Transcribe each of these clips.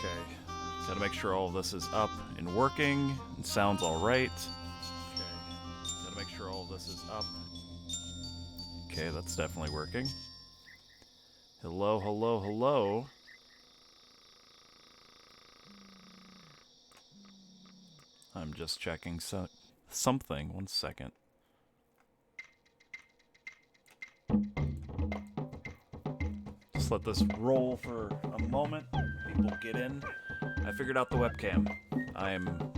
Okay. Gotta make sure all of this is up and working. It sounds alright. Okay. Gotta make sure all of this is up. Okay, that's definitely working. Hello, hello, hello. I'm just checking something. 1 second. Just let this roll for a moment. People get in. I figured out the webcam. I'm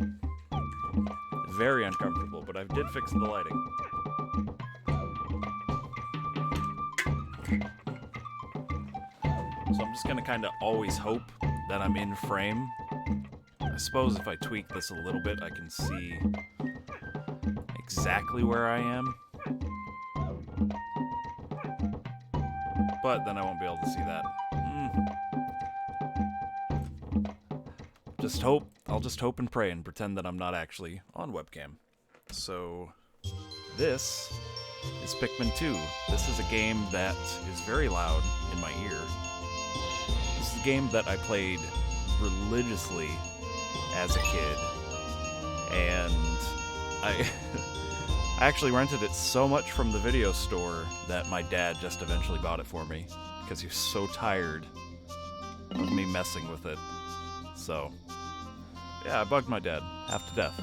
very uncomfortable, but I did fix the lighting. So I'm just gonna kind of always hope that I'm in frame. I suppose if I tweak this a little bit, I can see exactly where I am. But then I won't be able to see that. I'll just hope and pray and pretend that I'm not actually on webcam. So, this is Pikmin 2. This is a game that is very loud in my ear. This is a game that I played religiously as a kid. And I actually rented it so much from the video store that my dad just eventually bought it for me because he was so tired of me messing with it. So, yeah, I bugged my dad half to death.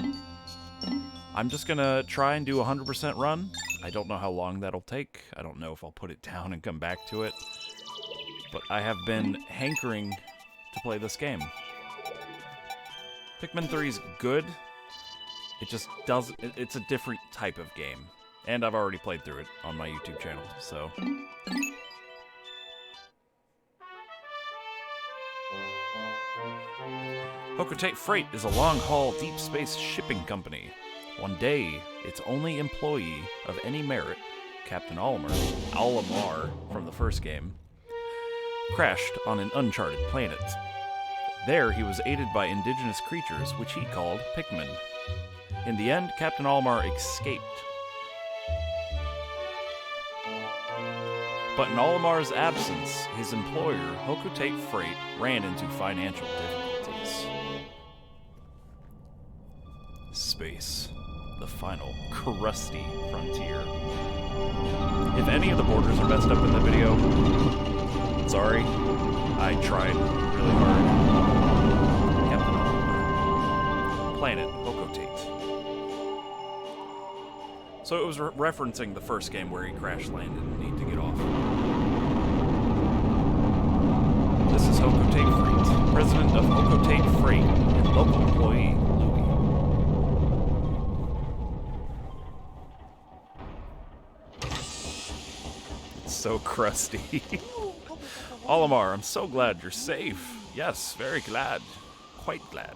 I'm just gonna try and do a 100% run. I don't know how long that'll take. I don't know if I'll put it down and come back to it. But I have been hankering to play this game. Pikmin 3 is good. It just doesn't... It's a different type of game. And I've already played through it on my YouTube channel, so... Hocotate Freight is a long-haul deep space shipping company. One day, its only employee of any merit, Captain Olimar from the first game, crashed on an uncharted planet. There, he was aided by indigenous creatures, which he called Pikmin. In the end, Captain Olimar escaped. But in Olimar's absence, his employer, Hocotate Freight, ran into financial difficulties. Space. The final, crusty frontier. If any of the borders are messed up in the video, sorry. I tried really hard. Captain Olimar. Planet Hocotate. So it was referencing the first game where he crash landed and needed to get off. This is Hocotate Freight, president of Hocotate Freight, and local employee Louie. It's so crusty. Olimar, I'm so glad you're safe. Yes, very glad. Quite glad.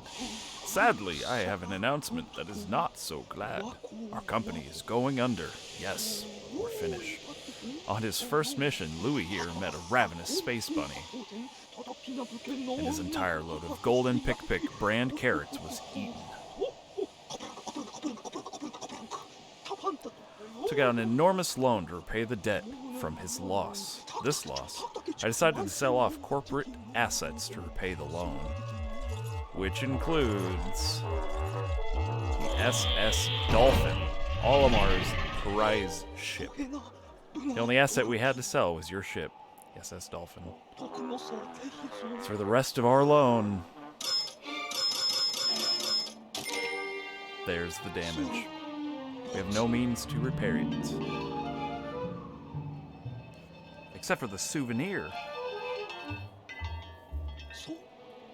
Sadly, I have an announcement that is not so glad. Our company is going under. Yes, we're finished. On his first mission, Louie here met a ravenous space bunny. And his entire load of golden Pick brand carrots was eaten. Took out an enormous loan to repay the debt from his loss. This loss, I decided to sell off corporate assets to repay the loan. Which includes the SS Dolphin, Olimar's prize ship. The only asset we had to sell was your ship, the SS Dolphin. As for the rest of our loan, there's the damage. We have no means to repair it. Except for the souvenir.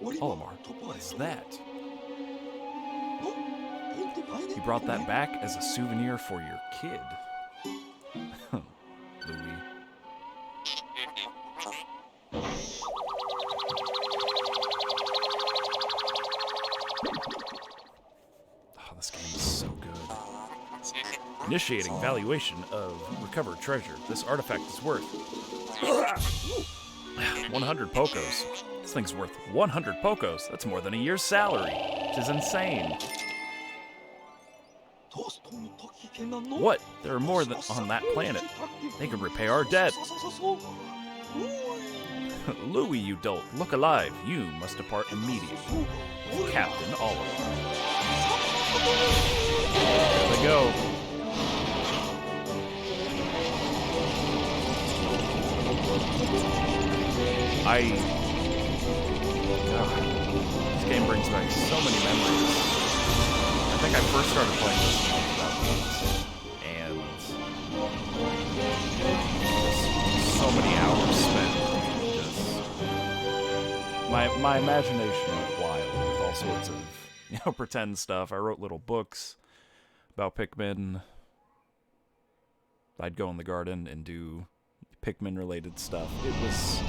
Olimar, what is that? You brought that back as a souvenir for your kid. Louie. Oh, this game is so good. Initiating valuation of recovered treasure. This artifact is worth 100 Pokos. This thing's worth 100 Pokos. That's more than a year's salary, which is insane. What? There are more than on that planet. They could repay our debt. Louis, you dolt, look alive. You must depart immediately. With Captain Olimar. There we go. God, this game brings back so many memories. I think I first started playing this when I was about 8. And so many hours spent. My imagination went wild with all sorts of, pretend stuff. I wrote little books about Pikmin. I'd go in the garden and do Pikmin-related stuff. It was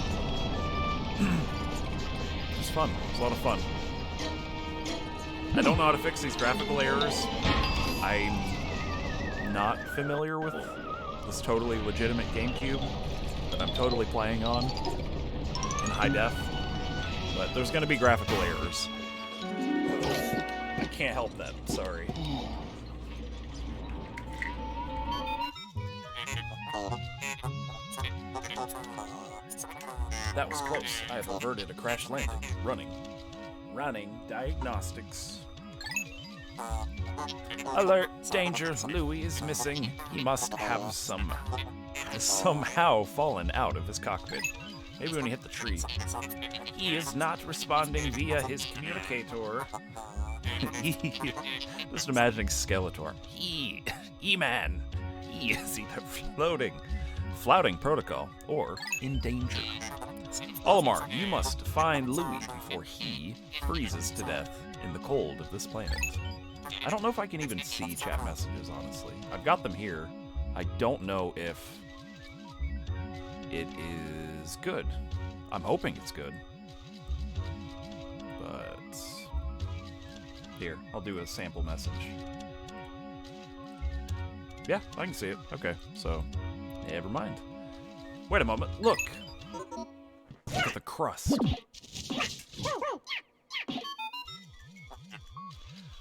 fun. It was a lot of fun. I don't know how to fix these graphical errors. I'm not familiar with this totally legitimate GameCube that I'm totally playing on in high def. But there's going to be graphical errors. I can't help that. Sorry. That was close. I have averted a crash landing. Running diagnostics. Alert! Danger! Louis is missing. He must have somehow fallen out of his cockpit. Maybe when he hit the tree. He is not responding via his communicator. Just imagining Skeletor. E-Man. He is either flouting protocol, or in danger. Olimar, you must find Louis before he freezes to death in the cold of this planet. I don't know if I can even see chat messages, honestly. I've got them here. I don't know if it is good. I'm hoping it's good. But here, I'll do a sample message. Yeah, I can see it. Okay, so never mind. Wait a moment. Look. Look at the crust.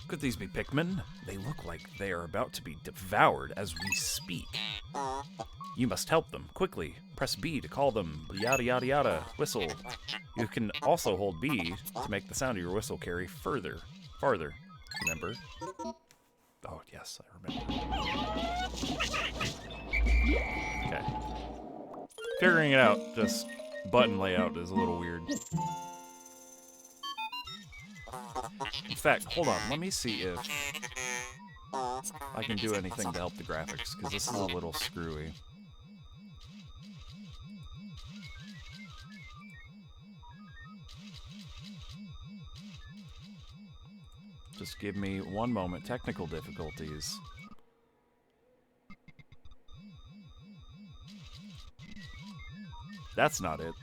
Could these be Pikmin? They look like they are about to be devoured as we speak. You must help them, quickly. Press B to call them, yada yada yada, whistle. You can also hold B to make the sound of your whistle carry farther. Remember? Oh, yes, I remember. Okay. Figuring it out, just button layout is a little weird. In fact, hold on, let me see if I can do anything to help the graphics, because this is a little screwy. Just give me one moment. Technical difficulties. That's not it.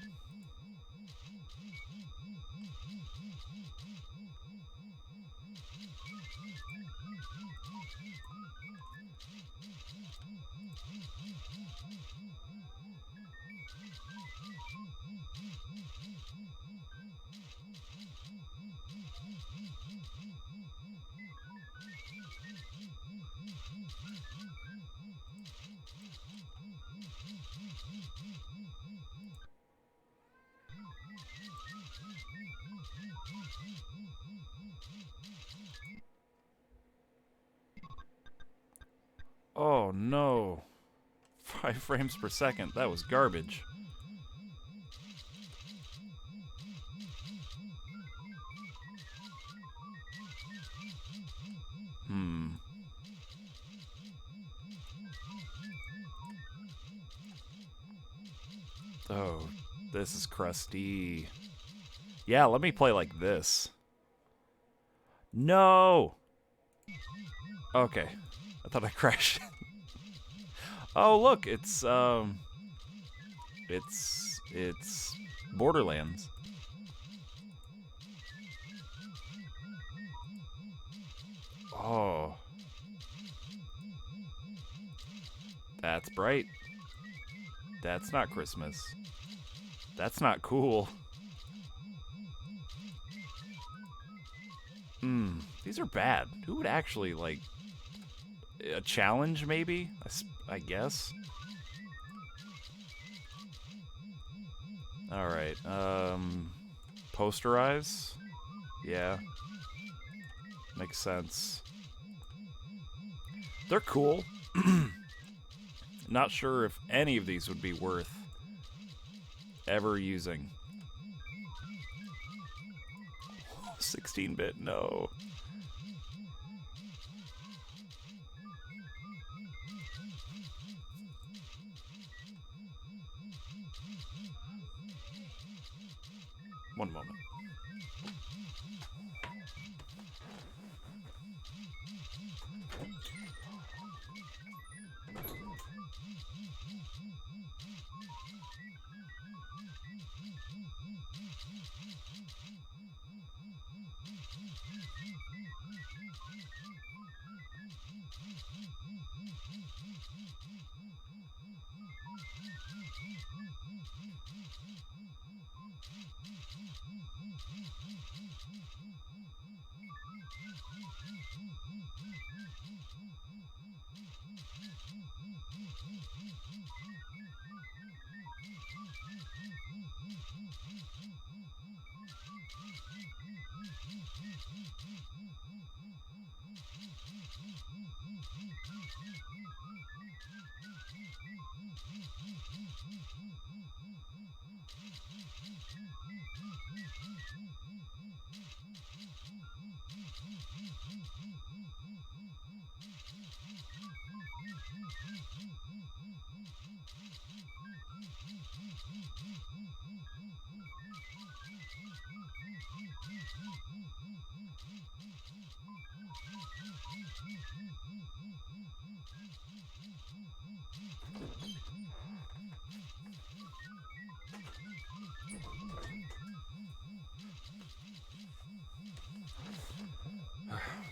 Oh no. 5 frames per second. That was garbage. Oh, this is crusty. Yeah, let me play like this. No! Okay. I thought I crashed. Oh, look, it's Borderlands. Oh. That's bright. That's not Christmas. That's not cool. These are bad. Who would actually, like, a challenge, maybe? I guess. Alright, posterize? Yeah. Makes sense. They're cool. Not sure if any of these would be worth ever using. 16-bit, no. One moment.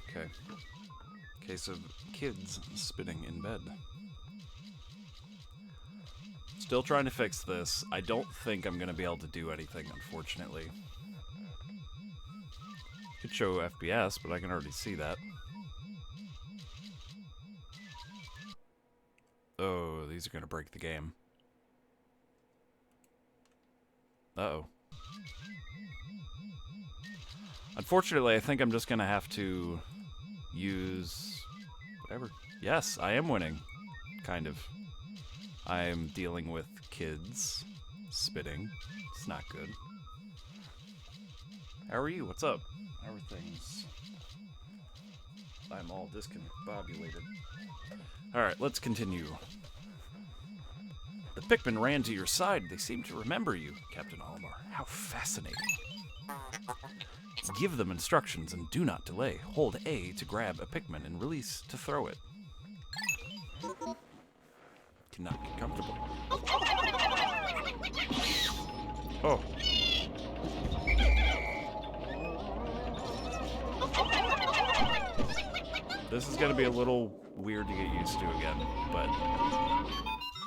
Okay. Case of kids spitting in bed. Still trying to fix this. I don't think I'm going to be able to do anything, unfortunately. Could show FPS, but I can already see that. Oh, these are going to break the game. Uh-oh. Unfortunately, I think I'm just going to have to use whatever. Yes, I am winning. Kind of. I'm dealing with kids spitting. It's not good. How are you? What's up? How are things? I'm all discombobulated. Alright, let's continue. The Pikmin ran to your side. They seem to remember you, Captain Olimar. How fascinating. Give them instructions and do not delay. Hold A to grab a Pikmin and release to throw it. Cannot get comfortable. Oh. This is going to be a little weird to get used to again, but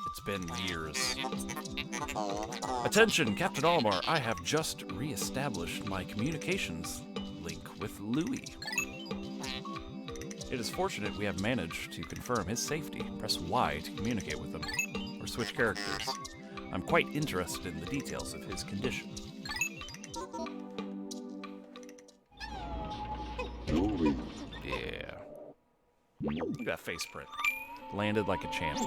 it's been years. Attention, Captain Olimar, I have just re-established my communications link with Louis. It is fortunate we have managed to confirm his safety. Press Y to communicate with him, or switch characters. I'm quite interested in the details of his condition. Yeah. Look at that face print. Landed like a champ.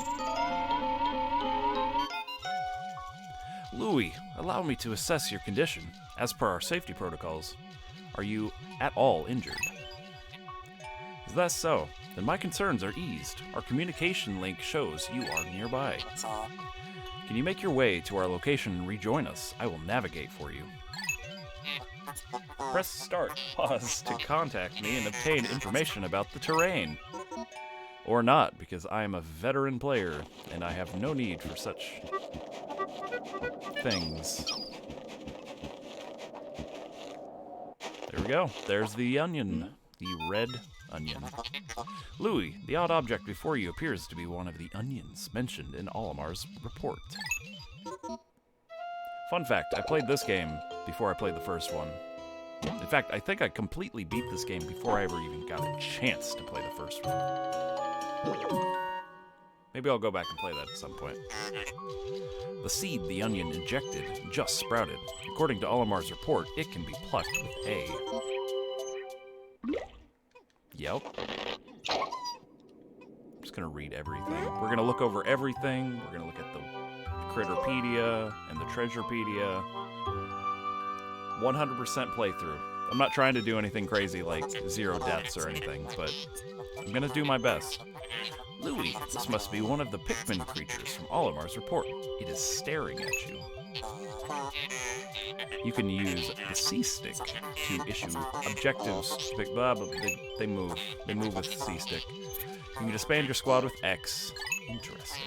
Louis, allow me to assess your condition. As per our safety protocols, are you at all injured? Is that so? Then my concerns are eased. Our communication link shows you are nearby. Can you make your way to our location and rejoin us? I will navigate for you. Press start, pause to contact me and obtain information about the terrain. Or not, because I am a veteran player and I have no need for such things. There we go. There's the onion. The red onion. Louis, the odd object before you appears to be one of the onions mentioned in Olimar's report. Fun fact, I played this game before I played the first one. In fact, I think I completely beat this game before I ever even got a chance to play the first one. Maybe I'll go back and play that at some point. The seed the onion injected just sprouted. According to Olimar's report, it can be plucked with A. Yep. I'm just gonna read everything. We're gonna look over everything. We're gonna look at the Critterpedia and the Treasurepedia. 100% playthrough. I'm not trying to do anything crazy like 0 deaths or anything, but I'm gonna do my best. Louis, this must be one of the Pikmin creatures from Olimar's report. It is staring at you. You can use the C-stick to issue objectives. Blah, blah, they move. They move with the C-stick. You can disband your squad with X. Interesting.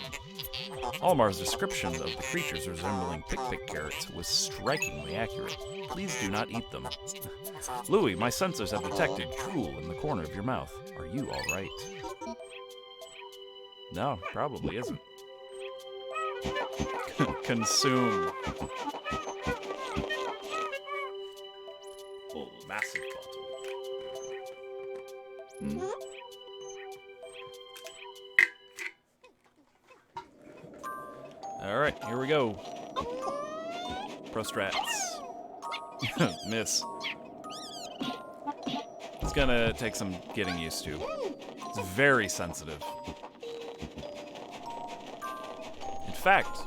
Olimar's description of the creatures resembling pick carrots was strikingly accurate. Please do not eat them. Louis, my sensors have detected drool in the corner of your mouth. Are you all right? No, probably isn't. Consume. Oh, massive bottle. Alright, here we go. Prostrats. Miss. It's gonna take some getting used to. It's very sensitive. In fact,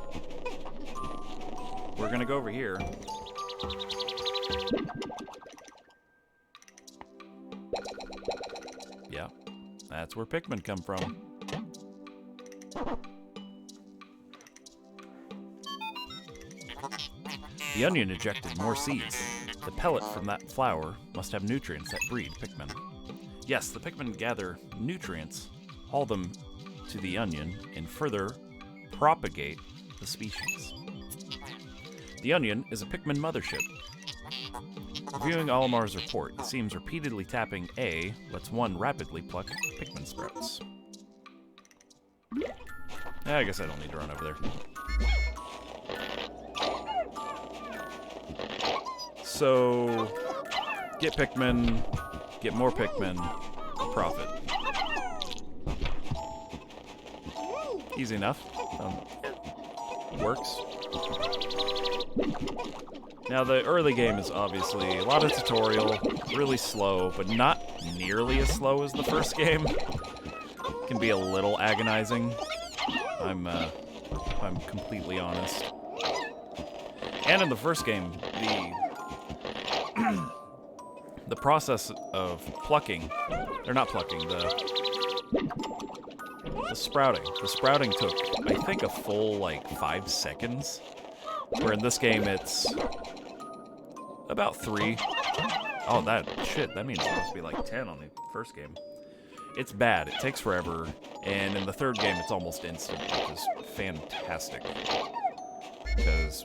we're gonna go over here. Yeah, that's where Pikmin come from. The onion ejected more seeds. The pellet from that flower must have nutrients that breed Pikmin. Yes, the Pikmin gather nutrients, haul them to the onion, and further propagate the species. The onion is a Pikmin mothership. Reviewing Olimar's report, it seems repeatedly tapping A lets one rapidly pluck Pikmin sprouts. I guess I don't need to run over there. So, get Pikmin, get more Pikmin, profit. Easy enough. Works. Now, the early game is obviously a lot of tutorial, really slow, but not nearly as slow as the first game. It can be a little agonizing. I'm completely honest. And in the first game, the process of plucking, or not plucking, the sprouting. The sprouting took, I think, a full, 5 seconds. Where in this game, it's about 3. Oh, that means it's supposed to be 10 on the first game. It's bad. It takes forever. And in the third game, it's almost instant, which is fantastic. Because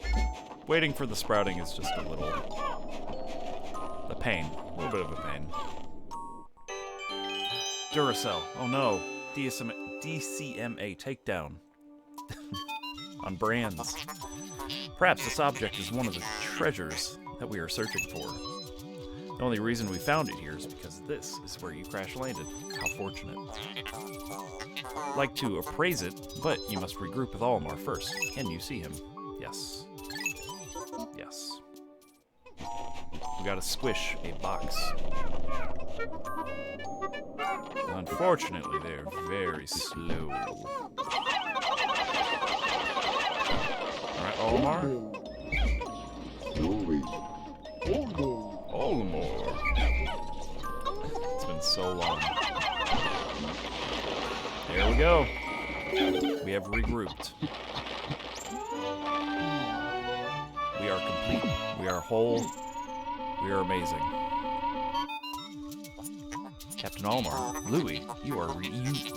waiting for the sprouting is just a little bit of a pain. Duracell. Oh no. DCMA takedown. On brands. Perhaps this object is one of the treasures that we are searching for. The only reason we found it here is because this is where you crash landed. How fortunate. I'd like to appraise it, but you must regroup with Olimar first. Can you see him? Yes. Yes. We gotta squish a box. Unfortunately, they're very slow. Alright, Olimar? Olimar. It's been so long. There we go. We have regrouped. We are complete. We are whole. We are amazing. Captain Olimar, Louis, you are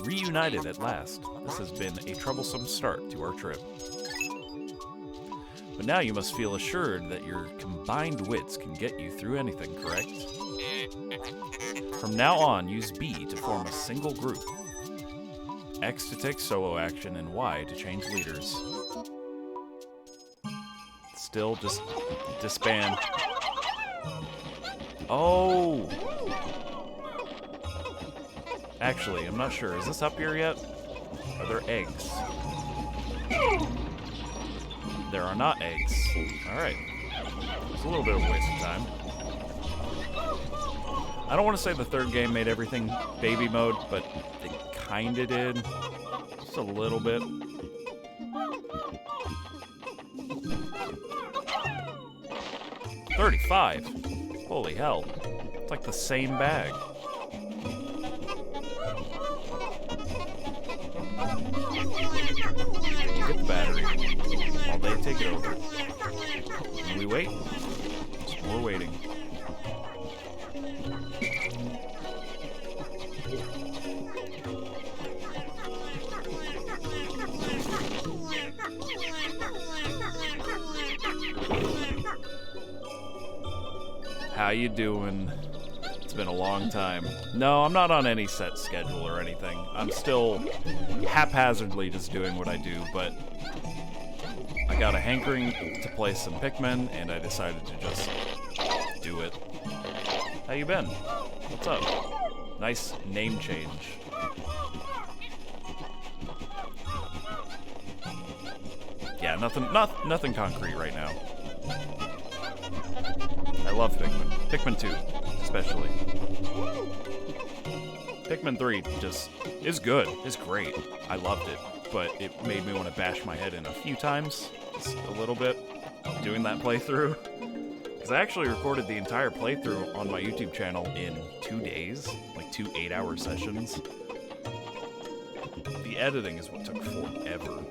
reunited at last. This has been a troublesome start to our trip. But now you must feel assured that your combined wits can get you through anything, correct? From now on, use B to form a single group. X to take solo action, and Y to change leaders. Still, just disband. Oh! Actually, I'm not sure. Is this up here yet? Are there eggs? There are not eggs. Alright. It's a little bit of a waste of time. I don't want to say the third game made everything baby mode, but it kinda did. Just a little bit. $35. Holy hell. It's like the same bag. You get the battery while they take it over. And we wait. Just more waiting. How you doing? It's been a long time. No, I'm not on any set schedule or anything. I'm still haphazardly just doing what I do, but I got a hankering to play some Pikmin, and I decided to just do it. How you been? What's up? Nice name change. Yeah, nothing concrete right now. I love Pikmin. Pikmin 2, especially. Pikmin 3 just is good. It's great. I loved it, but it made me want to bash my head in a few times, just a little bit, doing that playthrough. Because I actually recorded the entire playthrough on my YouTube channel in 2 days, like 2 8-hour sessions. The editing is what took forever.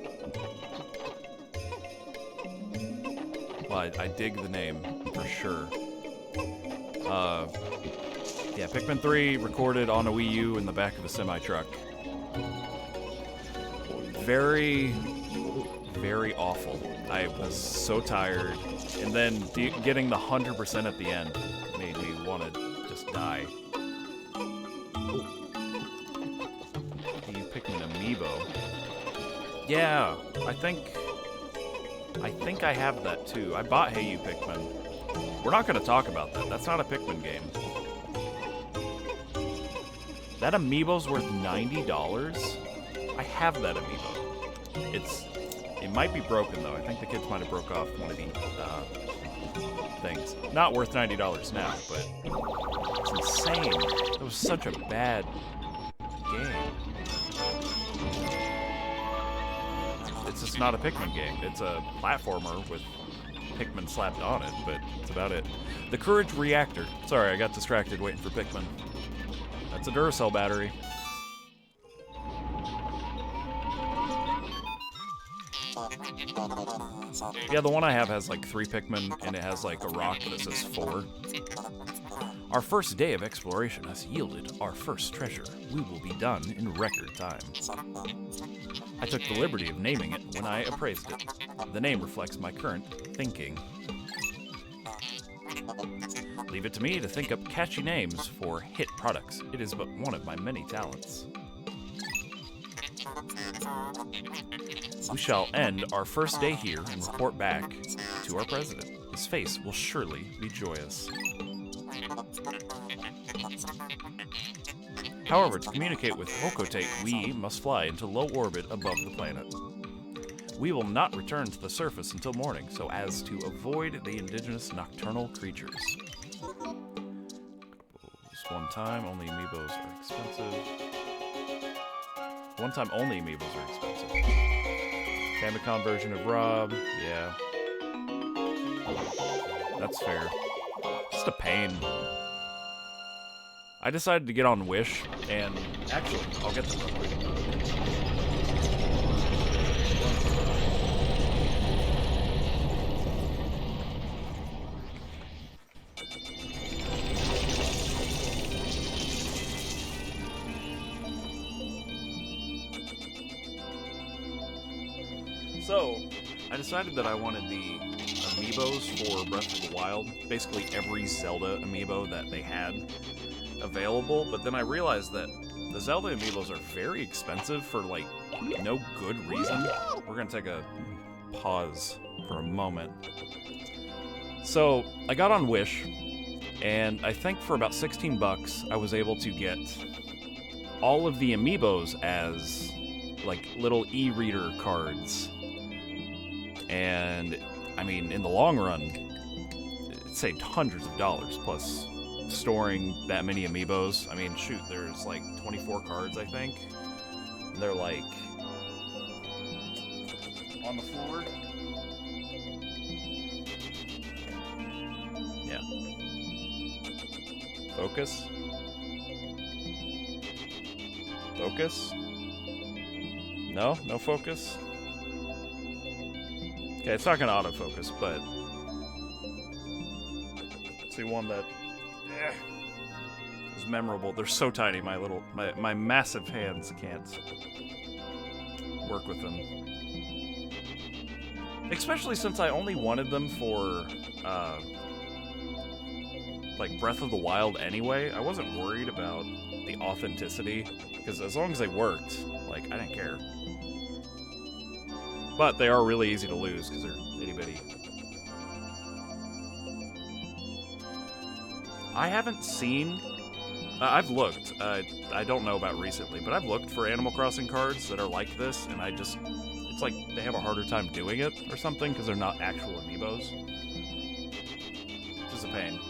Well, I dig the name, for sure. Yeah, Pikmin 3 recorded on a Wii U in the back of a semi-truck. Very, very awful. I was so tired. And then getting the 100% at the end made me want to just die. Hey, you Pikmin amiibo. Yeah, I think I have that too. I bought Hey You Pikmin. We're not going to talk about that. That's not a Pikmin game. That amiibo's worth $90? I have that amiibo. It might be broken though. I think the kids might have broke off one of the things. Not worth $90 now, but it's insane. It was such a bad game. It's just not a Pikmin game. It's a platformer with Pikmin slapped on it, but that's about it. The Courage Reactor. Sorry, I got distracted waiting for Pikmin. That's a Duracell battery. Yeah, the one I have has like 3 Pikmin, and it has like a rock that says 4. Our first day of exploration has yielded our first treasure. We will be done in record time. I took the liberty of naming it when I appraised it. The name reflects my current thinking. Leave it to me to think up catchy names for hit products. It is but one of my many talents. We shall end our first day here and report back to our president. His face will surely be joyous. However, to communicate with Hokotate, we must fly into low orbit above the planet. We will not return to the surface until morning, so as to avoid the indigenous nocturnal creatures. Just one time, only amiibos are expensive. One time, only amiibos are expensive. Famicom version of Rob, yeah. That's fair. Just a pain. I decided to get on Wish, and actually, I'll get them real quick. So, I decided that I wanted the amiibos for Breath of the Wild, basically every Zelda amiibo that they had available, but then I realized that the Zelda amiibos are very expensive for, like, no good reason. We're gonna take a pause for a moment. So, I got on Wish, and I think for about 16 bucks, I was able to get all of the amiibos as like little e-reader cards. And I mean, in the long run, it saved hundreds of dollars, plus storing that many amiibos. I mean, shoot, there's like 24 cards, I think. And they're like on the floor. Yeah. Focus. Focus. No? No focus? Okay, it's not gonna autofocus, but see one that is memorable. They're so tiny, my massive hands can't work with them. Especially since I only wanted them for like Breath of the Wild anyway. I wasn't worried about the authenticity, because as long as they worked, like, I didn't care. But they are really easy to lose because they're itty-bitty. I haven't seen... I've looked. I don't know about recently, but I've looked for Animal Crossing cards that are like this, and I just... It's like they have a harder time doing it or something because they're not actual amiibos. Which is a pain.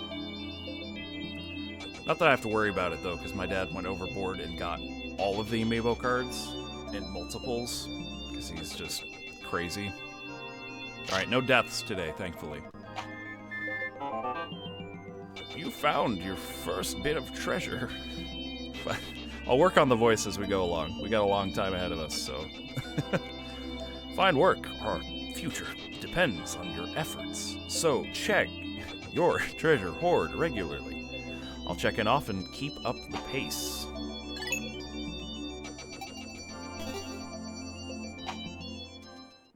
Not that I have to worry about it, though, because my dad went overboard and got all of the amiibo cards in multiples, because he's just crazy. Alright, no deaths today, thankfully. You found your first bit of treasure. I'll work on the voice as we go along. We got a long time ahead of us, so... Fine work. Our future depends on your efforts. So, check your treasure hoard regularly. I'll check in often, keep up the pace.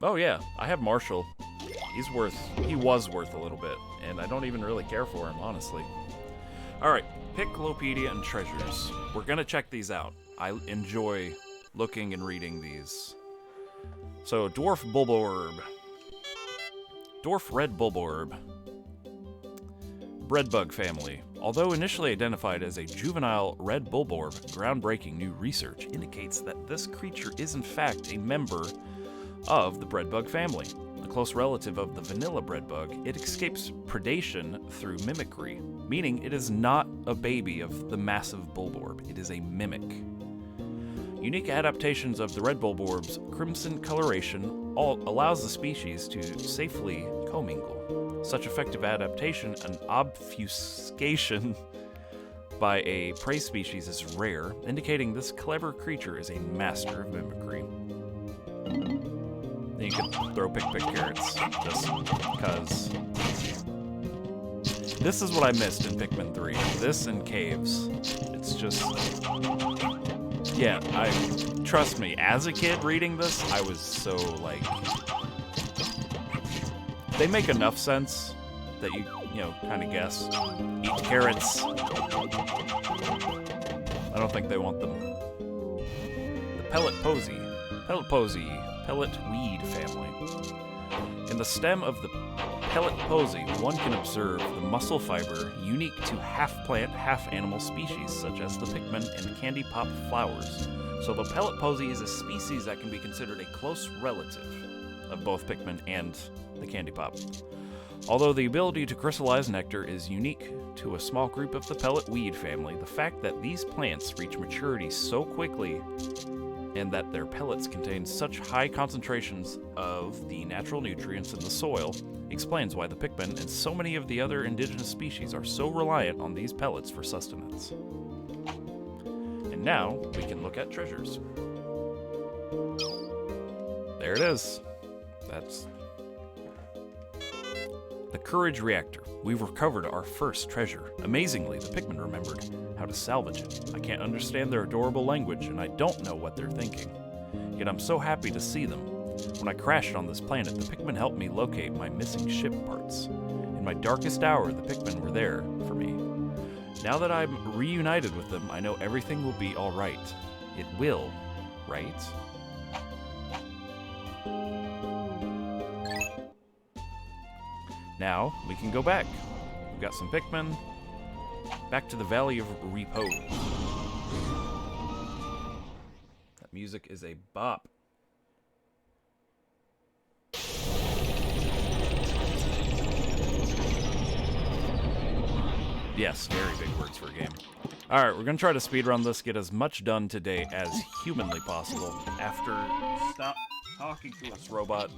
Oh yeah, I have Marshall. He was worth a little bit, and I don't even really care for him, honestly. Alright, Picklopedia and treasures. We're gonna check these out. I enjoy looking and reading these. So, Dwarf Bulborb. Dwarf Red Bulborb. Breadbug family. Although initially identified as a juvenile Red Bulborb, groundbreaking new research indicates that this creature is in fact a member of the breadbug family. A close relative of the vanilla breadbug, it escapes predation through mimicry, meaning it is not a baby of the massive Bulborb, it is a mimic. Unique adaptations of the Red Bulborb's crimson coloration allows the species to safely commingle. Such effective adaptation and obfuscation by a prey species is rare, indicating this clever creature is a master of mimicry. Then you can throw pick carrots, just because. This is what I missed in Pikmin 3. This and caves. It's just... Yeah, trust me, as a kid reading this, I was so, like... They make enough sense that you know, kind of guess. Eat carrots. I don't think they want them. The Pellet Posie. Pellet Posie. Pellet weed family. In the stem of the Pellet Posie, one can observe the muscle fiber unique to half-plant, half-animal species, such as the Pikmin and candy pop flowers. So the Pellet Posie is a species that can be considered a close relative of both Pikmin and the candy pop. Although the ability to crystallize nectar is unique to a small group of the pellet weed family, the fact that these plants reach maturity so quickly and that their pellets contain such high concentrations of the natural nutrients in the soil explains why the Pikmin and so many of the other indigenous species are so reliant on these pellets for sustenance. And now we can look at treasures. There it is. That's the Courage Reactor. We've recovered our first treasure. Amazingly, the Pikmin remembered how to salvage it. I can't understand their adorable language, and I don't know what they're thinking. Yet I'm so happy to see them. When I crashed on this planet, the Pikmin helped me locate my missing ship parts. In my darkest hour, the Pikmin were there for me. Now that I'm reunited with them, I know everything will be alright. It will, right? Now, we can go back. We've got some Pikmin. Back to the Valley of Repose. Music is a bop. Yes, very big words for a game. Alright, we're going to try to speedrun this, get as much done today as humanly possible. After... Stop talking to us, robot.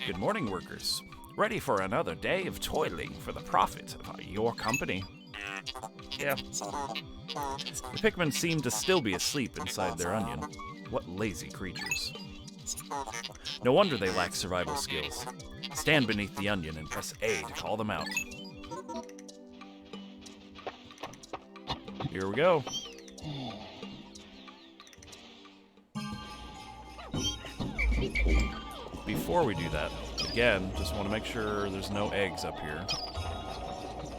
Good morning, workers. Ready for another day of toiling for the profit of your company. Yeah. The Pikmin seem to still be asleep inside their onion. What lazy creatures. No wonder they lack survival skills. Stand beneath the onion and press A to call them out. Here we go. Before we do that, again, just want to make sure there's no eggs up here.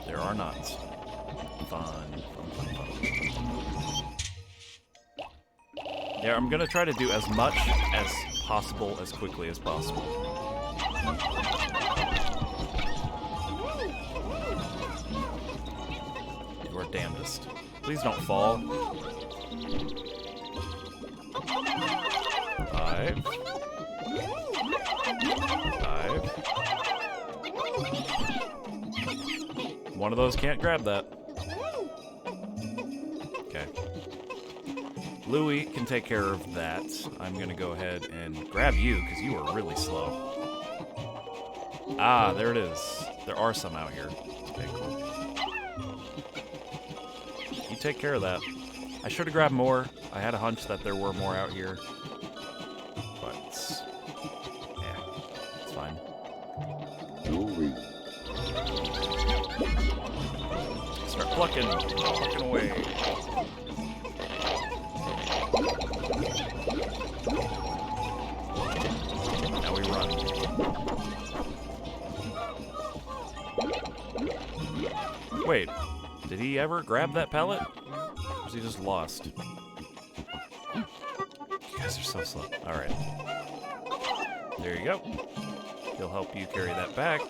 There are not. Fun. Yeah, I'm gonna try to do as much as possible as quickly as possible. You are damnedest. Please don't fall. 5. 5. One of those can't grab that. Okay. Louie can take care of that. I'm gonna go ahead and grab you, because you are really slow. Ah, there it is. There are some out here. Okay, cool. You take care of that. I should have grabbed more. I had a hunch that there were more out here. But, yeah, it's fine. Start plucking away. Now we run. Wait, did he ever grab that pellet? Or was he just lost? You guys are so slow. Alright. There you go. He'll help you carry that back.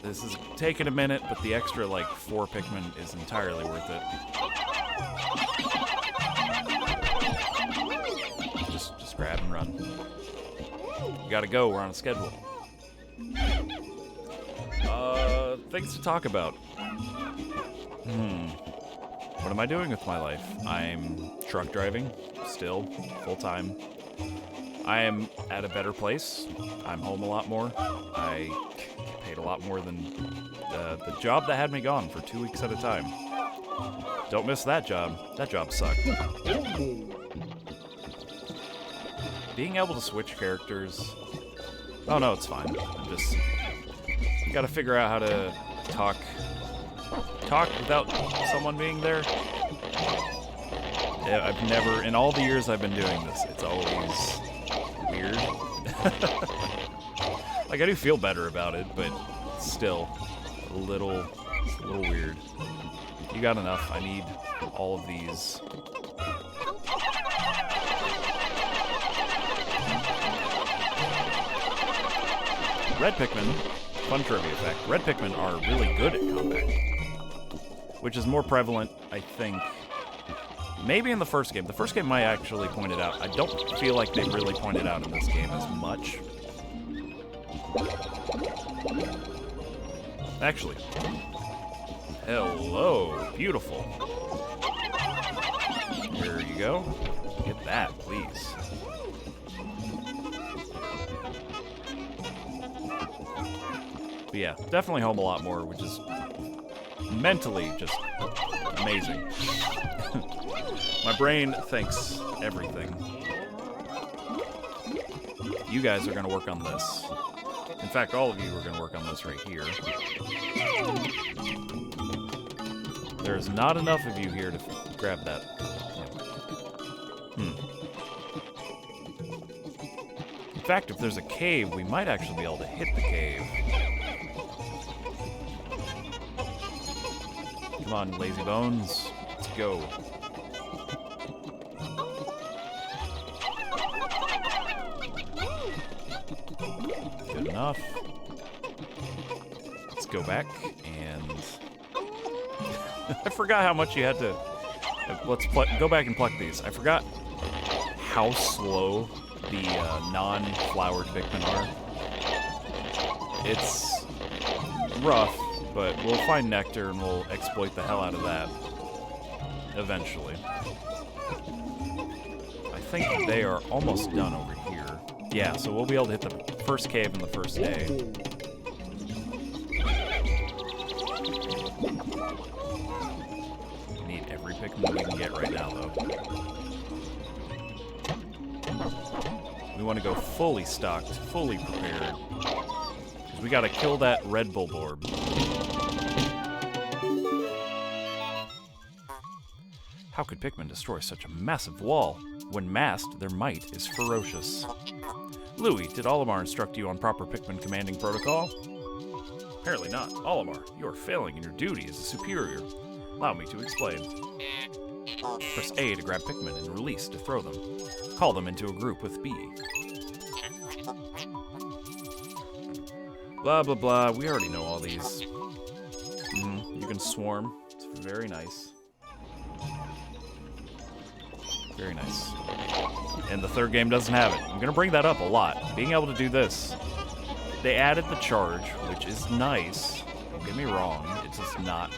This is taking a minute, but the extra, like, 4 Pikmin is entirely worth it. Just grab and run. We gotta go, we're on a schedule. Things to talk about. What am I doing with my life? I'm truck driving, still, full-time. I am at a better place. I'm home a lot more. I get paid a lot more than the job that had me gone for 2 weeks at a time. Don't miss that job. That job sucked. Being able to switch characters... Oh no, it's fine. I'm just... Gotta figure out how to talk without someone being there. Yeah, I've never... In all the years I've been doing this, it's always... weird. Like, I do feel better about it, but still a little weird. You got enough. I need all of these. Red Pikmin, fun trivia fact, red Pikmin are really good at combat, which is more prevalent, I think, maybe in the first game. The first game I actually pointed out. I don't feel like they really pointed out in this game as much. Actually. Hello. Beautiful. Here you go. Get that, please. But yeah, definitely home a lot more, which is mentally just amazing. My brain thinks everything. You guys are going to work on this. In fact, all of you are going to work on this right here. There's not enough of you here to grab that. In fact, if there's a cave, we might actually be able to hit the cave. Come on, lazy bones. Let's go. Good enough. Let's go back and... I forgot how much you had to Let's go back and pluck these. I forgot how slow the non-flowered Pikmin are. It's rough, but we'll find nectar and we'll exploit the hell out of that eventually. I think they are almost done over here. Yeah, so we'll be able to hit the first cave in the first day. We need every Pikmin we can get right now, though. We want to go fully stocked, fully prepared. Because we got to kill that Red Bulborb. How could Pikmin destroy such a massive wall? When masked, their might is ferocious. Louis, did Olimar instruct you on proper Pikmin commanding protocol? Apparently not. Olimar, you are failing in your duty as a superior. Allow me to explain. Press A to grab Pikmin and release to throw them. Call them into a group with B. Blah, blah, blah. We already know all these. You can swarm. It's very nice. Very nice. And the third game doesn't have it. I'm going to bring that up a lot. Being able to do this. They added the charge, which is nice. Don't get me wrong. It's just not...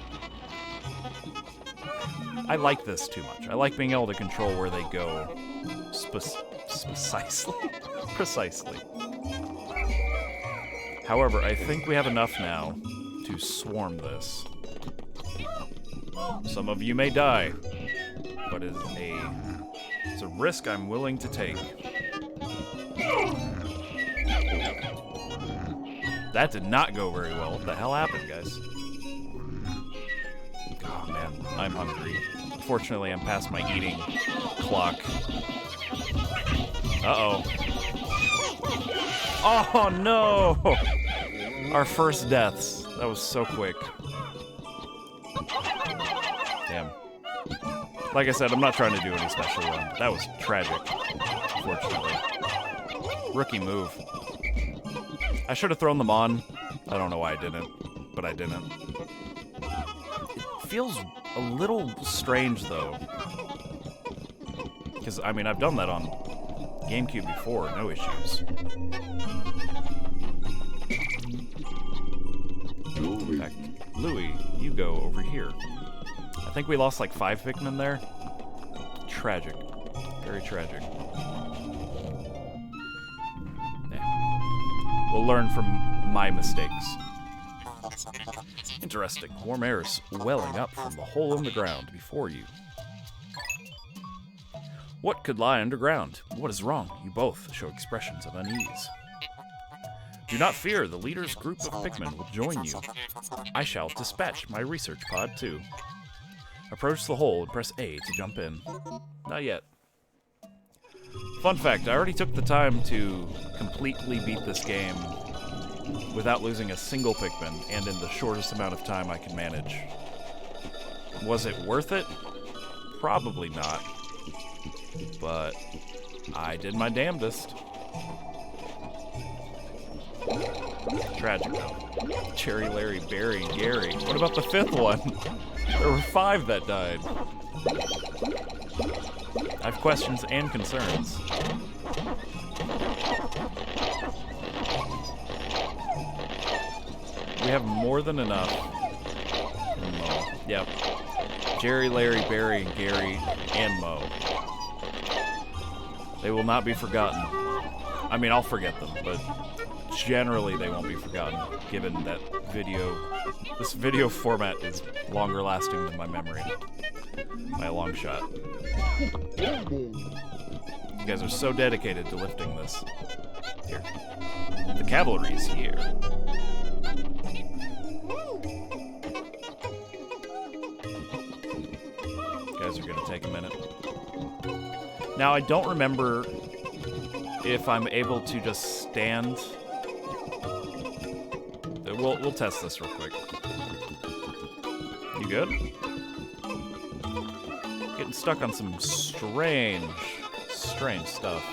I like this too much. I like being able to control where they go precisely. However, I think we have enough now to swarm this. Some of you may die, but it's a risk I'm willing to take. That did not go very well. What the hell happened, guys? Oh man, I'm hungry. Unfortunately, I'm past my eating clock. Uh-oh. Oh no! Our first deaths. That was so quick. Damn. Like I said, I'm not trying to do any special run, but that was tragic, unfortunately. Rookie move. I should have thrown them on. I don't know why I didn't, but I didn't. It feels a little strange, though. Because, I mean, I've done that on GameCube before, no issues. In fact, Louis, you go over here. I think we lost like 5 Pikmin there. Tragic. Very tragic. Yeah. We'll learn from my mistakes. Interesting. Warm air is welling up from the hole in the ground before you. What could lie underground? What is wrong? You both show expressions of unease. Do not fear, the leader's group of Pikmin will join you. I shall dispatch my research pod too. Approach the hole and press A to jump in. Not yet. Fun fact, I already took the time to completely beat this game without losing a single Pikmin, and in the shortest amount of time I can manage. Was it worth it? Probably not. But I did my damnedest. Tragic though. Cherry, Larry, Barry, and Gary. What about the 5th one? There were 5 that died. I have questions and concerns. We have more than enough. Mo. Yep. Jerry, Larry, Barry, and Gary, and Mo. They will not be forgotten. I mean, I'll forget them, but generally they won't be forgotten, given that this video format is longer lasting than my memory. By a long shot. You guys are so dedicated to lifting this. Here. The cavalry's here. You guys are gonna take a minute. Now, I don't remember if I'm able to just stand. We'll test this real quick. You good? Getting stuck on some strange stuff.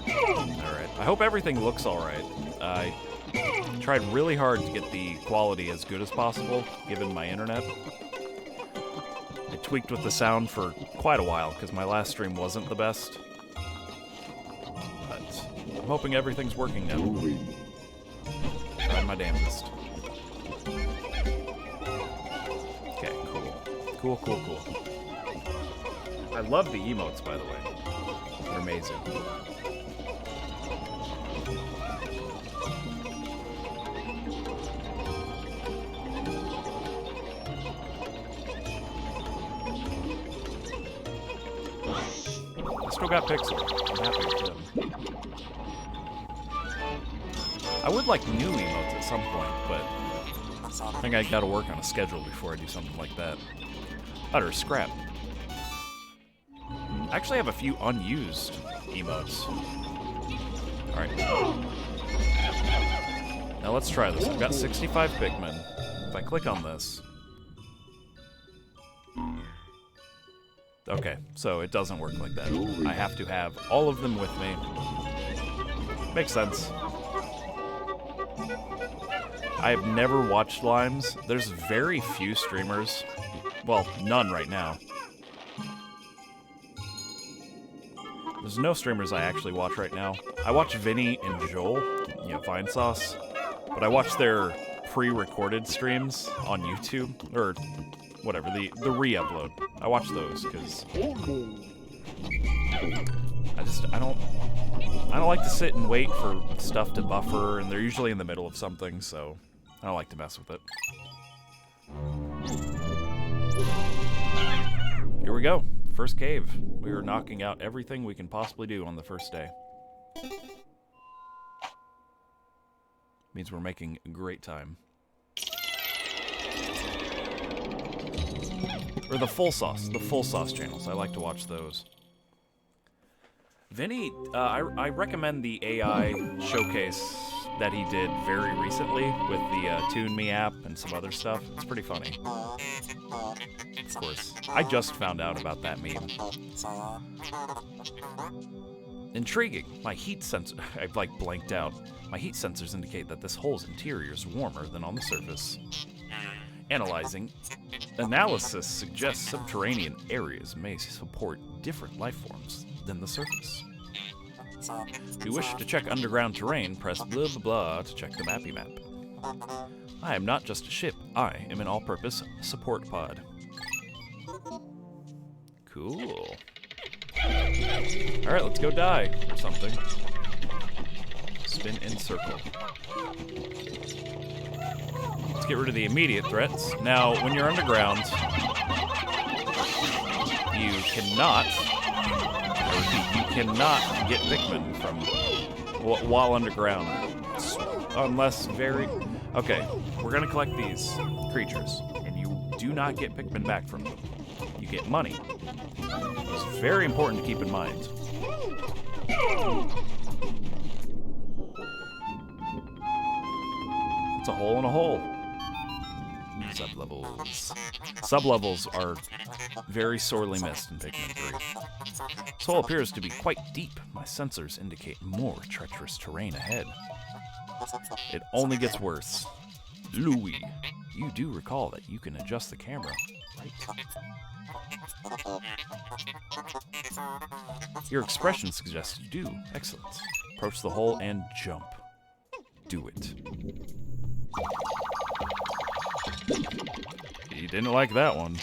Alright. I hope everything looks alright. I Tried really hard to get the quality as good as possible, given my internet. I tweaked with the sound for quite a while, because my last stream wasn't the best. But I'm hoping everything's working now. Tried my damnedest. Okay, cool. Cool, cool, cool. I love the emotes, by the way. They're amazing. Still got Pixel. I'm happy with him. I would like new emotes at some point, but I think I gotta work on a schedule before I do something like that. Utter scrap. I actually have a few unused emotes. Alright. Now let's try this. I've got 65 Pikmin. If I click on this... Okay, so it doesn't work like that. I have to have all of them with me. Makes sense. I have never watched Limes. There's very few streamers. Well, none right now. There's no streamers I actually watch right now. I watch Vinny and Joel, you know, Vine Sauce. But I watch their pre-recorded streams on YouTube, or whatever, the re-upload. I watch those because I don't like to sit and wait for stuff to buffer, and they're usually in the middle of something, so I don't like to mess with it. Here we go. First cave. We are knocking out everything we can possibly do on the first day. Means we're making great time. Or the full sauce channels. I like to watch those. Vinny, I recommend the AI showcase that he did very recently with the Tune Me app and some other stuff. It's pretty funny. Of course. I just found out about that meme. Intriguing. My heat sensor... I've, like, blanked out. My heat sensors indicate that this hole's interior is warmer than on the surface. Analyzing. Analysis suggests subterranean areas may support different life forms than the surface. If you wish to check underground terrain, press blah blah blah to check the mappy map. I am not just a ship. I am an all-purpose support pod. Cool. Alright, let's go die or something. Spin in circle. Let's get rid of the immediate threats. Now, when you're underground, you cannot get Pikmin from while underground. Unless very... Okay, we're gonna collect these creatures, and you do not get Pikmin back from them. You get money. It's very important to keep in mind. It's a hole in a hole. Sublevels. Sublevels are very sorely missed in Pikmin 3. This hole appears to be quite deep. My sensors indicate more treacherous terrain ahead. It only gets worse. Louis, you do recall that you can adjust the camera, right? Your expression suggests you do. Excellent. Approach the hole and jump. Do it. He didn't like that one.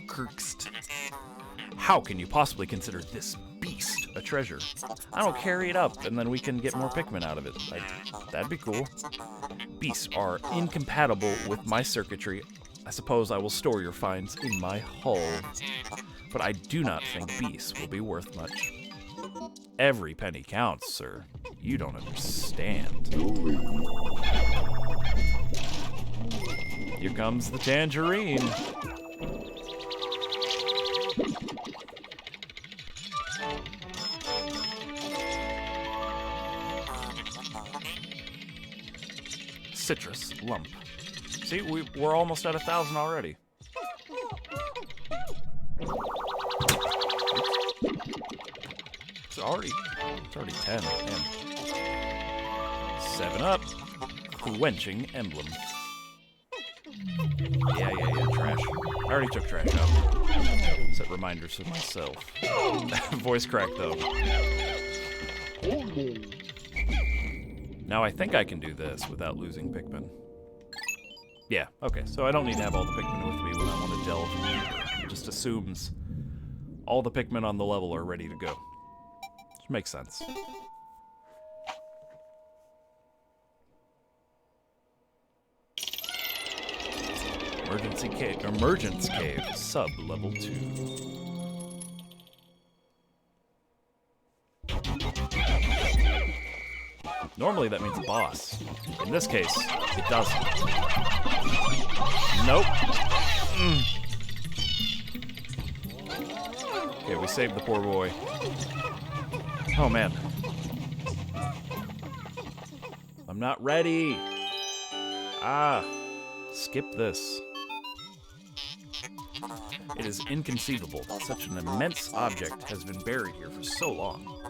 Kirkst. How can you possibly consider this beast a treasure? I don't carry it up, and then we can get more Pikmin out of it. That'd be cool. Beasts are incompatible with my circuitry. I suppose I will store your finds in my hull. But I do not think beasts will be worth much. Every penny counts, sir. You don't understand. Here comes the Tangerine. Citrus lump. See, we're almost at 1,000 already. It's already 10. Man. 7-Up. Quenching Emblem. Yeah, trash. I already took trash out. Set reminders for myself. Voice crack, though. Now I think I can do this without losing Pikmin. Yeah, okay, so I don't need to have all the Pikmin with me when I want to delve deeper. It just assumes all the Pikmin on the level are ready to go. Which makes sense. Emergence Cave, sub-level 2. Normally that means a boss. In this case, it doesn't. Nope. Okay, we saved the poor boy. Oh, man. I'm not ready. Skip this. It is inconceivable that such an immense object has been buried here for so long.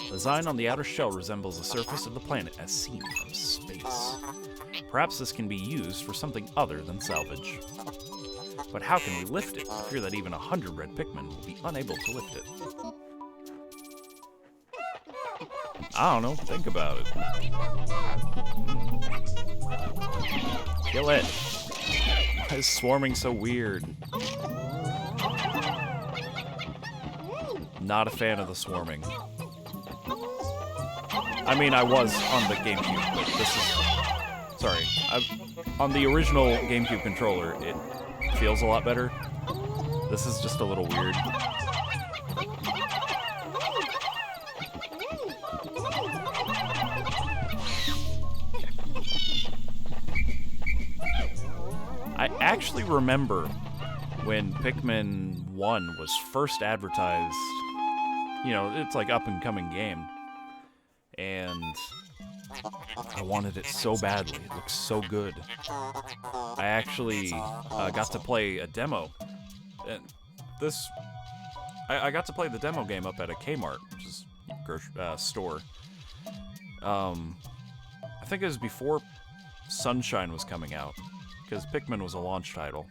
The design on the outer shell resembles the surface of the planet as seen from space. Perhaps this can be used for something other than salvage. But how can we lift it? I fear that even 100 red Pikmin will be unable to lift it. I don't know, think about it. Kill it. Why is swarming so weird? Not a fan of the swarming. I mean, I was on the GameCube, but this is... Sorry. On the original GameCube controller, it feels a lot better. This is just a little weird. I actually remember when Pikmin 1 was first advertised. You know, it's like up-and-coming game. And I wanted it so badly. It looks so good. I actually got to play a demo. And this... I got to play the demo game up at a Kmart, which is a store. I think it was before Sunshine was coming out, because Pikmin was a launch title.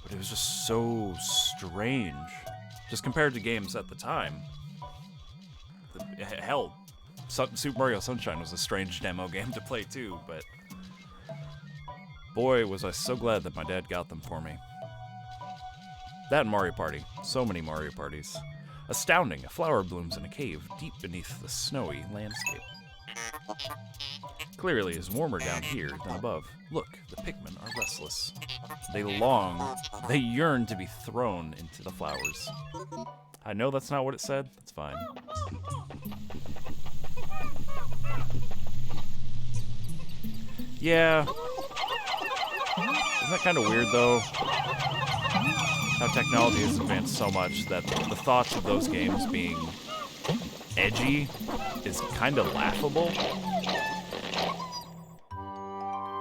But it was just so strange. Just compared to games at the time. Hell, Super Mario Sunshine was a strange demo game to play too, but... Boy, was I so glad that my dad got them for me. That and Mario Party. So many Mario Parties. Astounding, a flower blooms in a cave deep beneath the snowy landscape. Clearly it is warmer down here than above. Look, the Pikmin are restless. They yearn to be thrown into the flowers. I know that's not what it said. That's fine. Yeah. Isn't that kind of weird, though? How technology has advanced so much that the thoughts of those games being edgy is kind of laughable.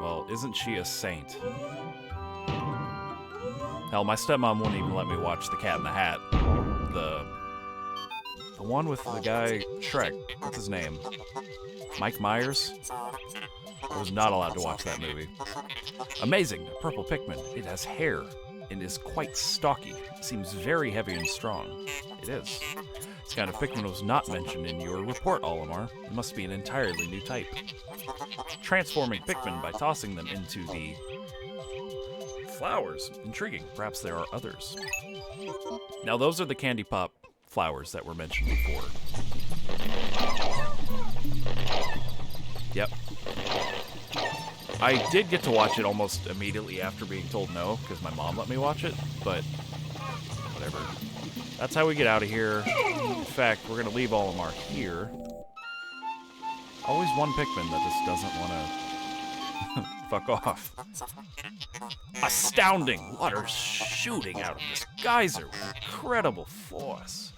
Well, isn't she a saint? Hell, my stepmom wouldn't even let me watch The Cat in the Hat. The one with the guy, Shrek. What's his name? Mike Myers? I was not allowed to watch that movie. Amazing, a purple Pikmin. It has hair and is quite stocky. It seems very heavy and strong. It is. This kind of Pikmin was not mentioned in your report, Olimar. It must be an entirely new type. Transforming Pikmin by tossing them into the flowers. Intriguing. Perhaps there are others. Now, those are the candy pop flowers that were mentioned before. Yep. I did get to watch it almost immediately after being told no, because my mom let me watch it, but whatever. That's how we get out of here. In fact, we're going to leave Olimar here. Always one Pikmin that just doesn't want to fuck off. Astounding! Water shooting out of this geyser with incredible force.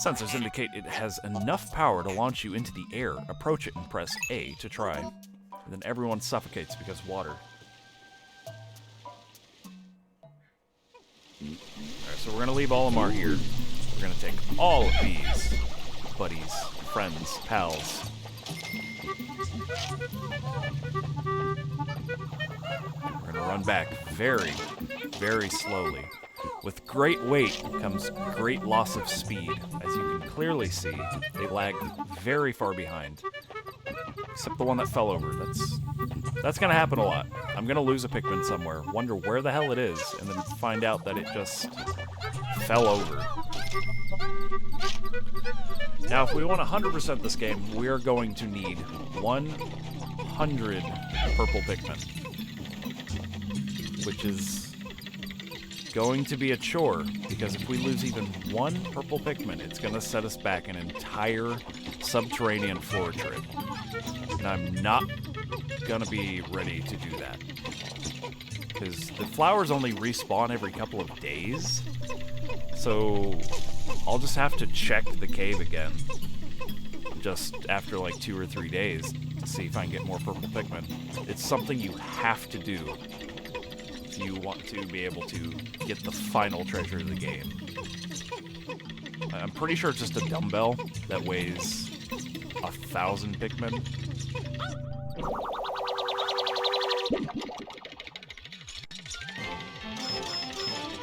Sensors indicate it has enough power to launch you into the air. Approach it and press A to try. And then everyone suffocates because of water. Alright, so we're going to leave Olimar here. We're going to take all of these buddies, friends, pals. We're gonna run back very, very slowly. With great weight comes great loss of speed. As you can clearly see, they lag very far behind. Except the one that fell over. That's gonna happen a lot. I'm gonna lose a Pikmin somewhere, wonder where the hell it is, and then find out that it just fell over. Now, if we want 100% this game, we are going to need 100 purple Pikmin. Which is going to be a chore, because if we lose even one purple Pikmin, it's going to set us back an entire subterranean floor trip. And I'm not going to be ready to do that. Because the flowers only respawn every couple of days. So I'll just have to check the cave again. Just after like 2 or 3 days to see if I can get more purple Pikmin. It's something you have to do if you want to be able to get the final treasure of the game. I'm pretty sure it's just a dumbbell that weighs 1,000 Pikmin.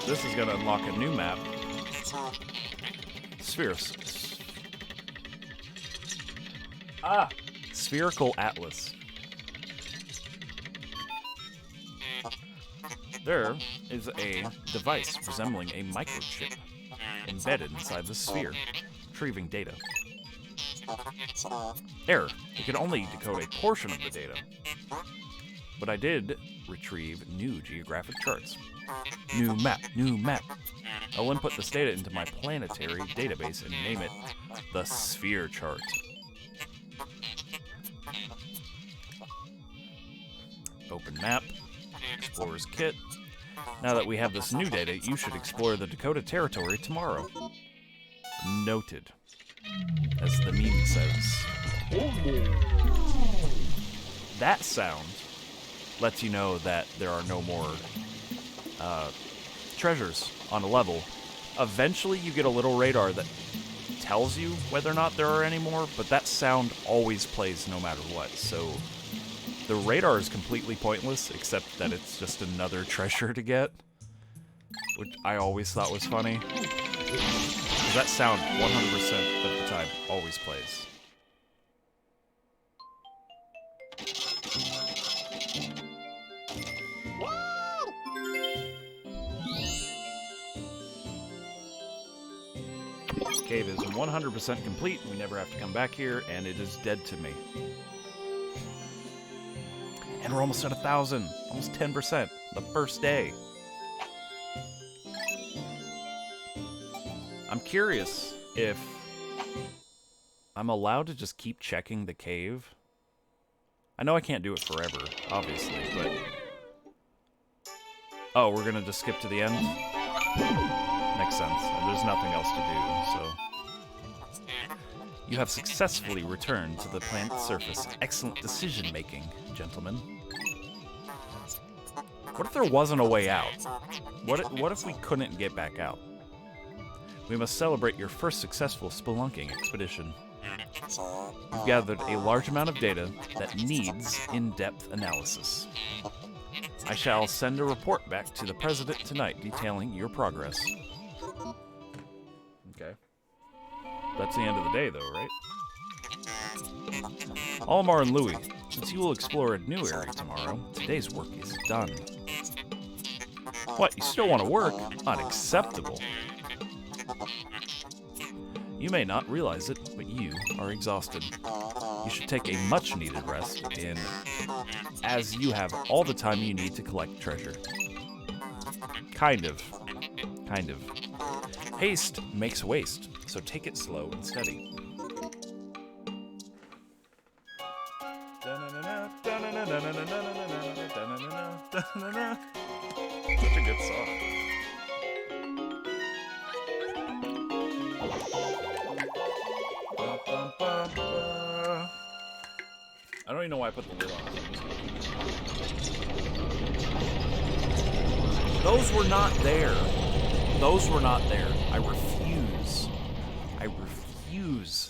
This is going to unlock a new map. Spherical Atlas. There is a device resembling a microchip embedded inside the sphere, retrieving data. Error. It can only decode a portion of the data. But I did retrieve new geographic charts. New map, new map. I'll input this data into my planetary database and name it the Sphere Chart. Open map. Explorer's kit. Now that we have this new data, you should explore the Dakota territory tomorrow. Noted. As the meme says. That sound lets you know that there are no more treasures on a level. Eventually you get a little radar that tells you whether or not there are any more, but that sound always plays no matter what, so the radar is completely pointless, except that it's just another treasure to get, which I always thought was funny. Because that sound 100% of the time always plays. This cave is 100% complete. We never have to come back here, and it is dead to me. And we're almost at 1,000. Almost 10%. The first day. I'm curious if I'm allowed to just keep checking the cave. I know I can't do it forever, obviously, but... Oh, we're gonna just skip to the end? Makes sense. There's nothing else to do, so... You have successfully returned to the planet's surface. Excellent decision-making, gentlemen. What if there wasn't a way out? What if we couldn't get back out? We must celebrate your first successful spelunking expedition. You've gathered a large amount of data that needs in-depth analysis. I shall send a report back to the President tonight detailing your progress. Okay. That's the end of the day, though, right? Olimar and Louie, since you will explore a new area tomorrow, today's work is done. What, you still want to work? Unacceptable. You may not realize it, but you are exhausted. You should take a much-needed rest, as you have all the time you need to collect treasure. Kind of. Kind of. Haste makes waste, so take it slow and steady. Such a good song. I don't even know why I put the lid on. Those were not there. Those were not there. I refuse. I refuse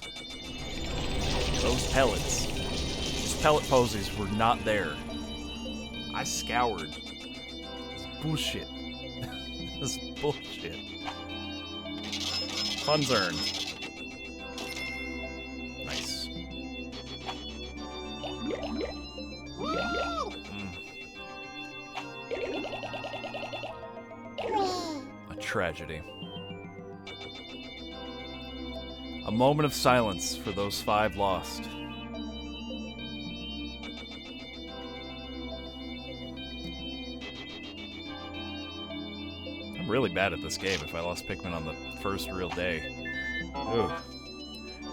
Those pellets. Those pellet posies were not there. I scoured. It's bullshit. This is bullshit. Funds earned. Nice. A tragedy. A moment of silence for those 5 lost. I'm really bad at this game if I lost Pikmin on the first real day. Ooh.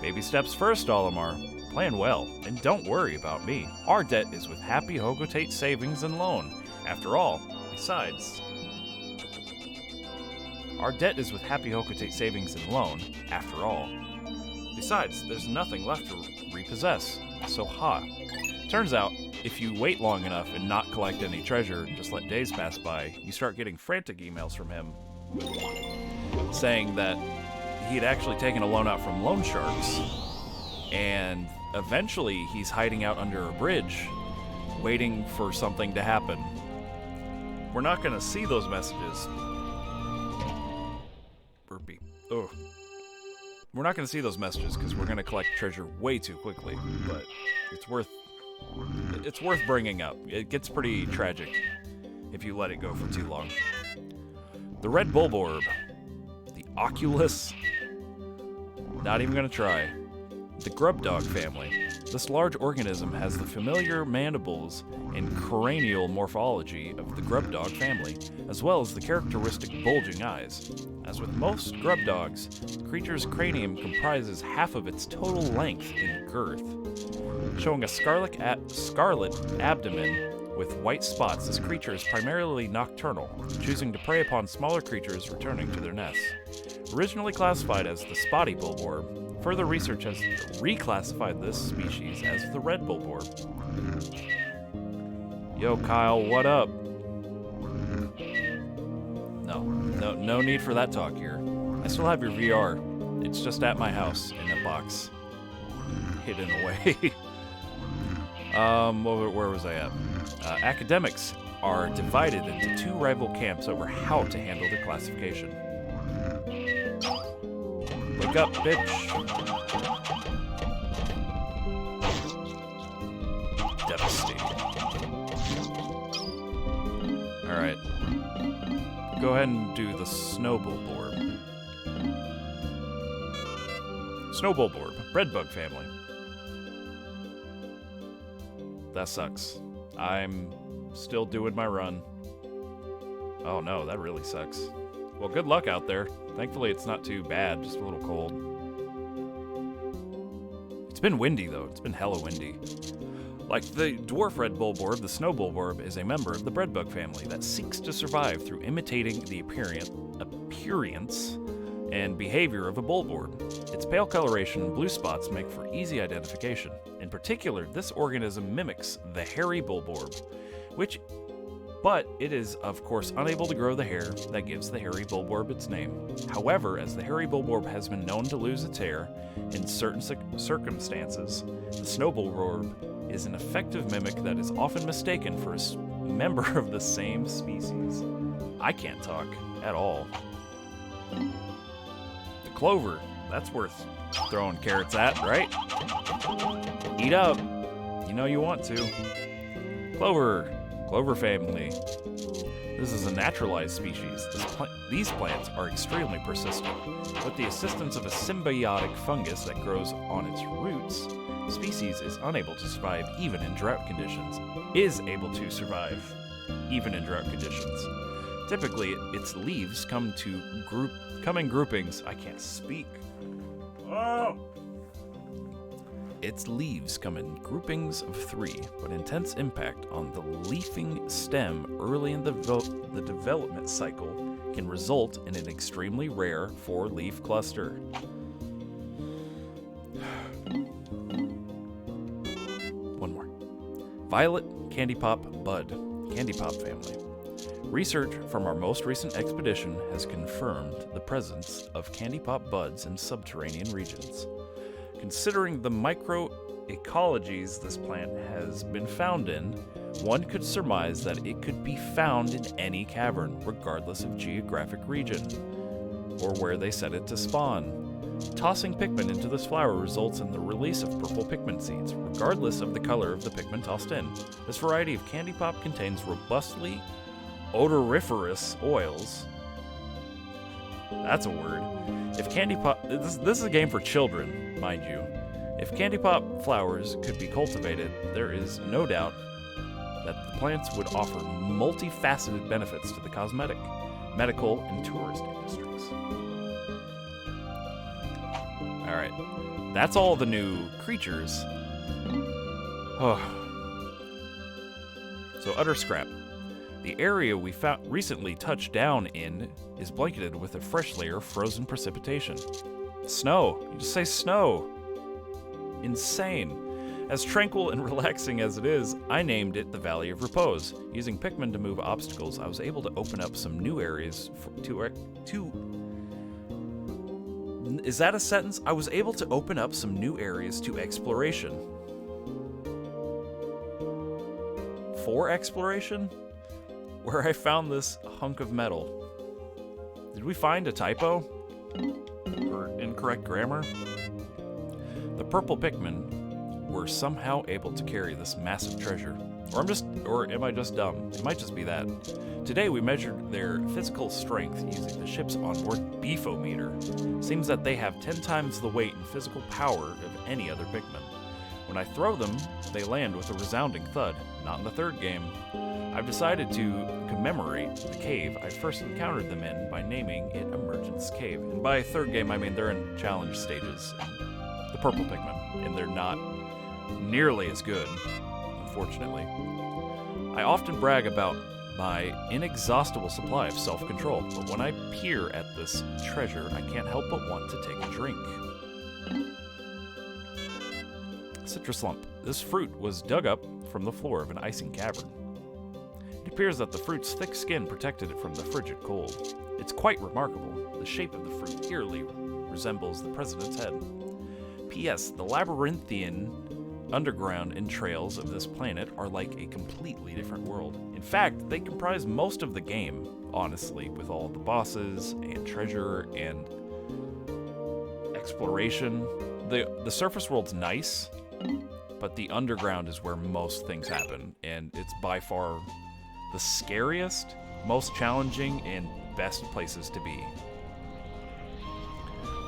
Baby steps first, Olimar. Playing well, and don't worry about me. Our debt is with Happy Hogotate Savings and Loan. After all, besides... Our debt is with Happy Hogotate Savings and Loan, after all. Besides, there's nothing left to repossess. So Turns out, if you wait long enough and not collect any treasure and just let days pass by, you start getting frantic emails from him saying that he had actually taken a loan out from loan sharks, and eventually he's hiding out under a bridge, waiting for something to happen. We're not going to see those messages. Burpee. Oh. We're not going to see those messages because we're going to collect treasure way too quickly, but it's worth bringing up. It gets pretty tragic if you let it go for too long. The Red Bulborb. The Oculus. Not even going to try. The Grub dog family. This large organism has the familiar mandibles and cranial morphology of the grub dog family, as well as the characteristic bulging eyes. As with most grub dogs, the creature's cranium comprises half of its total length in girth. Showing a scarlet abdomen with white spots, this creature is primarily nocturnal, choosing to prey upon smaller creatures returning to their nests. Originally classified as the spotty bulborb, further research has reclassified this species as the red bulborb. Yo, Kyle, what up? No need for that talk here. I still have your VR. It's just at my house in a box, hidden away. Where was I at? Academics are divided into 2 rival camps over how to handle the classification. Wake up, bitch! Devastating. Alright. Go ahead and do the Snow Bulborb. Snow Bulborb, Redbug family. That sucks. I'm still doing my run. Oh no, that really sucks. Well, good luck out there. Thankfully, it's not too bad, just a little cold. It's been windy, though. It's been hella windy. Like the dwarf red bulborb, the snow bulborb is a member of the breadbug family that seeks to survive through imitating the appearance and behavior of a bulborb. Its pale coloration and blue spots make for easy identification. In particular, this organism mimics the hairy bulborb, but it is, of course, unable to grow the hair that gives the hairy bulborb its name. However, as the hairy bulborb has been known to lose its hair in certain circumstances, the snow bulborb is an effective mimic that is often mistaken for a member of the same species. I can't talk at all. The Clover, that's worth throwing carrots at, right? Eat up. You know you want to. Clover family. This is a naturalized species. These plants are extremely persistent. With the assistance of a symbiotic fungus that grows on its roots, the species is unable to survive even in drought conditions. Typically, its leaves come in groupings. I can't speak. Oh! Its leaves come in groupings of 3, but intense impact on the leafing stem early in the development cycle can result in an extremely rare 4-leaf cluster. One more. Violet Candy Pop Bud, Candy Pop family. Research from our most recent expedition has confirmed the presence of candy pop buds in subterranean regions. Considering the ecologies this plant has been found in, one could surmise that it could be found in any cavern, regardless of geographic region, or where they set it to spawn. Tossing Pikmin into this flower results in the release of purple Pikmin seeds, regardless of the color of the Pikmin tossed in. This variety of candy pop contains robustly odoriferous oils. That's a word. If candy pop... This is a game for children, mind you. If candy pop flowers could be cultivated, there is no doubt that the plants would offer multifaceted benefits to the cosmetic, medical, and tourist industries. Alright, that's all the new creatures. Oh. So, utter scrap. The area we recently touched down in is blanketed with a fresh layer of frozen precipitation. Snow. You just say snow. Insane. As tranquil and relaxing as it is, I named it the Valley of Repose. Using Pikmin to move obstacles, I was able to open up some new areas Is that a sentence? I was able to open up some new areas to exploration. For exploration? Where I found this hunk of metal. Did we find a typo? Or incorrect grammar? The purple Pikmin were somehow able to carry this massive treasure. Or am I just dumb? It might just be that. Today we measured their physical strength using the ship's onboard beefometer. Seems that they have 10 times the weight and physical power of any other Pikmin. When I throw them, they land with a resounding thud. Not in the third game. I've decided to commemorate the cave I first encountered them in by naming it Emergence Cave. And by third game, I mean they're in challenge stages. The purple Pikmin, and they're not nearly as good, unfortunately. I often brag about my inexhaustible supply of self-control, but when I peer at this treasure, I can't help but want to take a drink. Citrus lump. This fruit was dug up from the floor of an icing cavern. It appears that the fruit's thick skin protected it from the frigid cold. It's quite remarkable. The shape of the fruit eerily resembles the president's head. P.S. The labyrinthian underground entrails of this planet are like a completely different world. In fact, they comprise most of the game, honestly, with all the bosses and treasure and exploration. The surface world's nice, but the underground is where most things happen, and it's by far the scariest, most challenging, and best places to be.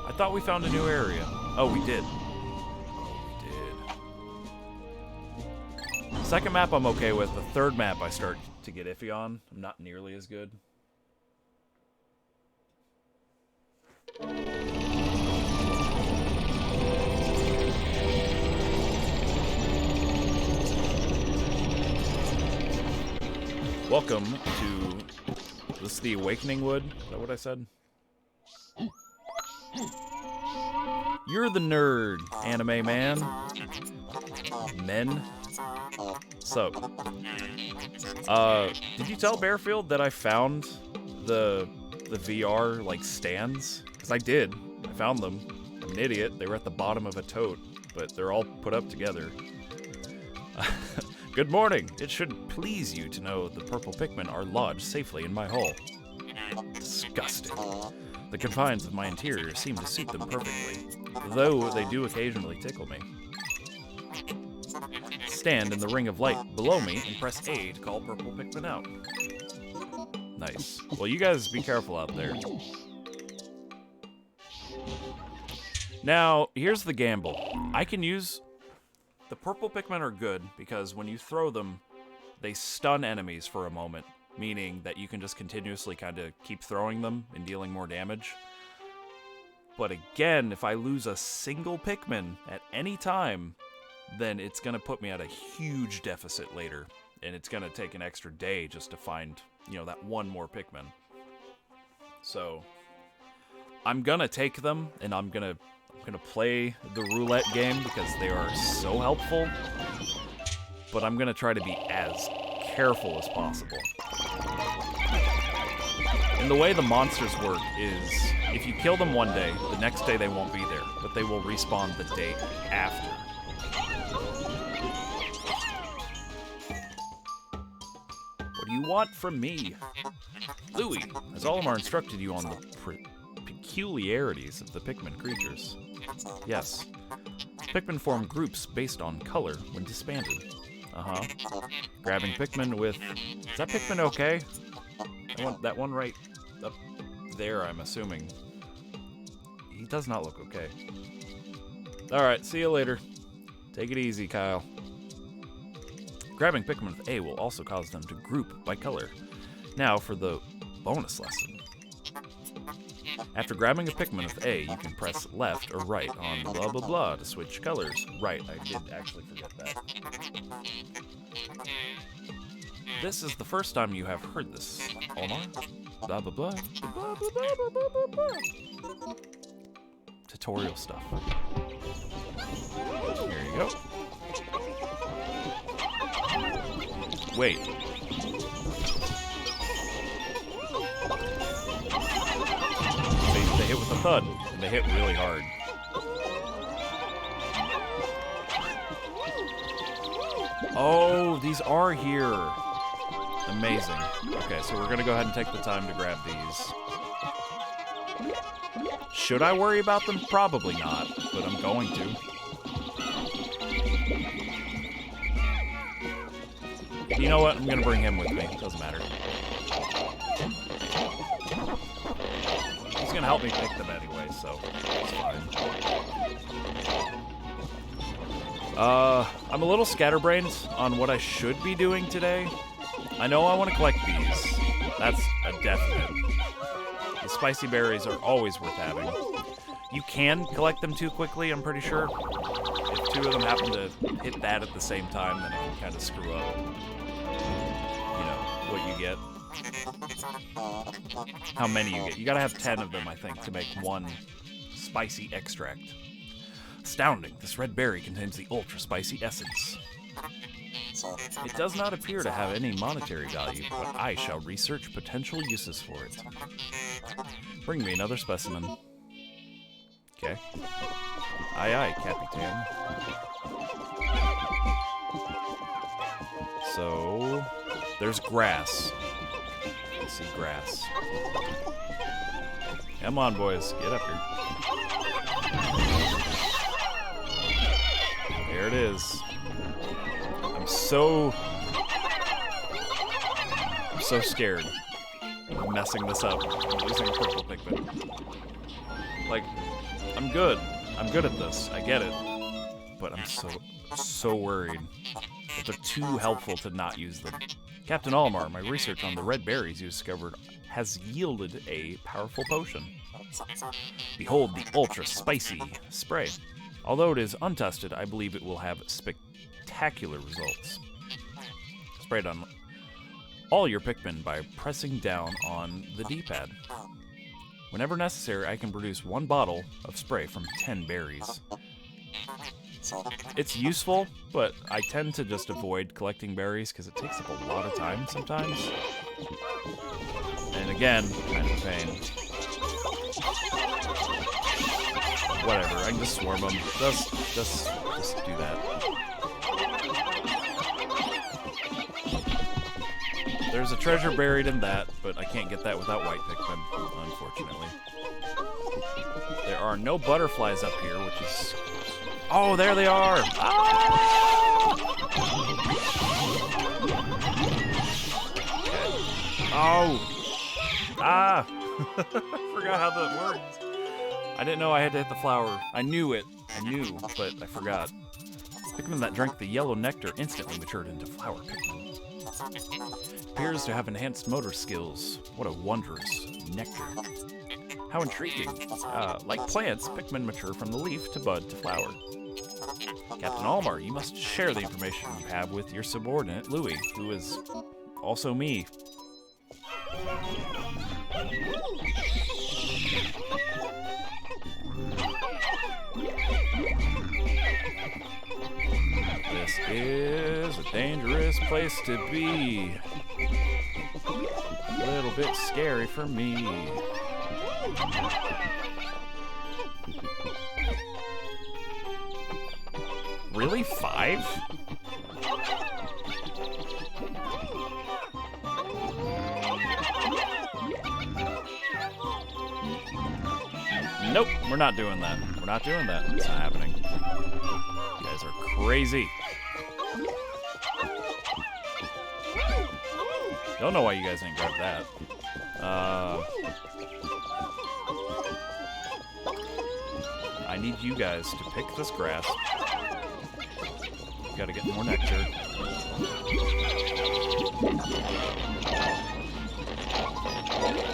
I thought we found a new area. Oh, we did. Second map I'm okay with. The third map I start to get iffy on. I'm not nearly as good. Welcome to... This is the Awakening Wood? Is that what I said? You're the nerd, anime man. Men. So, did you tell Bearfield that I found the VR, like, stands? Because I did. I found them. I'm an idiot. They were at the bottom of a tote, but they're all put up together. Good morning. It should please you to know the purple Pikmin are lodged safely in my hole. Disgusting. The confines of my interior seem to suit them perfectly, though they do occasionally tickle me. Stand in the ring of light below me and press A to call purple Pikmin out. Nice. Well, you guys be careful out there. Now, here's the gamble. I can use... The purple Pikmin are good because when you throw them, they stun enemies for a moment, meaning that you can just continuously kind of keep throwing them and dealing more damage. But again, if I lose a single Pikmin at any time, then it's going to put me at a huge deficit later, and it's going to take an extra day just to find, you know, that one more Pikmin. So, I'm going to take them, and I'm going to play the roulette game because they are so helpful, but I'm going to try to be as careful as possible. And the way the monsters work is, if you kill them one day, the next day they won't be there, but they will respawn the day after. want from me? Louis, has Olimar instructed you on the peculiarities of the Pikmin creatures? Yes. Pikmin form groups based on color when disbanded. Uh-huh. Grabbing Pikmin with... Is that Pikmin okay? That one right up there, I'm assuming. He does not look okay. Alright, see you later. Take it easy, Kyle. Grabbing Pikmin with A will also cause them to group by color. Now for the bonus lesson. After grabbing a Pikmin with A, you can press left or right on blah blah blah to switch colors. Right, I did actually forget that. This is the first time you have heard this, Olimar. Blah blah blah. Blah blah blah blah blah blah. Tutorial stuff. Here you go. Wait. They hit with a thud, and they hit really hard. Oh, these are here. Amazing. Okay, so we're gonna go ahead and take the time to grab these. Should I worry about them? Probably not, but I'm going to. You know what? I'm gonna bring him with me. Doesn't matter. He's gonna help me pick them anyway, so it's fine. I'm a little scatterbrained on what I should be doing today. I know I want to collect these. That's a definite. The spicy berries are always worth having. You can collect them too quickly, I'm pretty sure. If two of them happen to hit that at the same time, then it can kind of screw up, you know, what you get. How many you get. You gotta have 10 of them, I think, to make one spicy extract. Astounding, this red berry contains the ultra-spicy essence. It does not appear to have any monetary value, but I shall research potential uses for it. Bring me another specimen. Okay. Aye aye, Capitan. So, there's grass. I see grass. Come on, boys, get up here. There it is. I'm so scared of messing this up, losing purple Pikmin. Like, I'm good at this, I get it, but I'm so worried that they're too helpful to not use them. Captain Olimar, my research on the red berries you discovered has yielded a powerful potion. Behold the ultra-spicy spray. Although it is untested, I believe it will have spectacular results. Spray it on all your Pikmin by pressing down on the D-pad. Whenever necessary, I can produce 1 bottle of spray from 10 berries. It's useful, but I tend to just avoid collecting berries because it takes up a lot of time sometimes. And again, kind of a pain. Whatever, I can just swarm them. Just do that. There's a treasure buried in that, but I can't get that without white Pikmin, unfortunately. There are no butterflies up here, which is... Oh, there they are! Ah! Oh! Ah! Forgot how that worked. I didn't know I had to hit the flower. I knew it. But I forgot. Pikmin that drank the yellow nectar instantly matured into flower Pikmin. Appears to have enhanced motor skills. What a wondrous nectar. How intriguing. Like plants, Pikmin mature from the leaf to bud to flower. Captain Olimar, you must share the information you have with your subordinate, Louis, who is also me. This is a dangerous place to be. A little bit scary for me. Really? 5? Nope, we're not doing that. We're not doing that. It's not happening. You guys are crazy. Don't know why you guys didn't grab that. I need you guys to pick this grass. Gotta get more nectar.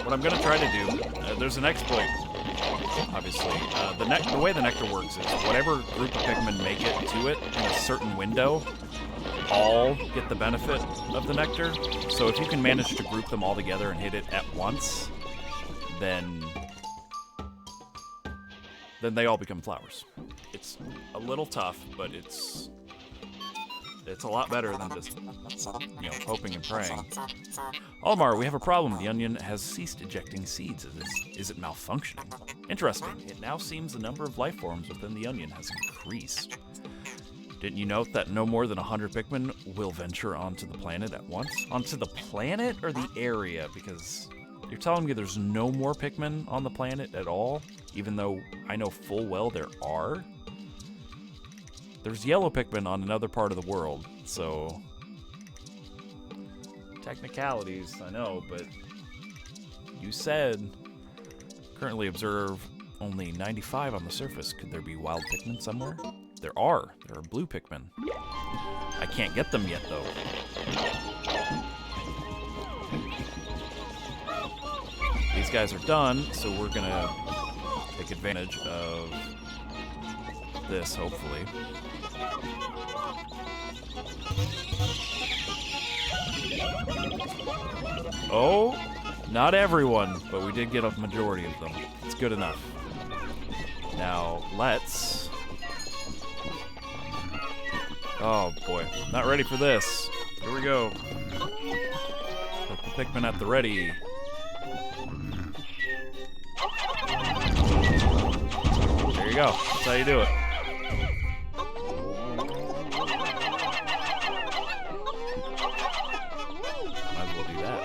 What I'm gonna try to do, there's an exploit, obviously. The way the nectar works is whatever group of Pikmin make it to it in a certain window, all get the benefit of the nectar. So if you can manage to group them all together and hit it at once, then they all become flowers. It's a little tough, but it's a lot better than just, you know, hoping and praying. Olimar, we have a problem. The onion has ceased ejecting seeds. Is it malfunctioning? Interesting. It now seems the number of life forms within the onion has increased. Didn't you note that no more than 100 Pikmin will venture onto the planet at once? Onto the planet or the area? Because you're telling me there's no more Pikmin on the planet at all, even though I know full well there are? There's yellow Pikmin on another part of the world, so... Technicalities, I know, but... You said... Currently observe only 95 on the surface. Could there be wild Pikmin somewhere? There are. There are blue Pikmin. I can't get them yet, though. These guys are done, so we're gonna take advantage of this, hopefully. Oh, not everyone, but we did get a majority of them. It's good enough. Now, let's... Oh, boy. Not ready for this. Here we go. Put the Pikmin at the ready. There you go. That's how you do it. Might as well do that.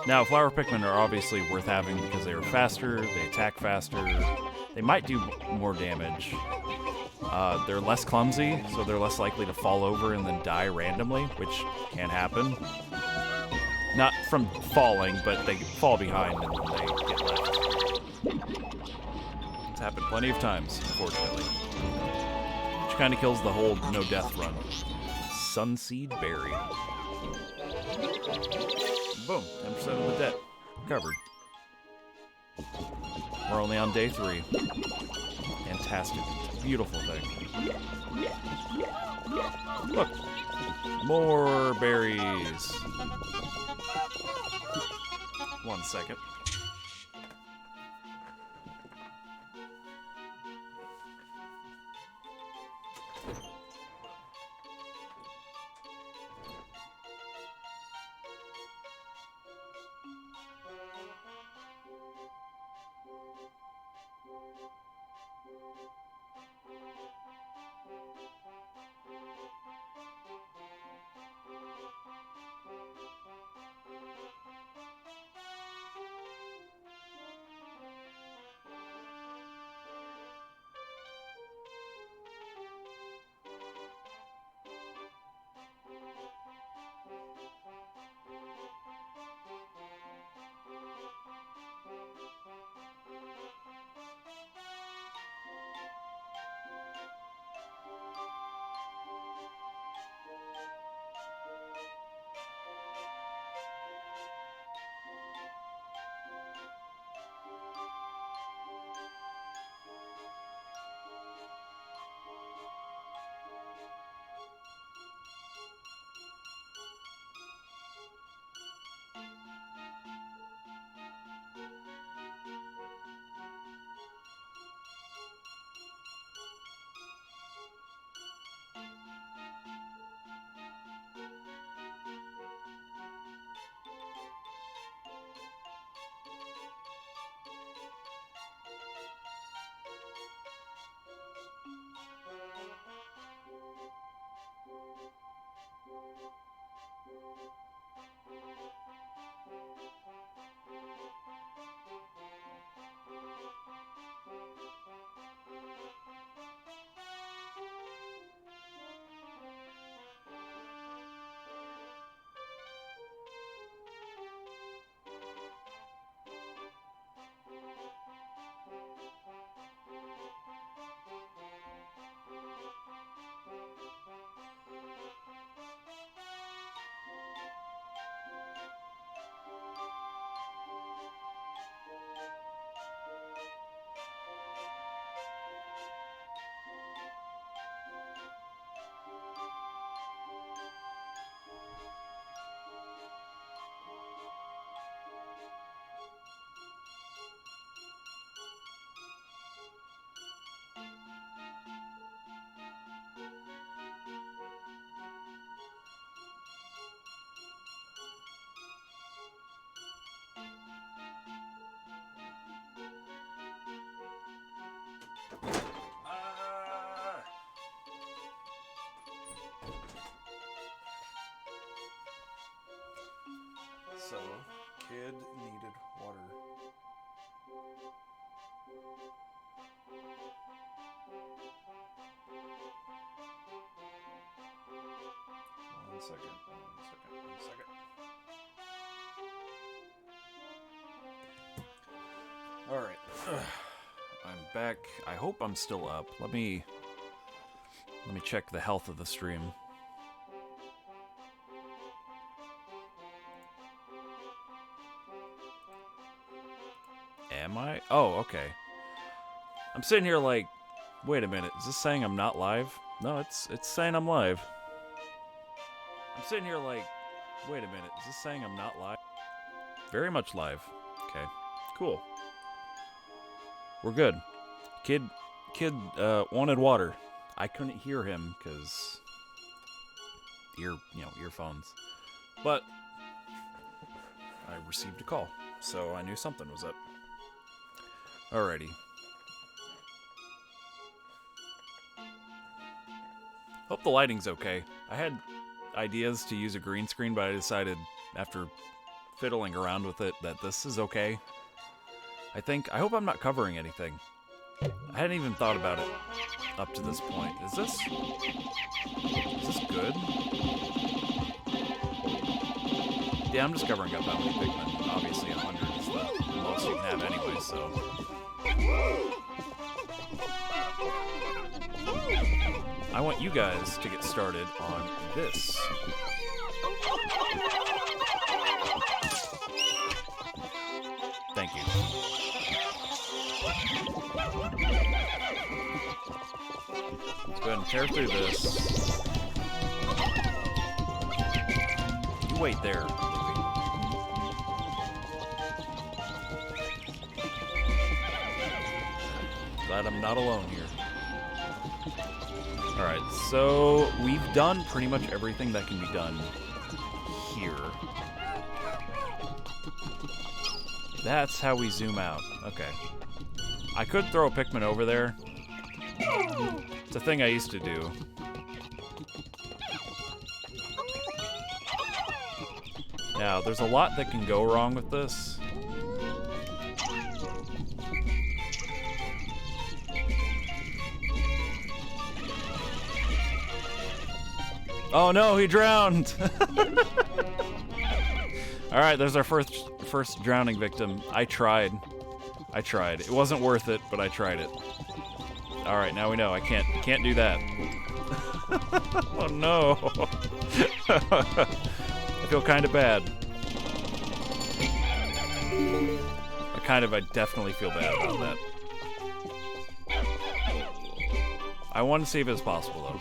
Now, flower Pikmin are obviously worth having because they are faster, they attack faster, they might do more damage. They're less clumsy, so they're less likely to fall over and then die randomly, which can happen. Not from falling, but they fall behind and then they get left. It's happened plenty of times, unfortunately. Which kind of kills the whole no-death run. Sunsea Berry. Boom, 10% of the debt covered. We're only on day 3. Fantastic. It's a beautiful thing. Look. More berries. 1 second. So, kid needed water. One second. Alright. I'm back. I hope I'm still up. Let me check the health of the stream. Am I? Oh, okay. I'm sitting here like, wait a minute, is this saying I'm not live? No, it's saying I'm live. I'm sitting here like, wait a minute, is this saying I'm not live? Very much live. Okay, cool. We're good. Kid wanted water. I couldn't hear him because earphones. But I received a call, so I knew something was up. Alrighty. Hope the lighting's okay. I had ideas to use a green screen, but I decided after fiddling around with it that this is okay. I hope I'm not covering anything. I hadn't even thought about it up to this point. Is this good? Yeah, I'm just covering up how many Pigmen. Obviously 100 is the most you can have anyway, so. I want you guys to get started on this. Thank you. Let's go ahead and tear through this. You wait there. Glad I'm not alone here. Alright, so we've done pretty much everything that can be done here. That's how we zoom out. Okay. I could throw a Pikmin over there. It's a thing I used to do. Now, there's a lot that can go wrong with this. Oh no, he drowned! Alright, there's our first drowning victim. I tried. It wasn't worth it, but I tried it. Alright, now we know. I can't do that. Oh no. I feel kind of bad. I definitely feel bad about that. I wanted to see if it was possible, though.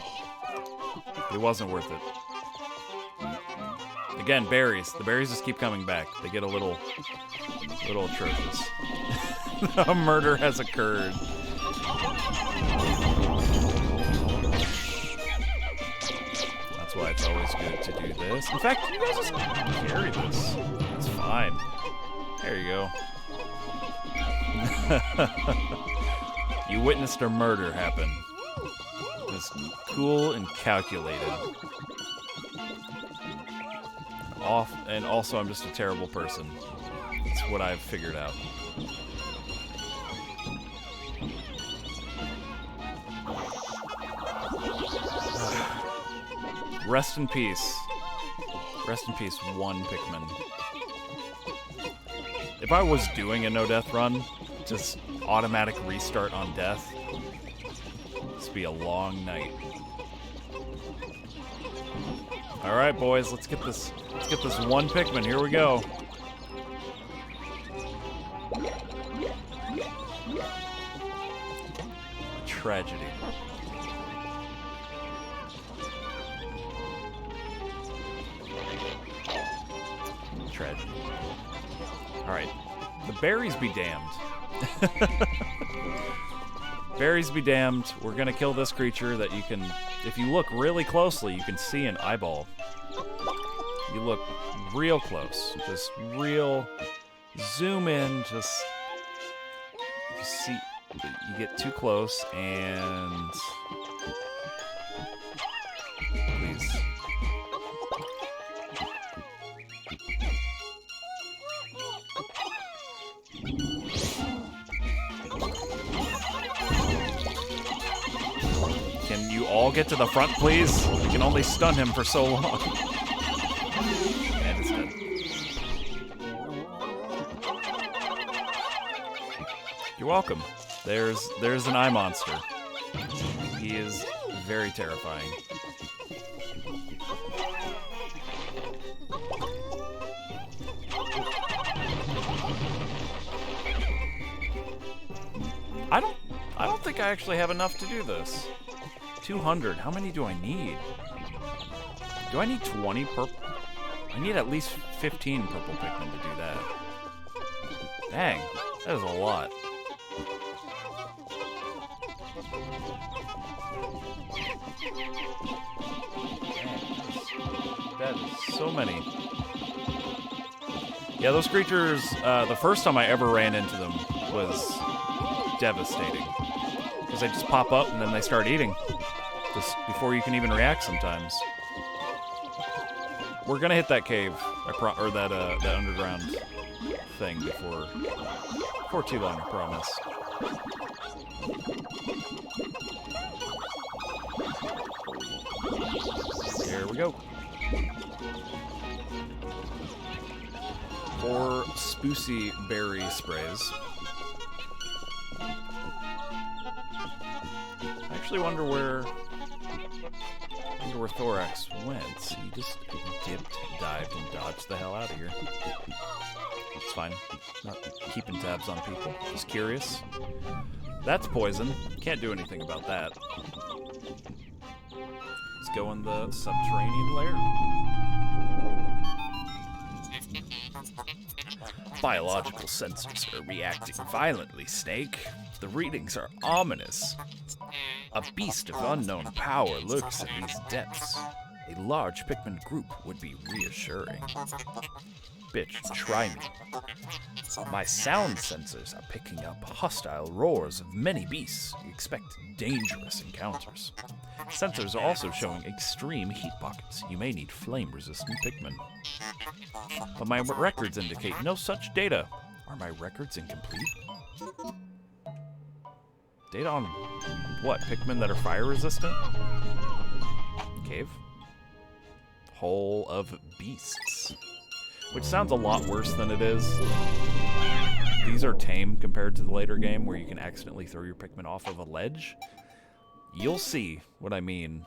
It wasn't worth it. Again, berries. The berries just keep coming back. They get a little atrocious. A murder has occurred. That's why it's always good to do this. In fact, you guys just carry this. It's fine. There you go. You witnessed a murder happen. It's cool and calculated. And also, I'm just a terrible person. That's what I've figured out. Rest in peace. Rest in peace, one Pikmin. If I was doing a no-death run, just automatic restart on death, this would be a long night. All right, boys, let's get this one Pikmin. Here we go. Tragedy. Tragedy. All right, the berries be damned. Berries be damned. We're gonna kill this creature that you can, if you look really closely, you can see an eyeball. You look real close, just real, zoom in, just, you see, you get too close, and please. all get to the front, please? I can only stun him for so long. And it's dead. You're welcome. There's an eye monster. He is very terrifying. I don't think I actually have enough to do this. 200. How many do I need? Do I need 20 purple? I need at least 15 purple Pikmin to do that. Dang, that is a lot. Dang, that is so many. Yeah, those creatures, the first time I ever ran into them was devastating. Because they just pop up and then they start eating. Just before you can even react sometimes. We're gonna hit that cave, or that underground thing before too long, I promise. There we go. 4 Sunsea Berry sprays. I actually wonder where Thorax went. He just dipped, dived, and dodged the hell out of here. It's fine. Not keeping tabs on people. Just curious. That's poison. Can't do anything about that. Let's go in the subterranean lair. Biological sensors are reacting violently, Snake. The readings are ominous. A beast of unknown power lurks in these depths. A large Pikmin group would be reassuring. Bitch, try me. My sound sensors are picking up hostile roars of many beasts. Expect dangerous encounters. Sensors are also showing extreme heat pockets. You may need flame-resistant Pikmin. But my records indicate no such data. Are my records incomplete? Data on what? Pikmin that are fire-resistant? Cave? Hole of Beasts. Which sounds a lot worse than it is. These are tame compared to the later game where you can accidentally throw your Pikmin off of a ledge. You'll see what I mean.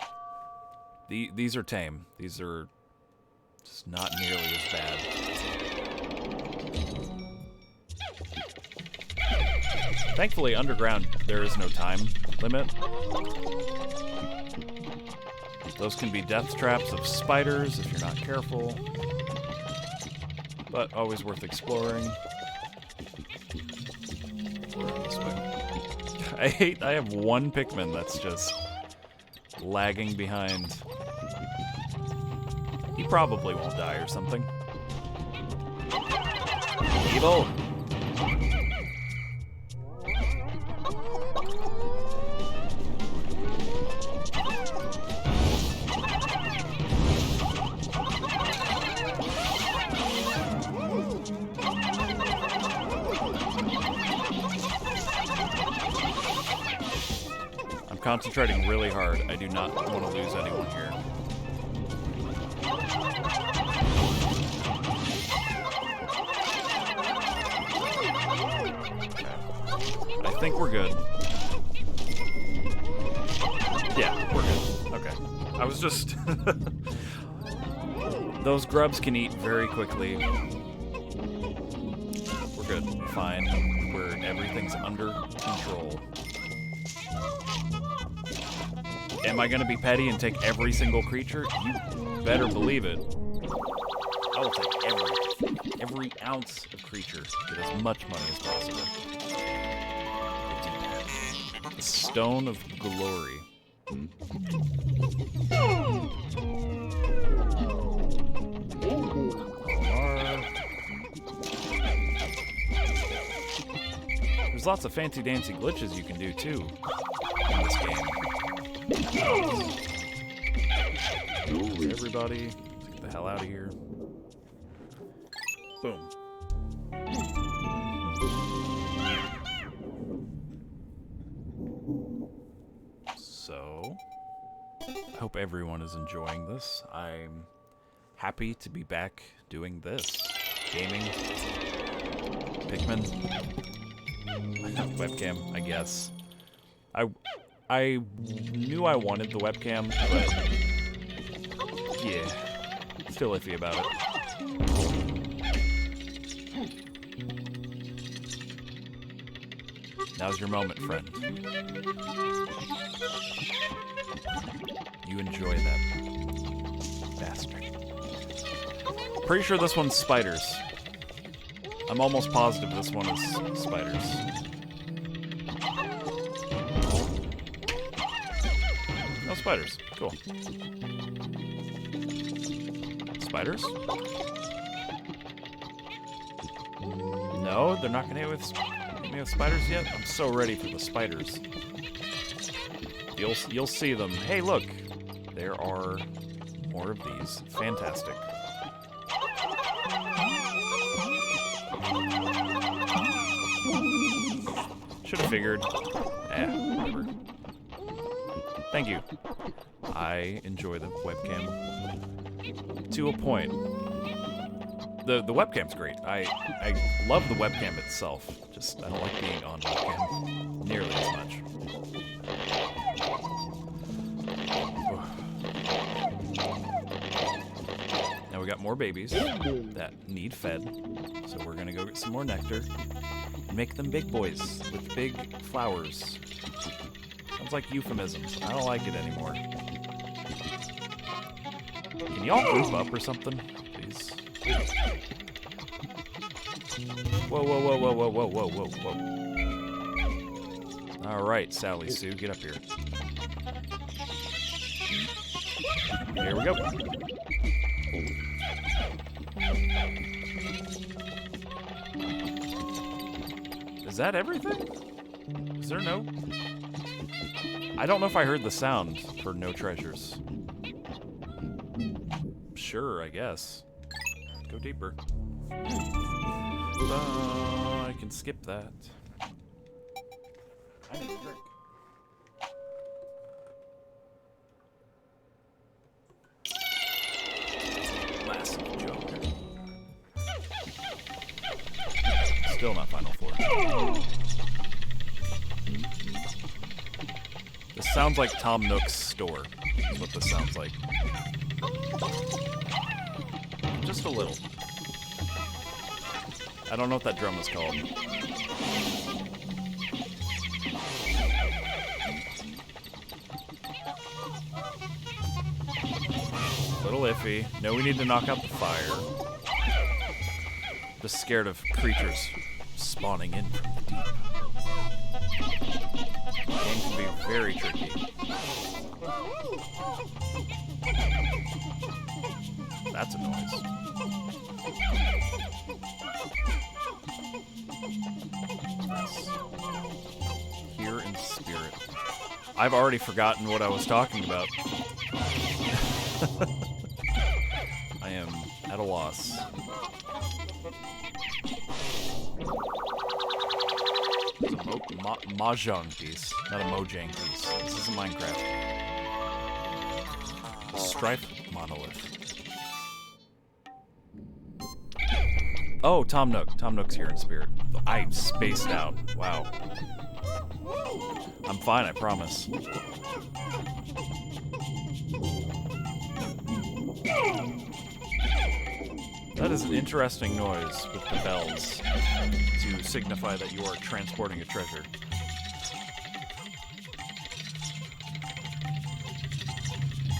These are tame. These are just not nearly as bad. Thankfully, underground, there is no time limit. Those can be death traps of spiders if you're not careful. But always worth exploring. This way. I have one Pikmin that's just lagging behind. He probably won't die or something. Evil! Concentrating really hard. I do not want to lose anyone here. Okay. I think we're good. Yeah, we're good. Okay. I was just... Those grubs can eat very quickly. We're good. Fine. Everything's under control. Am I going to be petty and take every single creature? You better believe it. I will take every ounce of creature. Get as much money as possible. The Stone of Glory. There's lots of fancy-dancy glitches you can do, too, in this game. Everybody, let's get the hell out of here. Boom. So, hope everyone is enjoying this. I'm happy to be back doing this. Gaming. Pikmin. Webcam, I guess. I knew I wanted the webcam, but yeah, still iffy about it. Now's your moment, friend. You enjoy that, bastard. Pretty sure this one's spiders. I'm almost positive this one is spiders. No spiders. Cool. Spiders? No, they're not gonna hit me with spiders yet? I'm so ready for the spiders. You'll see them. Hey, look! There are more of these. Fantastic. Should have figured. Whatever. Thank you. I enjoy the webcam to a point. The webcam's great. I love the webcam itself. Just I don't like being on webcam nearly as much. Now we got more babies that need fed, so we're gonna go get some more nectar and make them big boys with big flowers. Sounds like euphemisms. I don't like it anymore. Can y'all group up or something, please? Whoa, whoa, whoa, whoa, whoa, whoa, whoa, whoa, whoa. Alright, Sally Sue, get up here. Here we go. Is that everything? Is there no... I don't know if I heard the sound for no treasures. Sure, I guess. Go deeper. I can skip that. I need a drink. Massive joke. Still not final floor. This sounds like Tom Nook's store. Is what this sounds like. Just a little. I don't know what that drum is called. A little iffy. No, we need to knock out the fire. Just scared of creatures spawning in from the deep. The game can be very tricky. That's a noise. Here in spirit. I've already forgotten what I was talking about. I am at a loss. It's a Mahjong piece, not a Mojang piece. This is a Minecraft. A Stripe monolith. Oh, Tom Nook. Tom Nook's here in spirit. I spaced out. Wow. I'm fine, I promise. That is an interesting noise with the bells to signify that you are transporting a treasure.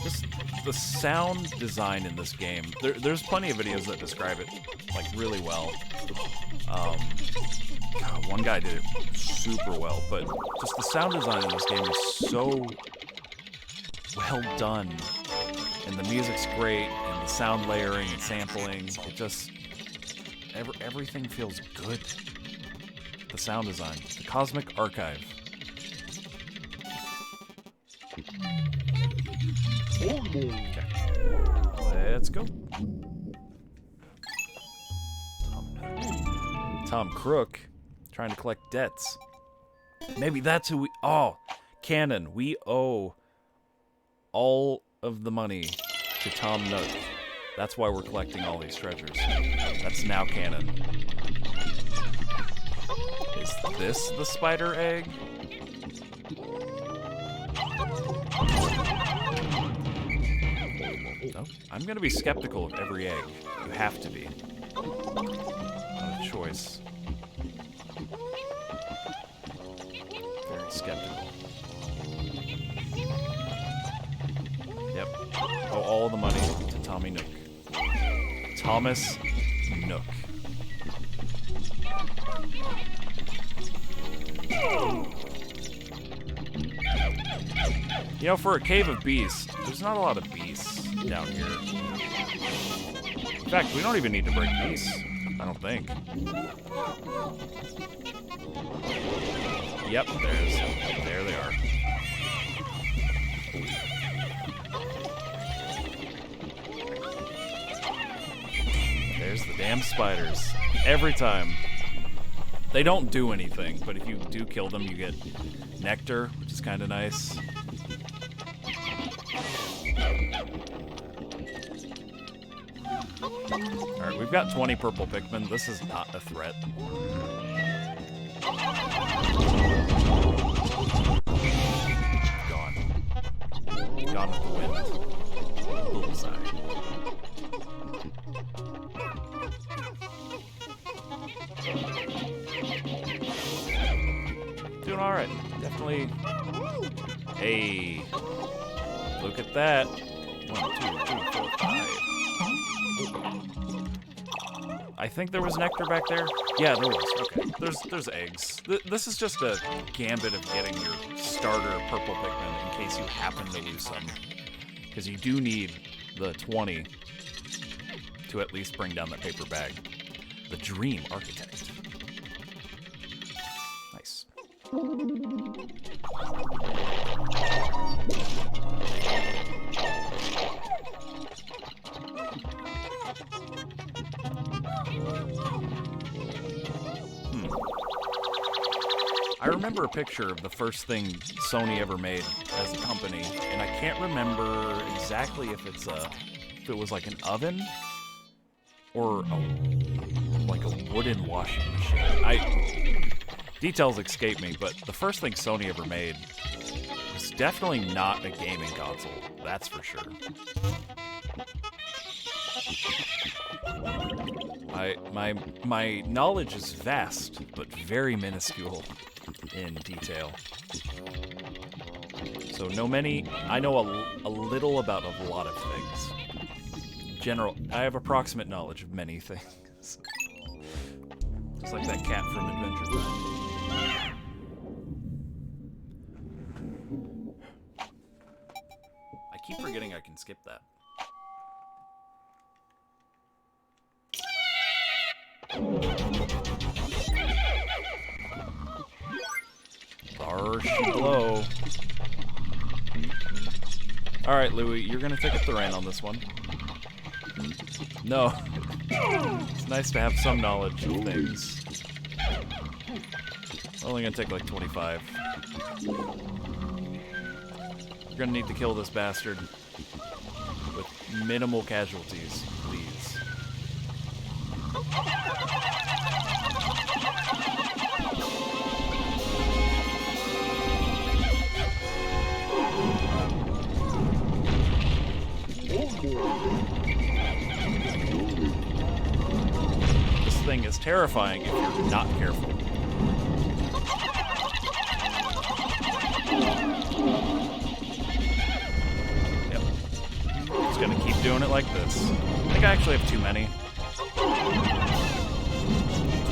Just the sound design in this game. There's plenty of videos that describe it like really well. God, one guy did it super well, but just the sound design in this game is so well done, and the music's great, and the sound layering and sampling. It just everything feels good. The sound design, the Cosmic Archive. Okay. Let's go. Tom Crook, trying to collect debts. Maybe that's who we... Oh, canon. We owe all of the money to Tom Nook. That's why we're collecting all these treasures. That's now canon. Is this the spider egg? No, I'm gonna be skeptical of every egg. You have to be. Not a choice. Very skeptical. Yep. Oh, all the money to Tommy Nook. Thomas Nook. You know, for a cave of bees, there's not a lot of bees down here. In fact, we don't even need to break bees. I don't think. Yep, there they are. There's the damn spiders. Every time. They don't do anything, but if you do kill them, you get nectar, which is kind of nice. Alright, we've got 20 purple Pikmin. This is not a threat. Gone. Gone with the wind. Bullseye. Doing alright. Definitely. Hey. Look at that. 1, 2, 3, 4, 5. I think there was nectar back there. Yeah, there was. Okay. There's eggs. This is just a gambit of getting your starter purple Pikmin in case you happen to lose some. Because you do need the 20 to at least bring down that paper bag. The Dream Architect. Nice. I remember a picture of the first thing Sony ever made as a company, and I can't remember exactly if it was like an oven or like a wooden washing machine. Details escape me, but the first thing Sony ever made was definitely not a gaming console. That's for sure. My knowledge is vast, but very minuscule in detail. So I know a little about a lot of things. I have approximate knowledge of many things. Just like that cat from Adventure Time. I keep forgetting I can skip that. There she blow. Alright, Louie, you're gonna take a Thran on this one. No. It's nice to have some knowledge of things. Only gonna take like 25. You're gonna need to kill this bastard with minimal casualties, please. This thing is terrifying if you're not careful. Yep. Just gonna keep doing it like this. I think I actually have too many.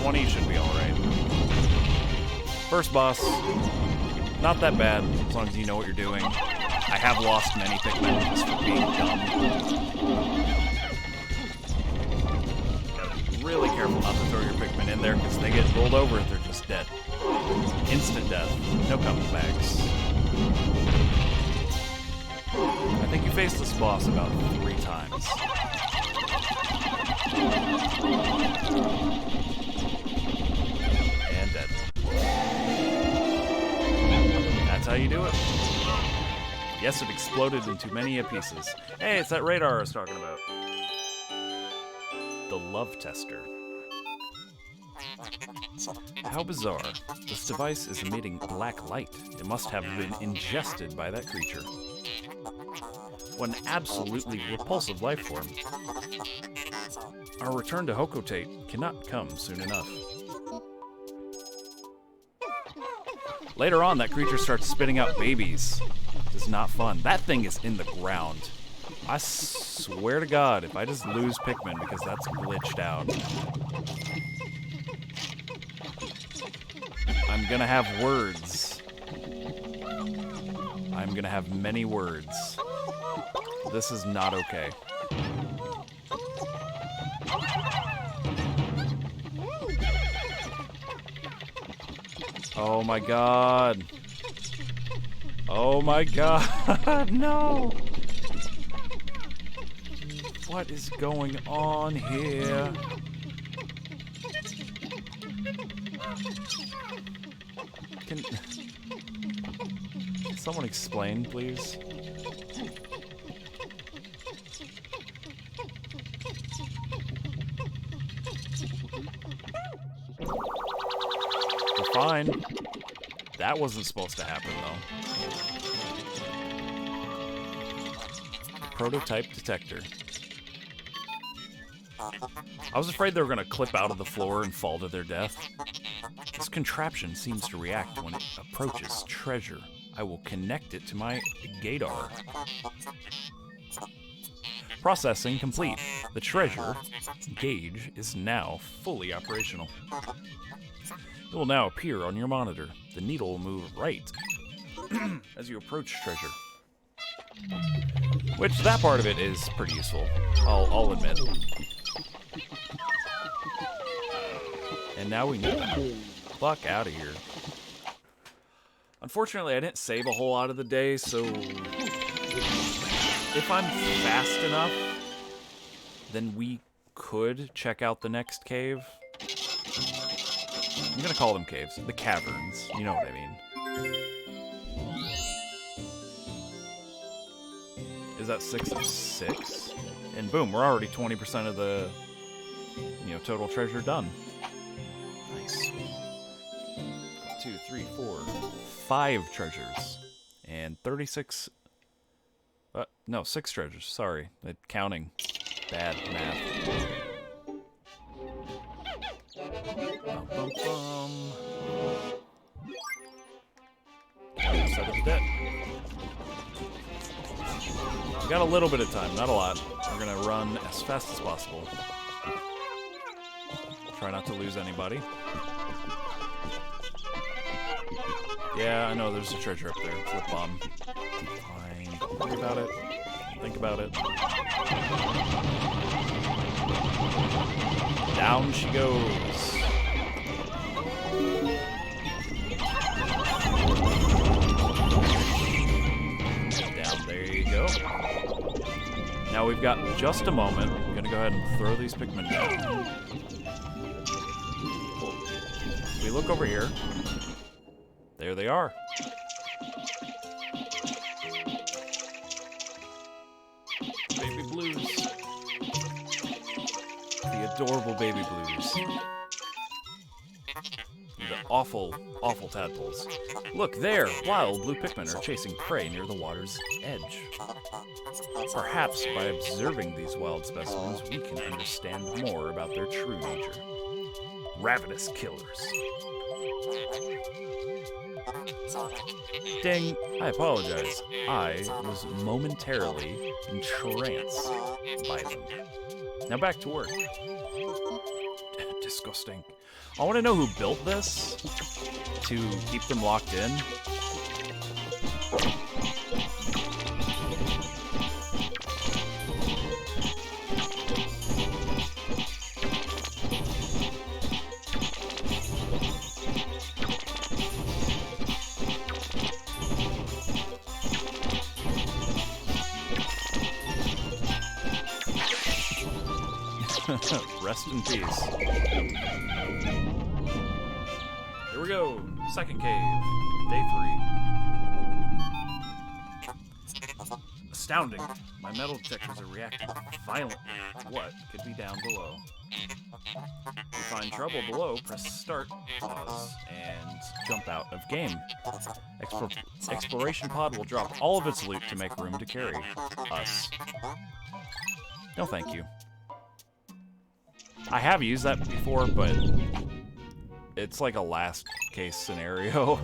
20 should be alright. First boss, not that bad, as long as you know what you're doing. I have lost many Pikmin just for being dumb. Really careful not to throw your Pikmin in there, because they get rolled over if they're just dead. Instant death. No comebacks. I think you faced this boss about 3 times. And dead. That's how you do it. Yes, it exploded into many pieces. Hey, it's that radar I was talking about. The love tester. How bizarre. This device is emitting black light. It must have been ingested by that creature. What an absolutely repulsive life form. Our return to Hokotate cannot come soon enough. Later on, that creature starts spitting out babies. It's not fun. That thing is in the ground. I swear to God, if I just lose Pikmin because that's glitched out, I'm gonna have words. I'm gonna have many words. This is not okay. Oh my God. Oh my God, no! What is going on here? Can someone explain, please? We're fine. That wasn't supposed to happen, though. Prototype detector. I was afraid they were going to clip out of the floor and fall to their death. This contraption seems to react when it approaches treasure. I will connect it to my gaydar. Processing complete. The treasure gauge is now fully operational. It will now appear on your monitor. The needle will move right as you approach treasure. Which, that part of it is pretty useful, I'll admit. And now we know that. Fuck out of here. Unfortunately, I didn't save a whole lot of the day, so if I'm fast enough, then we could check out the next cave. I'm gonna call them caves. The caverns. You know what I mean. Is that 6 of 6? And boom, we're already 20% of the, total treasure done. Nice. 2, 3, 4, 5 treasures. And 36... no, 6 treasures. Sorry. Counting. Bad math. Bum, bum, bum. Set of the debt. We got a little bit of time, not a lot. We're gonna run as fast as possible. Try not to lose anybody. Yeah, I know there's a treasure up there. Flip bomb. Fine. Don't worry about it. Think about it. Down she goes. Down, there you go. Now we've got just a moment. I'm gonna go ahead and throw these Pikmin down. We look over here. There they are. Baby blues. The adorable baby blues. The awful, awful tadpoles. Look there! Wild blue Pikmin are chasing prey near the water's edge. Perhaps by observing these wild specimens, we can understand more about their true nature. Ravenous killers. Dang, I apologize. I was momentarily entranced by them. Now back to work. Disgusting. I want to know who built this to keep them locked in. Rest in peace. Here we go. Second cave. Day 3. Astounding. My metal detectors are reacting violently. What could be down below? If you find trouble below, press start, pause, and jump out of game. Exploration pod will drop all of its loot to make room to carry us. No thank you. I have used that before, but it's like a last case scenario.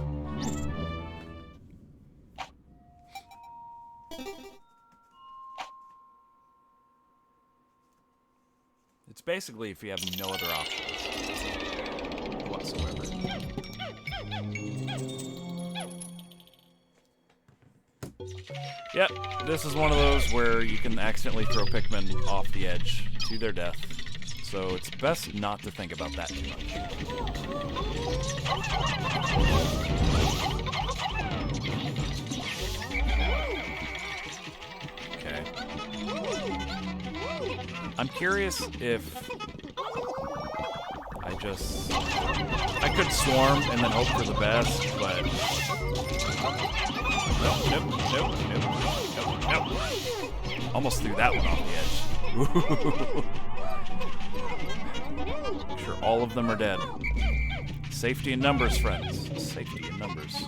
It's basically if you have no other options whatsoever. Yep, this is one of those where you can accidentally throw Pikmin off the edge to their death. So it's best not to think about that too much. Okay. I'm curious if I could swarm and then hope for the best, but nope. Almost threw that one off the edge. Make sure all of them are dead. Safety in numbers, friends. Safety in numbers.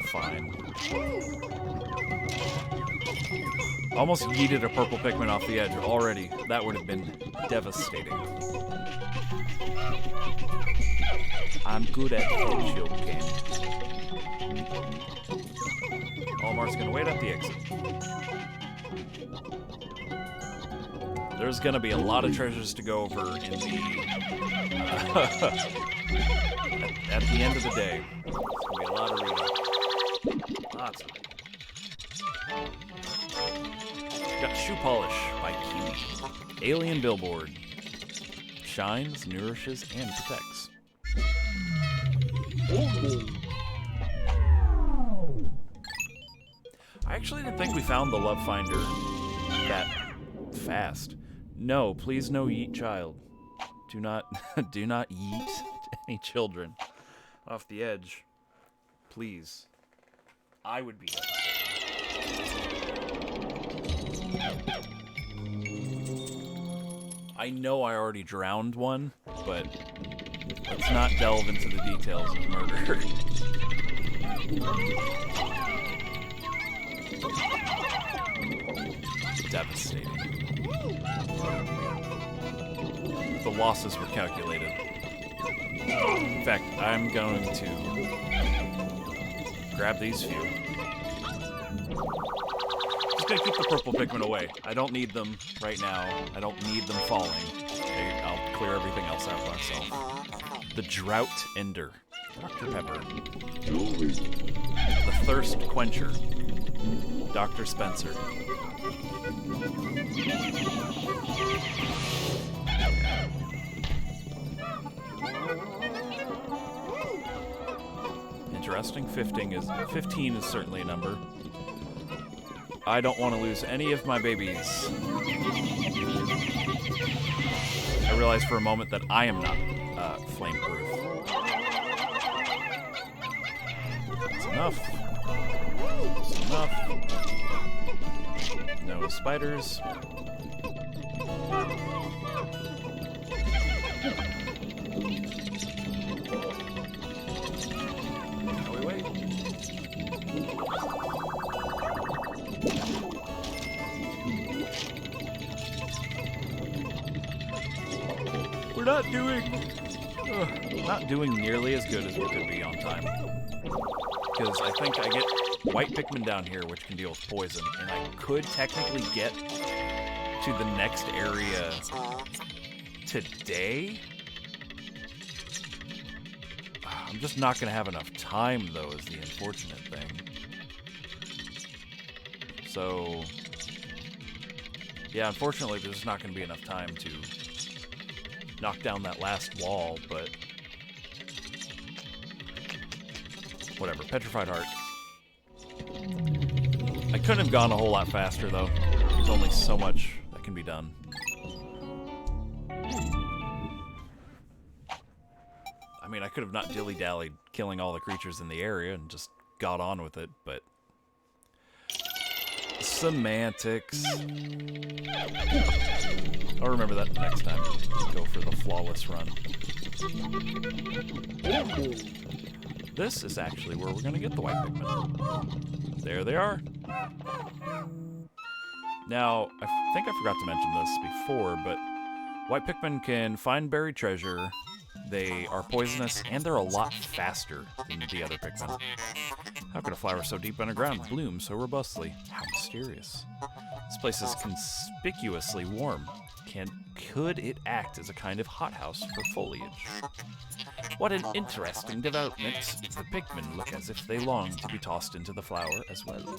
Fine. Almost yeeted a purple Pikmin off the edge already. That would have been devastating. I'm good at head choking. Olimar's gonna wait at the exit. There's gonna be a lot of treasures to go over in the at the end of the day. There's gonna be a lot of reading. Lots of it. Got Shoe Polish by Kiwi. Alien Billboard. Shines, nourishes, and protects. I actually didn't think we found the Love Finder that fast. No, please no yeet child. Do not yeet any children off the edge. Please. I would be devastated. I know I already drowned one, but let's not delve into the details of murder. Devastating. The losses were calculated. In fact, I'm going to grab these few. Just gonna keep the purple Pikmin away. I don't need them right now. I don't need them falling. I'll clear everything else out myself. The Drought Ender. Dr. Pepper. The Thirst Quencher. Dr. Spencer. Interesting. 15 is certainly a number. I don't want to lose any of my babies. I realized for a moment that I am not flame-proof. That's enough. That's enough. No spiders. Now we wait. We're not doing nearly as good as we could be on time. Because I think I get white Pikmin down here, which can deal with poison, and I could technically get to the next area today. I'm just not going to have enough time, though, is the unfortunate thing. So, yeah, unfortunately, there's not going to be enough time to knock down that last wall, but whatever. Petrified Heart. I couldn't have gone a whole lot faster, though. There's only so much that can be done. mean, I could have not dilly-dallied killing all the creatures in the area and just got on with it, but... Semantics. I'll remember that next time. Go for the flawless run. This is actually where we're going to get the white Pikmin. There they are. Now, I think I forgot to mention this before, but white Pikmin can find buried treasure. They are poisonous, and they're a lot faster than the other Pikmin. How could a flower so deep underground bloom so robustly? How mysterious. This place is conspicuously warm. Could it act as a kind of hothouse for foliage? What an interesting development. The Pikmin look as if they long to be tossed into the flower as well.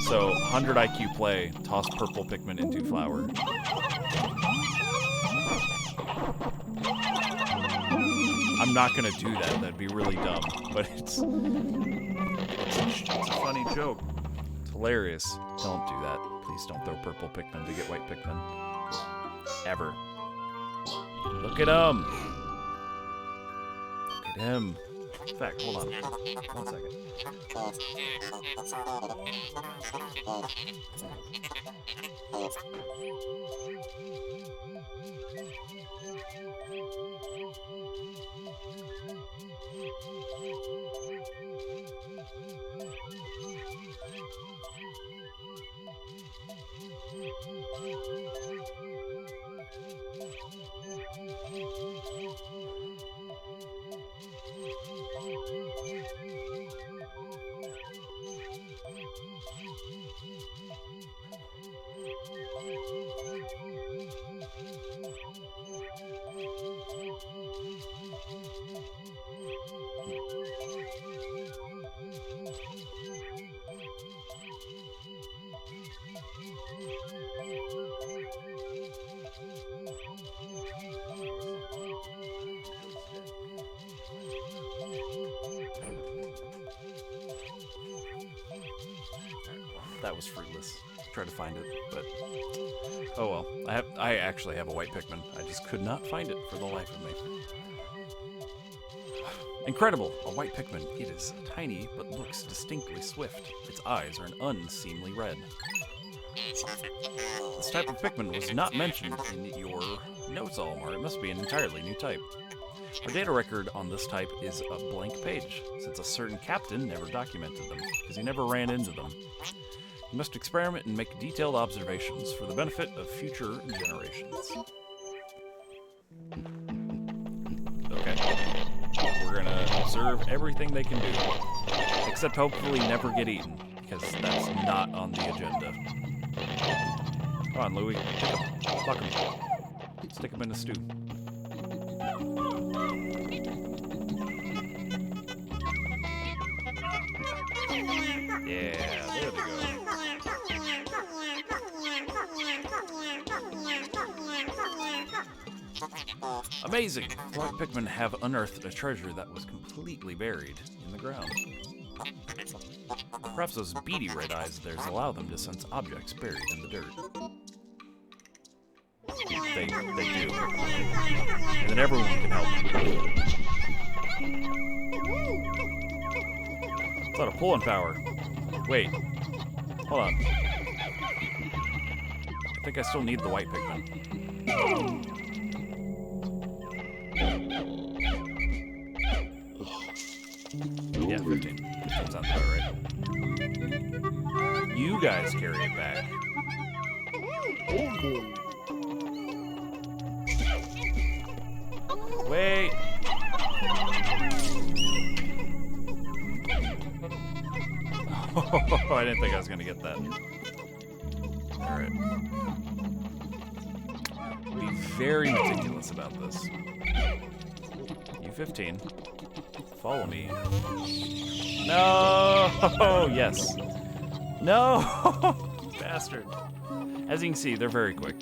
So, 100 IQ play, toss purple Pikmin into flower. I'm not gonna do that, that'd be really dumb, but it's a funny joke. It's hilarious. Don't do that. Please don't throw purple Pikmin to get white Pikmin. Ever. Look at him! Look at him. In fact, hold on. 1 second. That was fruitless. Try to find it, but oh well. I actually have a white Pikmin. I just could not find it for the life of me. Incredible! A white Pikmin. It is tiny, but looks distinctly swift. Its eyes are an unseemly red. This type of Pikmin was not mentioned in your notes, Olimar. It must be an entirely new type. Our data record on this type is a blank page, since a certain captain never documented them, because he never ran into them. You must experiment and make detailed observations for the benefit of future generations. Okay. We're gonna observe everything they can do, except hopefully never get eaten, because that's not on the agenda. Come on, Louie. Pick him. Pluck him. Stick him in a stew. Yeah, there we go. Amazing! White Pikmin have unearthed a treasure that was completely buried in the ground. Perhaps those beady red eyes of theirs allow them to sense objects buried in the dirt. They do. And then everyone can help them. It's a lot of pulling power. Wait. Hold on. I think I still need the white Pikmin. Yeah, 15. 15 sounds about right. You guys carry it back. Wait. Oh, I didn't think I was going to get that. Alright. Be very meticulous about this. You 15. Follow me. No! Yes. No! Bastard. As you can see, they're very quick.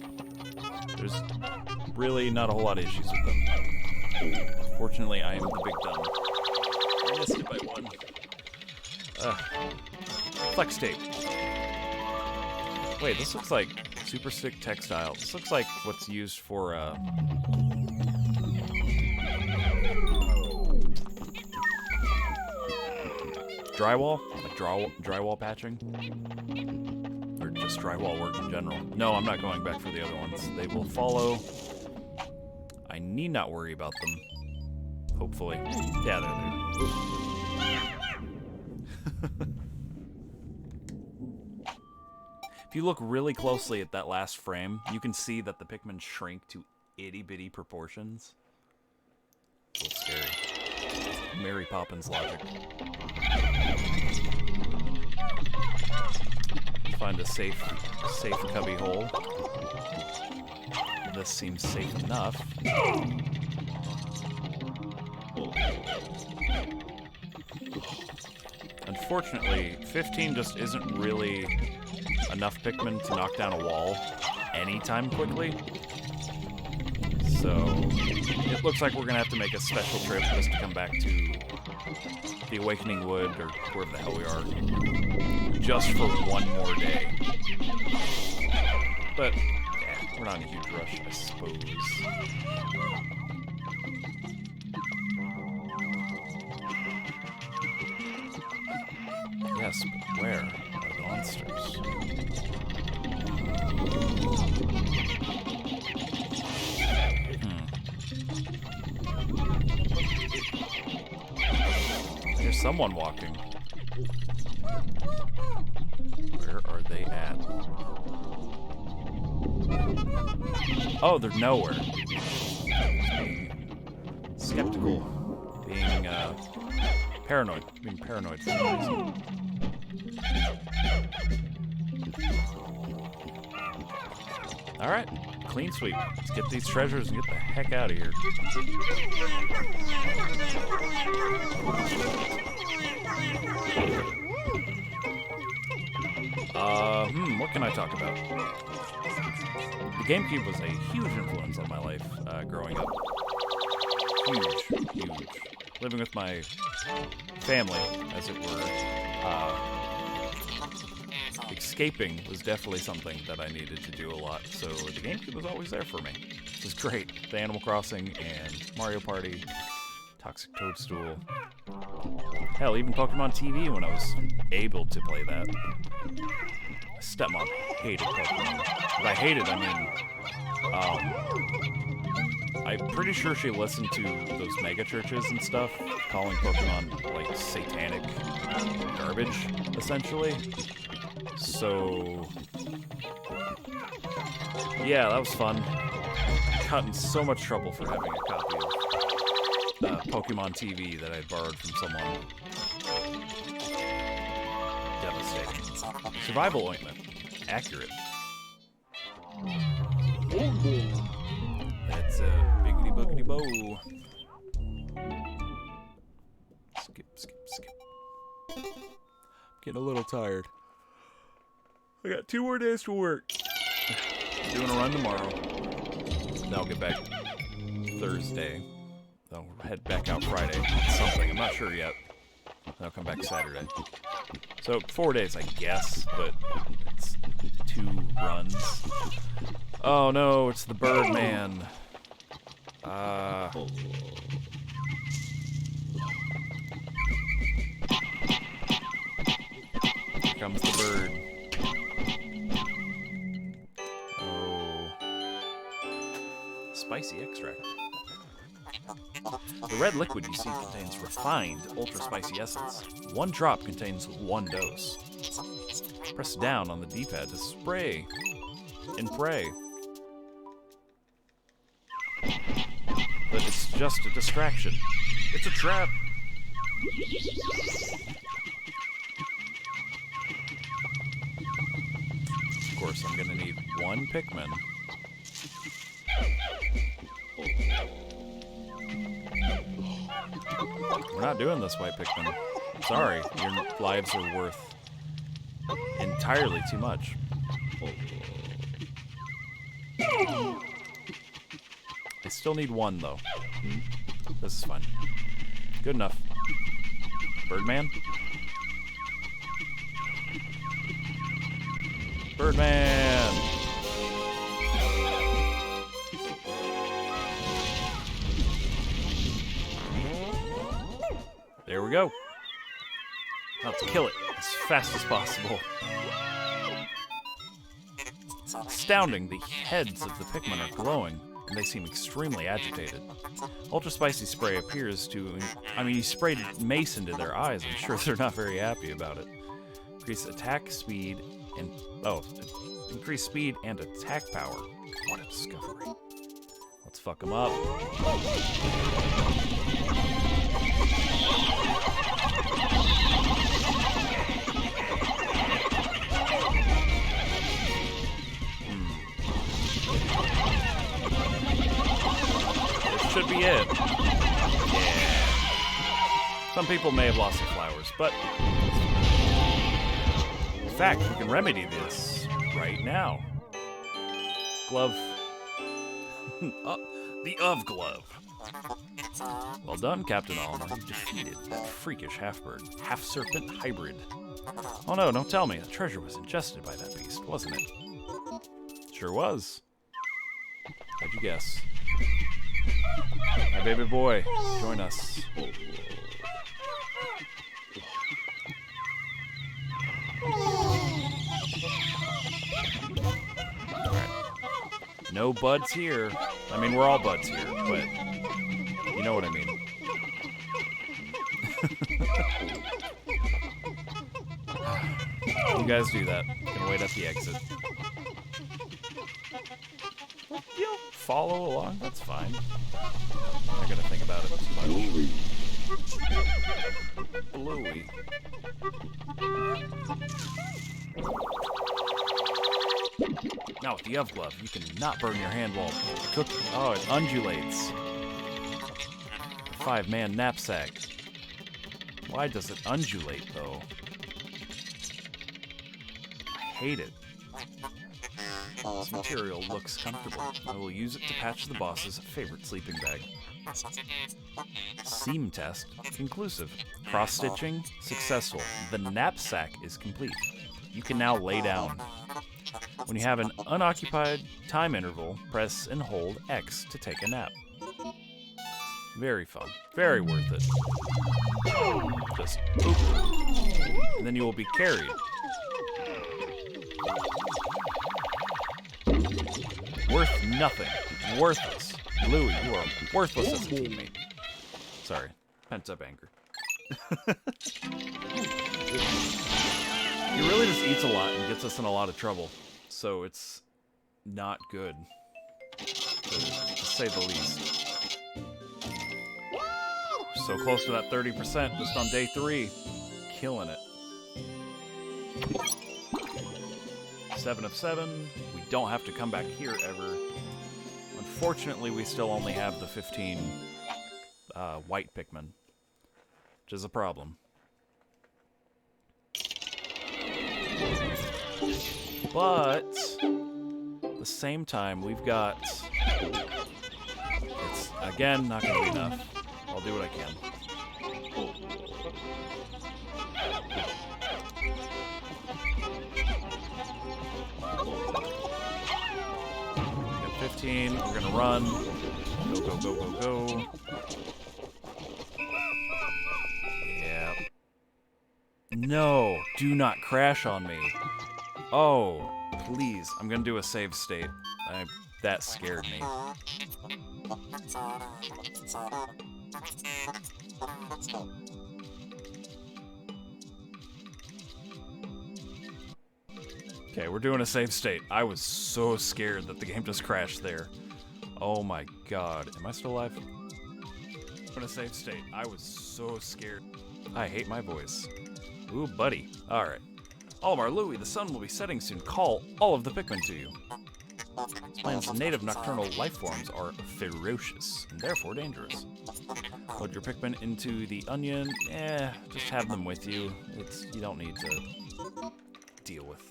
There's really not a whole lot of issues with them. Fortunately, I am the big dumb. I missed it by 1. Flex tape. Wait, this looks like super stick textile. This looks like what's used for drywall, like drywall patching, or just drywall work in general. No, I'm not going back for the other ones. They will follow. I need not worry about them. Hopefully, yeah, they're there. If you look really closely at that last frame, you can see that the Pikmin shrink to itty-bitty proportions. It's a little scary. Mary Poppins logic. Find a safe cubby hole. This seems safe enough. Unfortunately, 15 just isn't really enough Pikmin to knock down a wall anytime quickly. So it looks like we're gonna have to make a special trip just to come back to the Awakening Wood, or wherever the hell we are, just for one more day. But yeah, we're not in a huge rush, I suppose. Yes, but where are the monsters? There's someone walking. Where are they at? Oh, they're nowhere. Being skeptical. Being paranoid. Being paranoid for some reason. Alright, clean sweep. Let's get these treasures and get the heck out of here. What can I talk about? The GameCube was a huge influence on my life growing up. Huge. Living with my family, as it were, escaping was definitely something that I needed to do a lot, so the GameCube was always there for me. This is great. The Animal Crossing and Mario Party, Toxic Toadstool. Hell, even Pokemon TV when I was able to play that. My stepmom hated Pokemon. By hated, I mean, I'm pretty sure she listened to those mega churches and stuff, calling Pokemon, like, satanic garbage, essentially. So, yeah, that was fun. Got in so much trouble for having a copy of Pokemon TV that I borrowed from someone. Devastating. Survival Ointment. Accurate. That's a biggity boogity bow. Skip. Getting a little tired. I got 2 more days to work. Doing a run tomorrow. Then I'll get back Thursday. Then I'll head back out Friday. Something. I'm not sure yet. Then I'll come back Saturday. So 4 days, I guess, but it's 2 runs. Oh no, it's the Birdman. Here comes the bird. Spicy extract. The red liquid you see contains refined, ultra-spicy essence. 1 drop contains 1 dose. Press down on the D-pad to spray and pray. But it's just a distraction. It's a trap. Of course, I'm gonna need 1 Pikmin. We're not doing this, White Pikmin. Sorry, your lives are worth entirely too much. I still need 1, though. This is fine. Good enough. Birdman? Birdman! There we go. Now let's kill it as fast as possible. It's astounding. The heads of the Pikmin are glowing, and they seem extremely agitated. Ultra Spicy Spray appears to... I mean, he sprayed mace into their eyes. I'm sure they're not very happy about it. Increase attack speed and... Oh, increase speed and attack power. What a discovery. Let's fuck them up. Should be it. Yeah. Some people may have lost their flowers, but in fact, we can remedy this right now. Glove. The glove. Well done, Captain Olimar. You defeated that freakish half-bird, half-serpent hybrid. Oh no, don't tell me. The treasure was ingested by that beast, wasn't it? Sure was. How'd you guess? My baby boy, join us. Alright. No buds here. I mean, we're all buds here, but you know what I mean. You guys do that. Gonna wait at the exit. You'll follow along, that's fine. I'm not gonna think about it too much. Bluey. Now with the glove, you can not burn your hand while cooking. Oh, it undulates. Five-Man Knapsack. Why does it undulate, though? I hate it. This material looks comfortable. I will use it to patch the boss's favorite sleeping bag. Seam test conclusive. Cross-stitching successful. The knapsack is complete. You can now lay down. When you have an unoccupied time interval, press and hold X to take a nap. Very fun. Very worth it. Just boop. And then you will be carried. Worth nothing. Worthless. Louie, you are worthless as a teammate. Sorry. Pent-up anger. He really just eats a lot and gets us in a lot of trouble. So it's not good. To say the least. So close to that 30% just on day 3. Killing it. 7 of 7. We don't have to come back here ever. Unfortunately, we still only have the 15 white Pikmin, which is a problem. But at the same time, we've got... It's, again, not going to be enough. I'll do what I can. Got 15. We're going to run. Go, go, go, go, go. Yeah. No, do not crash on me. Oh, please. I'm going to do a save state. That scared me. Okay, we're doing a save state. I was so scared that the game just crashed there. Oh my god. Am I still alive? In a save state. I was so scared. I hate my voice. Ooh, buddy. Alright. Olimar, Louie, the sun will be setting soon. Call all of the Pikmin to you. This planet's native nocturnal life forms are ferocious and therefore dangerous. Load your Pikmin into the onion. Just have them with you. You don't need to deal with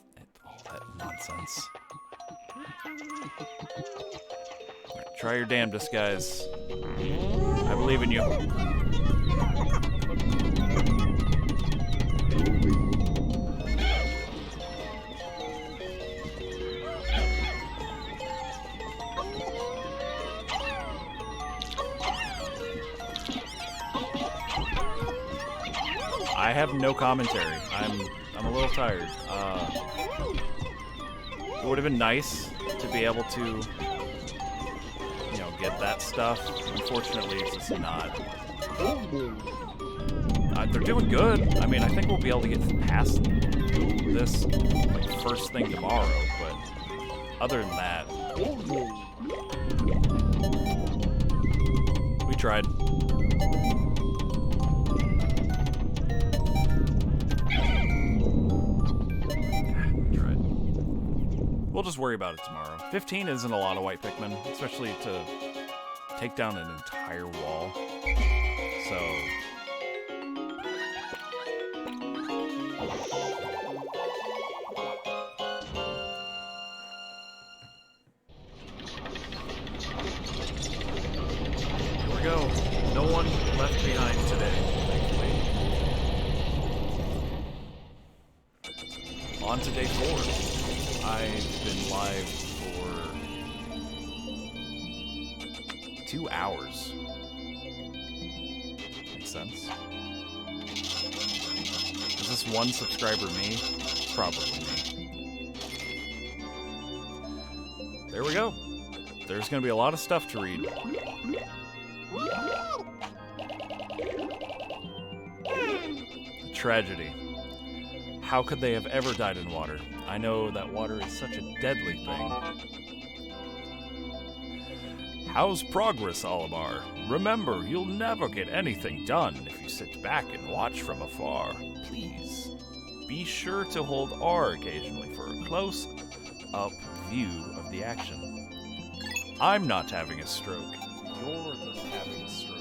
all that nonsense. Right, try your damnedest, guys. I believe in you. I have no commentary. I'm a little tired. It would have been nice to be able to, you know, get that stuff. Unfortunately, it's just not. They're doing good. I mean, I think we'll be able to get past this like first thing tomorrow. But other than that, we tried. We'll just worry about it tomorrow. 15 isn't a lot of white Pikmin, especially to take down an entire wall. So... here we go. No one left behind today, thankfully. On to day 4. I've been live for 2 hours. Makes sense. Is this one subscriber me? Probably me. There we go. There's going to be a lot of stuff to read. Tragedy. How could they have ever died in water? I know that water is such a deadly thing. How's progress, Olimar? Remember, you'll never get anything done if you sit back and watch from afar. Please, be sure to hold R occasionally for a close-up view of the action. I'm not having a stroke. You're the having a stroke.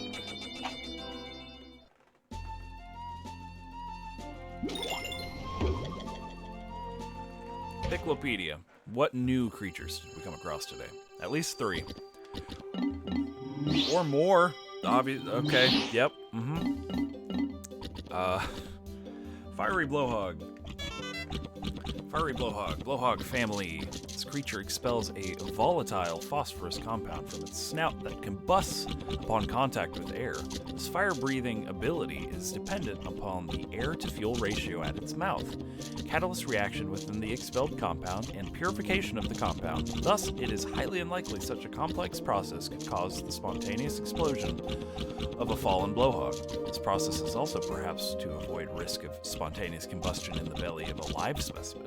Piclopedia. What new creatures did we come across today? At least 3. Or more. Okay, yep. Fiery Blowhog. Fiery Blowhog. Blowhog family. This creature expels a volatile phosphorus compound from its snout that combusts upon contact with air. This fire-breathing ability is dependent upon the air-to-fuel ratio at its mouth, catalyst reaction within the expelled compound, and purification of the compound. Thus, it is highly unlikely such a complex process could cause the spontaneous explosion of a fallen blowhog. This process is also perhaps to avoid risk of spontaneous combustion in the belly of a live specimen.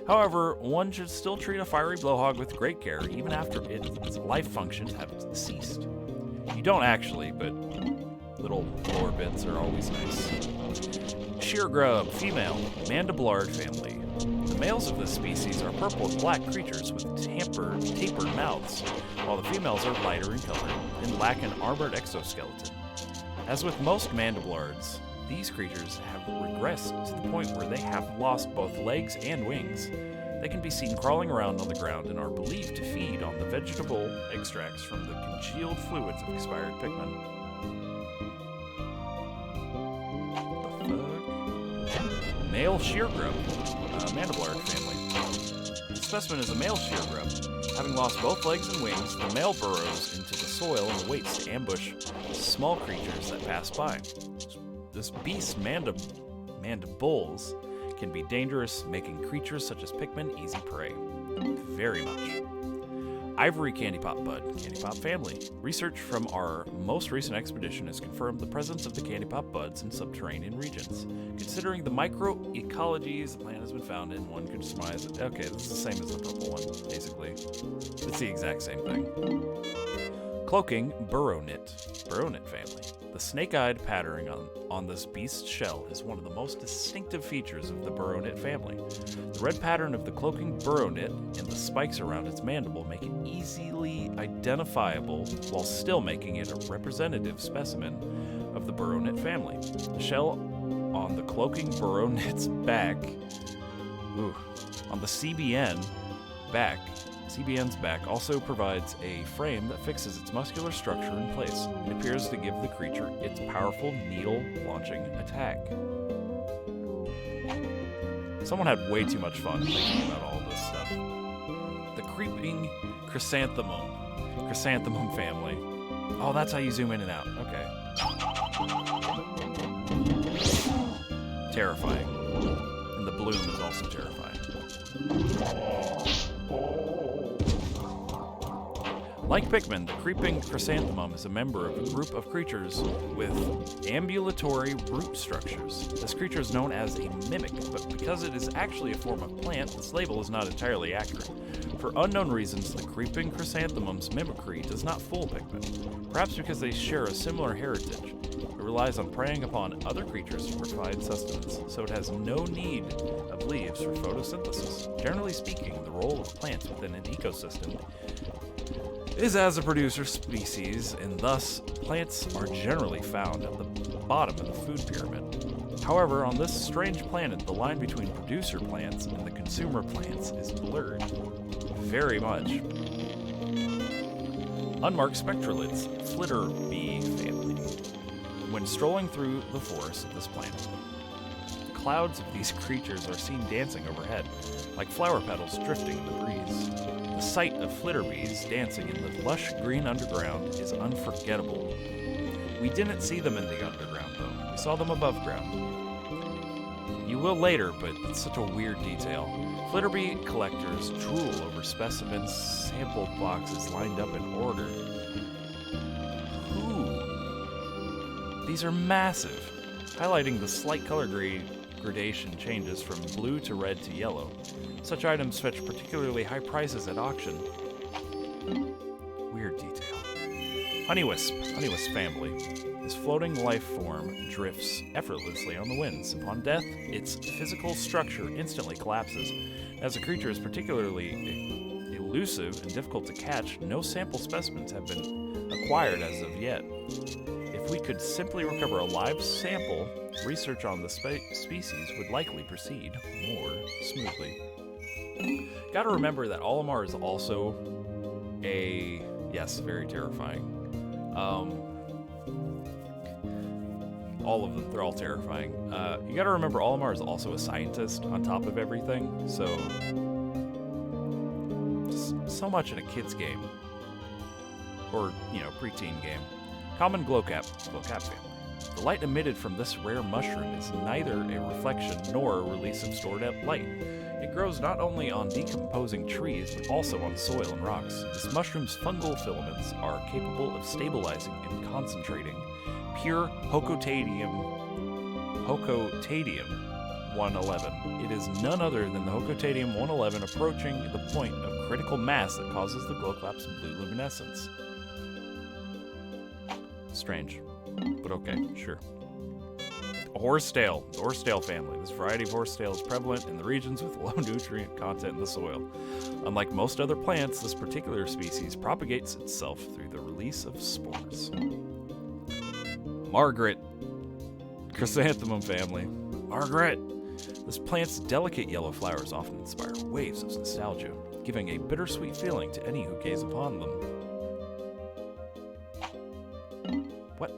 However, one should still treat a fiery blowhog with great care even after its life functions have ceased. You don't actually, but little lore bits are always nice. Sheer Grub, female, Mandiblard family. The males of this species are purple and black creatures with tapered mouths, while the females are lighter in color and lack an armored exoskeleton. As with most Mandiblards, these creatures have regressed to the point where they have lost both legs and wings. They can be seen crawling around on the ground and are believed to feed on the vegetable extracts from the congealed fluids of expired Pikmin. Male sheer grub, Mandiblard family. The specimen is a male sheer grub. Having lost both legs and wings, the male burrows into the soil and waits to ambush small creatures that pass by. This beast's mandibles can be dangerous, making creatures such as Pikmin easy prey. Very much. Ivory Candypop Bud, Candypop family. Research from our most recent expedition has confirmed the presence of the Candypop buds in subterranean regions. Considering the microecologies the plant has been found in, one could surmise that, okay, this is the same as the purple one, basically. It's the exact same thing. Cloaking Burrownit family. The snake-eyed patterning on this beast's shell is one of the most distinctive features of the Burrownit family. The red pattern of the cloaking Burrownit and the spikes around its mandible make it easily identifiable while still making it a representative specimen of the Burrownit family. The shell on the cloaking Burrownit's back, on the CBN's back also provides a frame that fixes its muscular structure in place and appears to give the creature its powerful needle-launching attack. Someone had way too much fun thinking about all this stuff. The creeping Chrysanthemum family. Oh, that's how you zoom in and out. Okay. terrifying. And the bloom is also terrifying. Like Pikmin, the creeping Chrysanthemum is a member of a group of creatures with ambulatory root structures. This creature is known as a mimic, but because it is actually a form of plant, this label is not entirely accurate. For unknown reasons, the creeping Chrysanthemum's mimicry does not fool Pikmin, perhaps because they share a similar heritage. It relies on preying upon other creatures to provide sustenance, so it has no need of leaves for photosynthesis. Generally speaking, the role of plants within an ecosystem is as a producer species, and thus plants are generally found at the bottom of the food pyramid. However, on this strange planet, the line between producer plants and the consumer plants is blurred. Very much. Unmarked spectralids, flitter bee family. When strolling through the forest of this planet, clouds of these creatures are seen dancing overhead, like flower petals drifting in the breeze. The sight of flitter bees dancing in the lush green underground is unforgettable. We didn't see them in the underground, though. We saw them above ground. You will later, but it's such a weird detail. Flitterbee collectors drool over specimens, sample boxes lined up in order. Ooh. These are massive, highlighting the slight color gradation changes from blue to red to yellow. Such items fetch particularly high prices at auction. Weird detail. Honeywisp family. This floating life form drifts effortlessly on the winds. Upon death, its physical structure instantly collapses. As the creature is particularly elusive and difficult to catch, no sample specimens have been acquired as of yet. If we could simply recover a live sample, research on the species would likely proceed more smoothly. Gotta remember that Olimar is also a... yes, very terrifying. All of them, they're all terrifying. You gotta remember Olimar is also a scientist on top of everything, so... so much in a kid's game. Or, preteen game. Common glowcap family. The light emitted from this rare mushroom is neither a reflection nor a release of stored up light. It grows not only on decomposing trees, but also on soil and rocks. This mushroom's fungal filaments are capable of stabilizing and concentrating pure Hocotadium 111. It is none other than the Hocotadium 111 approaching the point of critical mass that causes the glowclap's blue luminescence. Strange, but okay, sure. A horsetail, the horsetail family. This variety of horsetail is prevalent in the regions with low nutrient content in the soil. Unlike most other plants, this particular species propagates itself through the release of spores. Margaret, Chrysanthemum family. Margaret! This plant's delicate yellow flowers often inspire waves of nostalgia, giving a bittersweet feeling to any who gaze upon them. What?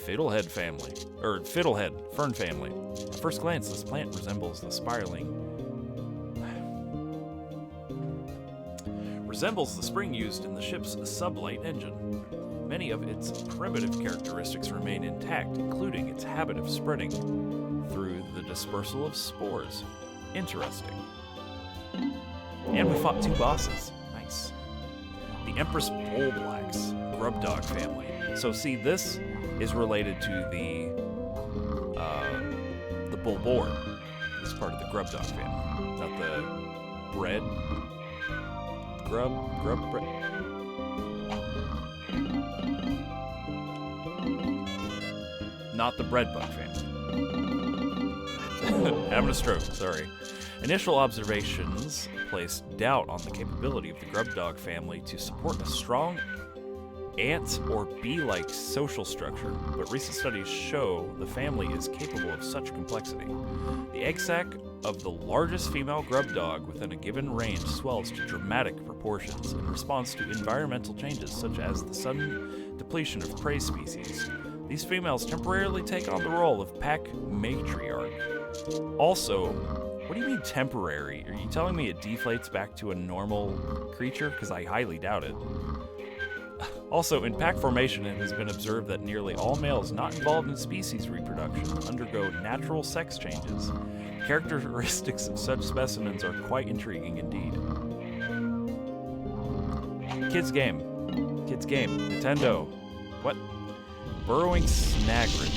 Fiddlehead family, or Fiddlehead fern family. At first glance, this plant resembles the spring used in the ship's sublight engine. Many of its primitive characteristics remain intact, including its habit of spreading through the dispersal of spores. Interesting. And we fought two bosses. Nice. The Empress Bulblacks, Grub Dog family. So see, this is related to the Bulborb. This is part of the Grub Dog family, not the bread. Grub bread. Not the bread bug family. Having a stroke, sorry. Initial observations placed doubt on the capability of the Grub Dog family to support a strong ant or bee-like social structure, but recent studies show the family is capable of such complexity. The egg sac of the largest female grub dog within a given range swells to dramatic proportions in response to environmental changes such as the sudden depletion of prey species. These females temporarily take on the role of pack matriarch. Also, what do you mean temporary? Are you telling me it deflates back to a normal creature? Because I highly doubt it. Also, in pack formation, it has been observed that nearly all males not involved in species reproduction undergo natural sex changes. Characteristics of such specimens are quite intriguing indeed. Kids game. Nintendo. What? Burrowing snagret.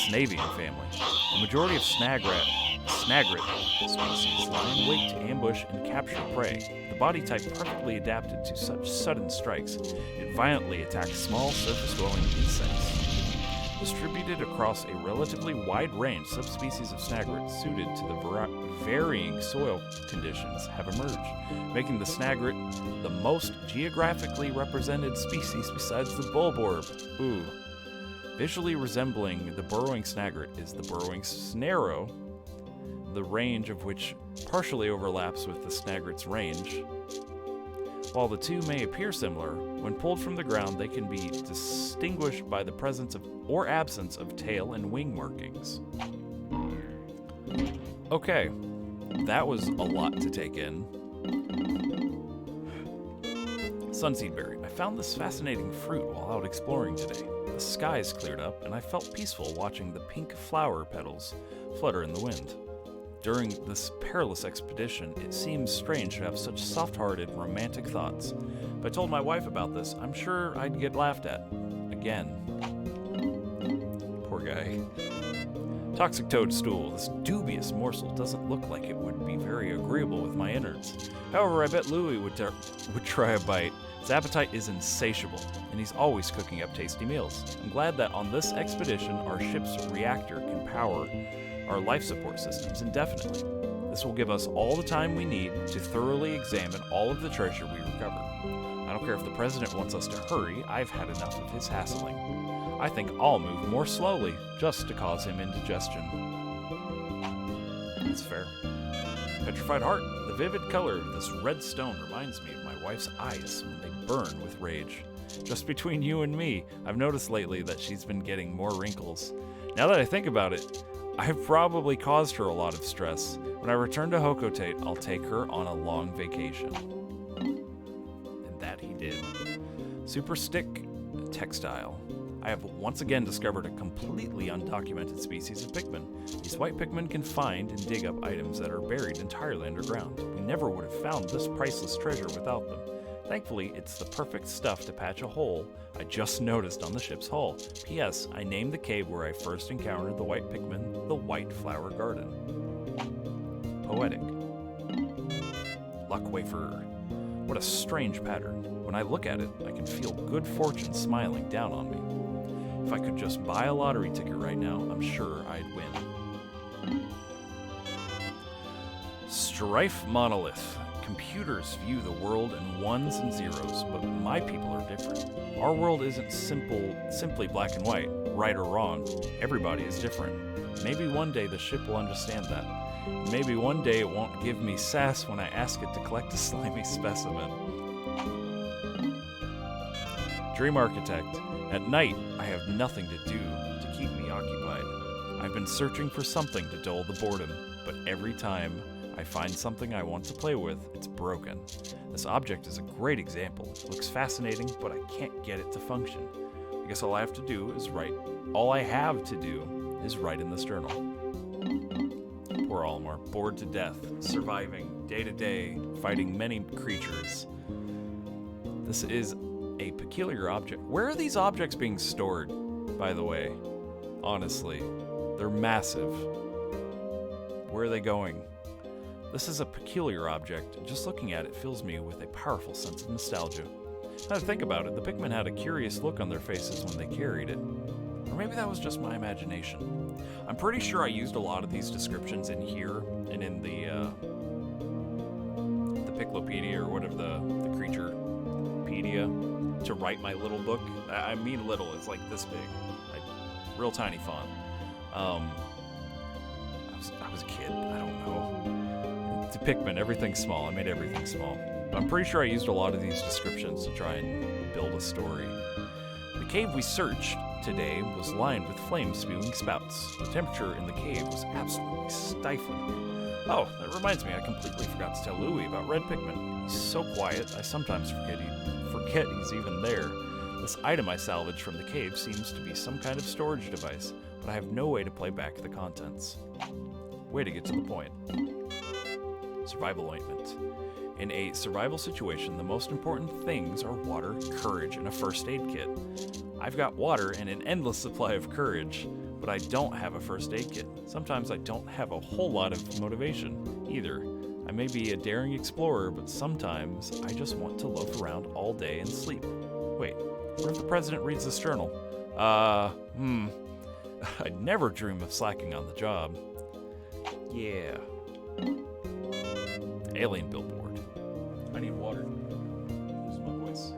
Snavian family. The majority of snagret species lie in wait to ambush and capture prey. The body type perfectly adapted to such sudden strikes, it violently attacks small surface-dwelling insects. Distributed across a relatively wide range, subspecies of snagret suited to the varying soil conditions have emerged, making the snagret the most geographically represented species besides the Bulborb. Ooh. Visually resembling the burrowing snagret is the burrowing snarrow, the range of which partially overlaps with the snagret's range. While the two may appear similar, when pulled from the ground they can be distinguished by the presence of or absence of tail and wing markings. Okay, that was a lot to take in. Sunsea Berry. I found this fascinating fruit while out exploring today. The skies cleared up, and I felt peaceful watching the pink flower petals flutter in the wind. During this perilous expedition, it seems strange to have such soft-hearted, romantic thoughts. If I told my wife about this, I'm sure I'd get laughed at. Again. Poor guy. Toxic Toadstool. This dubious morsel doesn't look like it would be very agreeable with my innards. However, I bet Louie would try a bite. His appetite is insatiable, and he's always cooking up tasty meals. I'm glad that on this expedition, our ship's reactor can power our life support systems indefinitely. This will give us all the time we need to thoroughly examine all of the treasure we recover. I don't care if the president wants us to hurry, I've had enough of his hassling. I think I'll move more slowly, just to cause him indigestion. That's fair. Petrified Heart. The vivid color of this red stone reminds me of my wife's eyes when they burn with rage. Just between you and me, I've noticed lately that she's been getting more wrinkles. Now that I think about it, I've probably caused her a lot of stress. When I return to Hocotate, I'll take her on a long vacation. And that he did. Super Stick Textile. I have once again discovered a completely undocumented species of Pikmin. These white Pikmin can find and dig up items that are buried entirely underground. We never would have found this priceless treasure without them. Thankfully, it's the perfect stuff to patch a hole I just noticed on the ship's hull. P.S. I named the cave where I first encountered the white Pikmin the White Flower Garden. Poetic. Luck Wafer. What a strange pattern. When I look at it, I can feel good fortune smiling down on me. If I could just buy a lottery ticket right now, I'm sure I'd win. Strife Monolith. Computers view the world in ones and zeros, but my people are different. Our world isn't simply black and white, right or wrong. Everybody is different. Maybe one day the ship will understand that. Maybe one day it won't give me sass when I ask it to collect a slimy specimen. Dream Architect. At night, I have nothing to do to keep me occupied. I've been searching for something to dull the boredom, but every time I find something I want to play with, it's broken. This object is a great example. It looks fascinating, but I can't get it to function. I guess all I have to do is write in this journal. Poor Olimar, bored to death, surviving day to day, fighting many creatures. This is a peculiar object. Where are these objects being stored, by the way? Honestly, they're massive. Where are they going? This is a peculiar object, and just looking at it fills me with a powerful sense of nostalgia. Now to think about it, the Pikmin had a curious look on their faces when they carried it. Or maybe that was just my imagination. I'm pretty sure I used a lot of these descriptions in here, and in the Piclopedia, or whatever the Creaturepedia, to write my little book. I mean little, it's like this big. Like, real tiny font. I was a kid, I don't know. To Pikmin, everything's small. I made everything small. But I'm pretty sure I used a lot of these descriptions to try and build a story. The cave we searched today was lined with flame-spewing spouts. The temperature in the cave was absolutely stifling. Oh, that reminds me, I completely forgot to tell Louie about Red Pikmin. He's so quiet, I sometimes forget he's even there. This item I salvaged from the cave seems to be some kind of storage device, but I have no way to play back the contents. Way to get to the point. Survival Ointment. In a survival situation, the most important things are water, courage, and a first aid kit. I've got water and an endless supply of courage, but I don't have a first aid kit. Sometimes I don't have a whole lot of motivation either. I may be a daring explorer, but sometimes I just want to loaf around all day and sleep. Wait, what if the president reads this journal? I'd never dream of slacking on the job. Yeah. Alien Billboard. I need water. Lose my voice.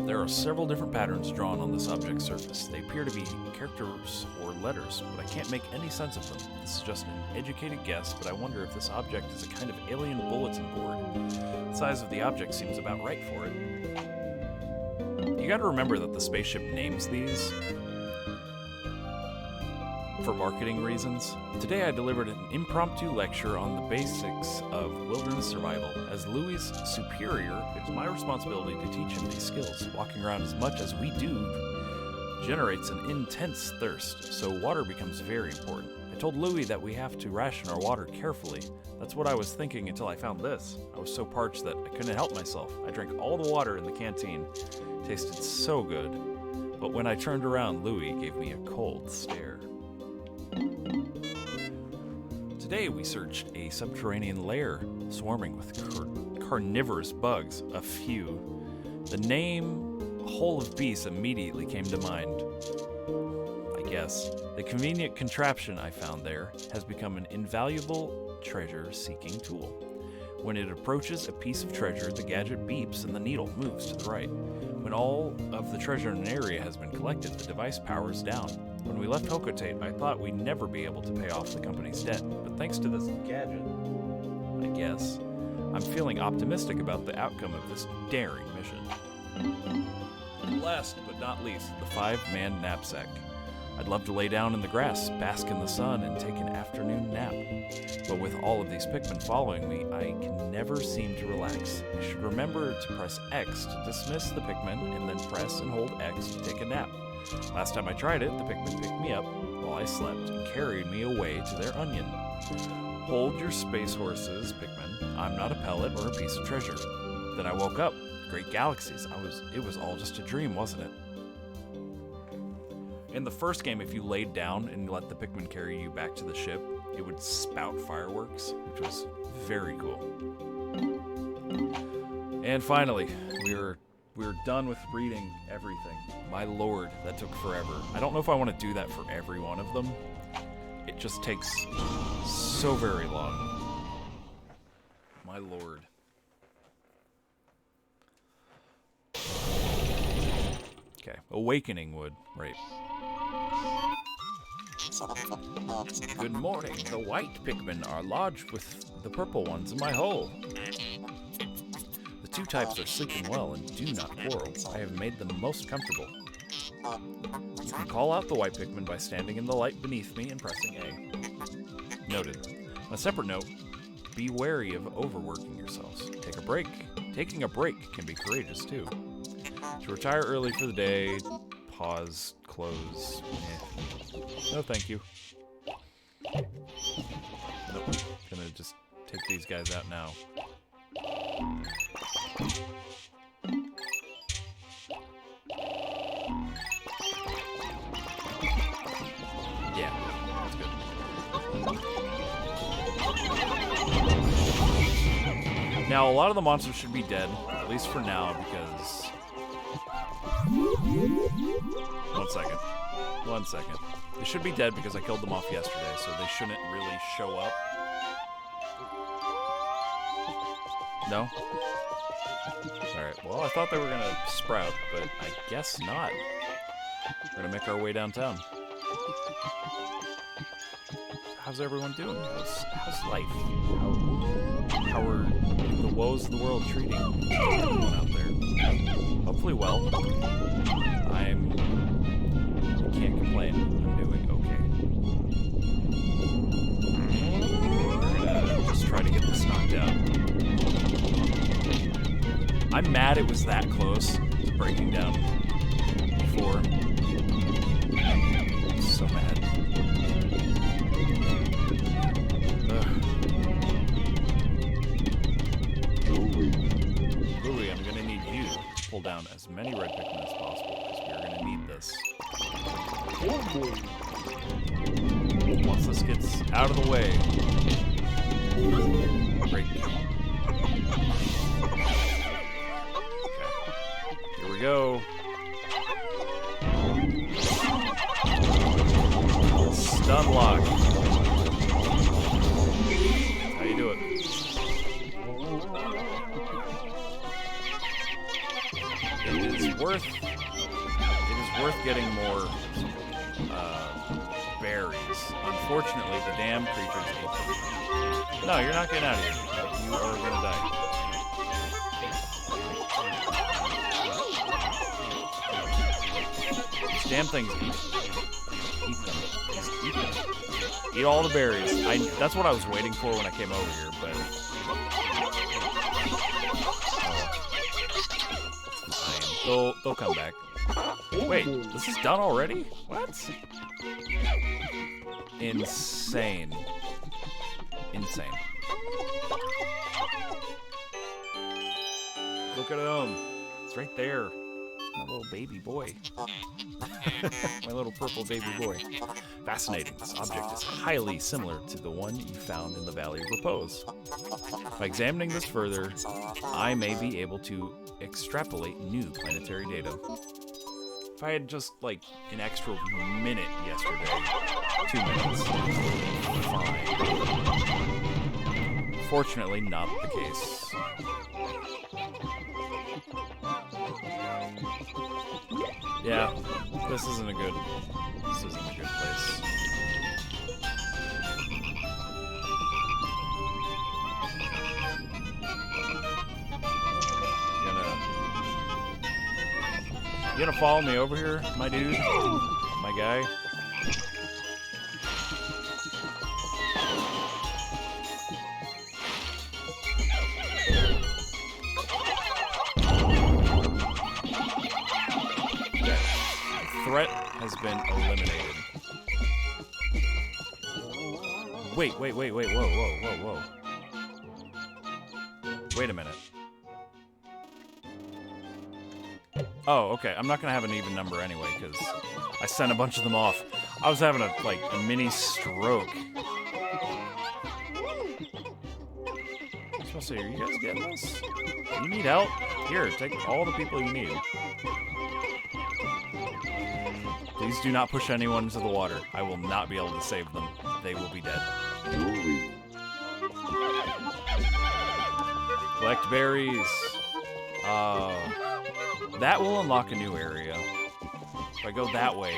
There are several different patterns drawn on this object's surface. They appear to be characters or letters, but I can't make any sense of them. This is just an educated guess, but I wonder if this object is a kind of alien bulletin board. The size of the object seems about right for it. You gotta remember that the spaceship names these for marketing reasons. Today I delivered an impromptu lecture on the basics of wilderness survival. As Louie's superior, it's my responsibility to teach him these skills. Walking around as much as we do generates an intense thirst, so water becomes very important. I told Louie that we have to ration our water carefully. That's what I was thinking until I found this. I was so parched that I couldn't help myself. I drank all the water in the canteen. It tasted so good. But when I turned around, Louie gave me a cold stare. Today we searched a subterranean lair swarming with carnivorous bugs, a few. The name Hole of Beasts immediately came to mind. I guess. The convenient contraption I found there has become an invaluable treasure-seeking tool. When it approaches a piece of treasure, the gadget beeps and the needle moves to the right. When all of the treasure in an area has been collected, the device powers down. When we left Hocotate, I thought we'd never be able to pay off the company's debt, but thanks to this gadget, I guess, I'm feeling optimistic about the outcome of this daring mission. And last but not least, the Five-Man Knapsack. I'd love to lay down in the grass, bask in the sun, and take an afternoon nap. But with all of these Pikmin following me, I can never seem to relax. I should remember to press X to dismiss the Pikmin, and then press and hold X to take a nap. Last time I tried it, the Pikmin picked me up while I slept and carried me away to their onion. Hold your space horses, Pikmin. I'm not a pellet or a piece of treasure. Then I woke up. Great galaxies. It was all just a dream, wasn't it? In the first game, if you laid down and let the Pikmin carry you back to the ship, it would spout fireworks, which was very cool. And finally, we're done with reading everything. My lord, that took forever. I don't know if I want to do that for every one of them. It just takes so very long. My lord. Okay, Awakening Wood, right. Good morning. The white Pikmin are lodged with the purple ones in my hole. The two types are sleeping well and do not quarrel. I have made them most comfortable. You can call out the white Pikmin by standing in the light beneath me and pressing A. Noted. On a separate note, be wary of overworking yourselves. Take a break. Taking a break can be courageous too. To retire early for the day, pause, close. No, thank you. Nope. Gonna just take these guys out now. Yeah, that's good. Now, a lot of the monsters should be dead, at least for now, because... One second. They should be dead because I killed them off yesterday, so they shouldn't really show up. No? Alright, well, I thought they were gonna sprout, but I guess not. We're gonna make our way downtown. how's everyone doing? How's life? How are the woes of the world treating everyone out there? Hopefully well. I can't complain. I'm doing okay. We're gonna just try to get this knocked out. I'm mad it was that close to breaking down before. I'm so mad. Louie, I'm gonna need you to pull down as many red Pikmin as possible because we are gonna need this. Once this gets out of the way. Great. Here we go. Stun lock. How you do it? It is worth getting more berries. Unfortunately, the damn creatures ate them. No, you're not getting out of here. You are gonna die. These damn things eat them. Just eat them. Eat all the berries. That's what I was waiting for when I came over here, but they'll come back. Wait, this is done already? What? Insane. Insane. Look at him. It's right there. My little baby boy. My little purple baby boy. Fascinating. This object is highly similar to the one you found in the Valley of Repose. By examining this further, I may be able to extrapolate new planetary data. If I had just, like, an extra minute yesterday, 2 minutes, fine. Fortunately, not the case. Yeah, this isn't a good place. You gonna follow me over here, my dude? My guy? Threat has been eliminated. Wait, whoa. Wait a minute. Oh, okay. I'm not gonna have an even number anyway, because I sent a bunch of them off. I was having a mini stroke. I was supposed to say, are you guys getting this? You need help? Here, take all the people you need. Please do not push anyone into the water. I will not be able to save them. They will be dead. Collect berries. That will unlock a new area. If I go that way...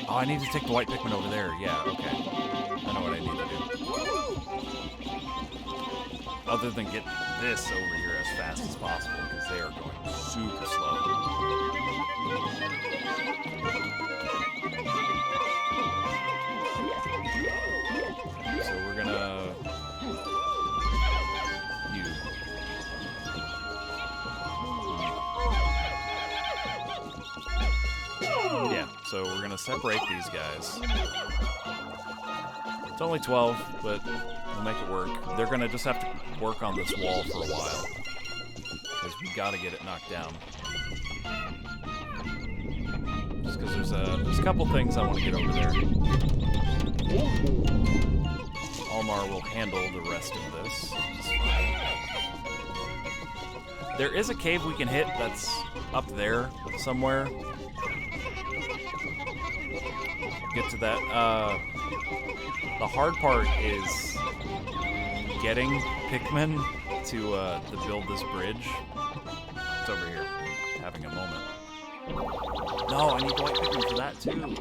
Oh, I need to take the white Pikmin over there. Yeah, okay. I know what I need to do. Other than get this over here as fast as possible, because they are going super slow. So we're gonna... Yeah, so we're gonna separate these guys. It's only 12, but we'll make it work. They're gonna just have to work on this wall for a while, because we gotta get it knocked down. Just because there's a couple things I want to get over there. Olimar will handle the rest of this. It's fine. There is a cave we can hit that's up there somewhere. Get to that. The hard part is getting Pikmin to build this bridge. It's over here, having a moment. No, I need the white Pikmin for that too.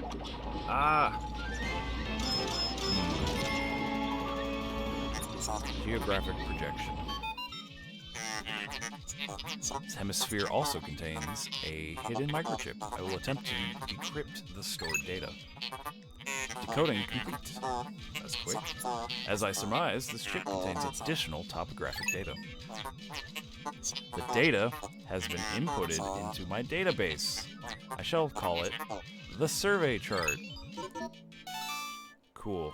Ah. Geographic projection. This hemisphere also contains a hidden microchip. I will attempt to decrypt the stored data. Decoding complete. That's quick. As I surmise, this chip contains additional topographic data. The data has been inputted into my database. I shall call it the survey chart. Cool.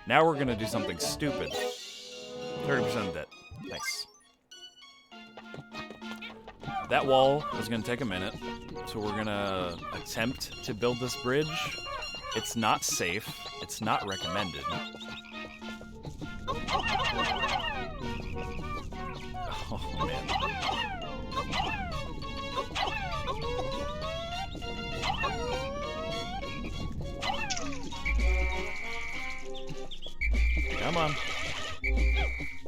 Now we're gonna do something stupid. 30% debt. Nice. That wall is gonna take a minute, so we're gonna attempt to build this bridge. It's not safe. It's not recommended. Oh, man. Come on.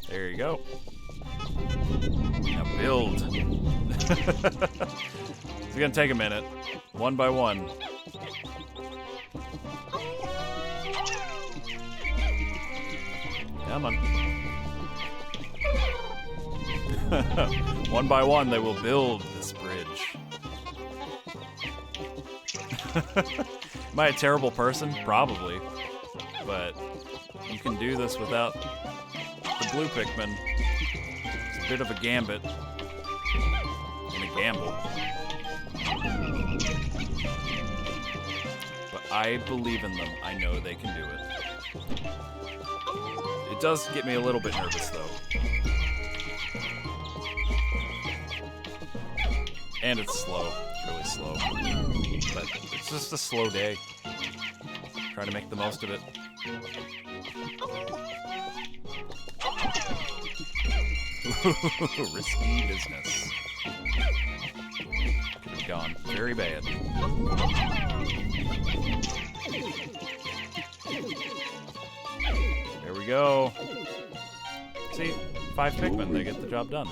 There you go. Now build. It's gonna take a minute. One by one. Come on. One by one, they will build this bridge. Am I a terrible person? Probably. But you can do this without the blue Pikmin. It's a bit of a gambit. And a gamble. But I believe in them. I know they can do it. It does get me a little bit nervous, though. And it's slow. It's really slow. But it's just a slow day. Trying to make the most of it. Risky business. Could have gone very bad. There we go. See, 5 Pikmin, they get the job done.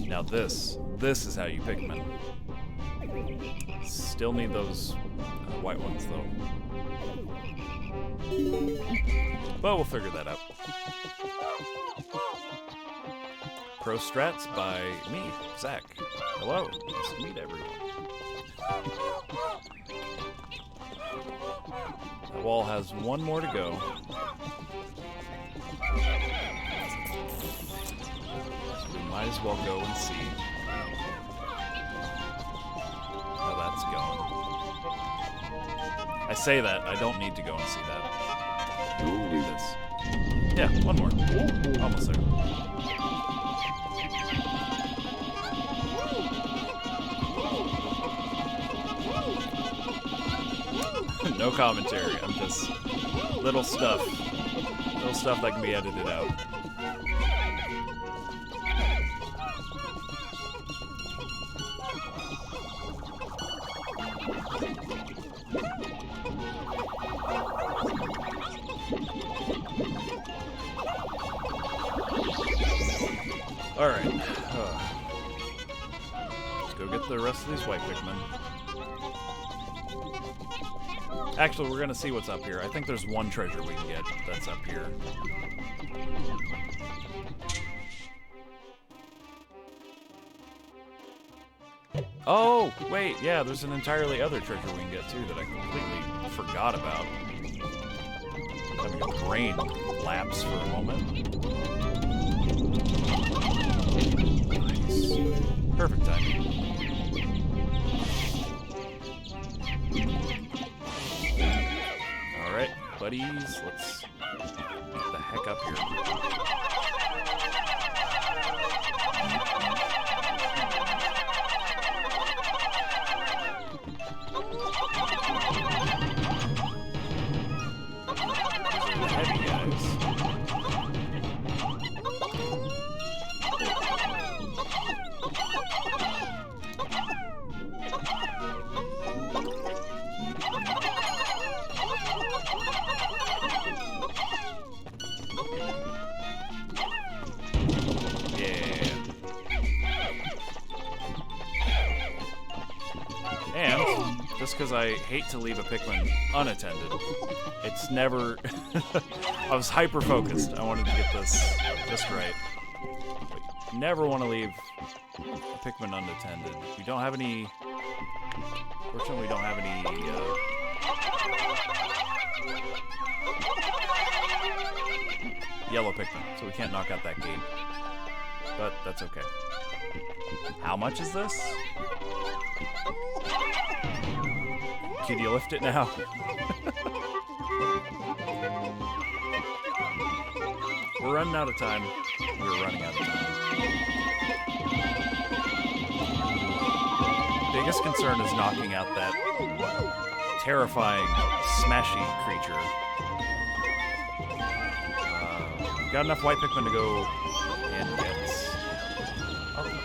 Now this is how you Pikmin. Still need those white ones, though. But we'll figure that out. Pro Strats by me, Zach. Hello, nice to meet everyone. The wall has one more to go. So we might as well go and see how that's going. I say that, I don't need to go and see that. We'll do this. Yeah, one more. Almost there. No commentary, I'm just little stuff that can be edited out. Alright. Let's go get the rest of these white Pikmin. Actually, we're gonna see what's up here. I think there's one treasure we can get that's up here. Oh, wait, yeah, there's an entirely other treasure we can get too that I completely forgot about. Having a brain lapse for a moment. Nice. Perfect timing. Alright, buddies, let's get the heck up here. These are the heavy guys. because I hate to leave a Pikmin unattended. It's never... I was hyper-focused. I wanted to get this just right. But you never want to leave a Pikmin unattended. We don't have any... Fortunately, we don't have any... yellow Pikmin, so we can't knock out that gate. But that's okay. How much is this? Can you lift it now? We're running out of time. We're running out of time. Biggest concern is knocking out that terrifying, smashy creature. Got enough white Pikmin to go and get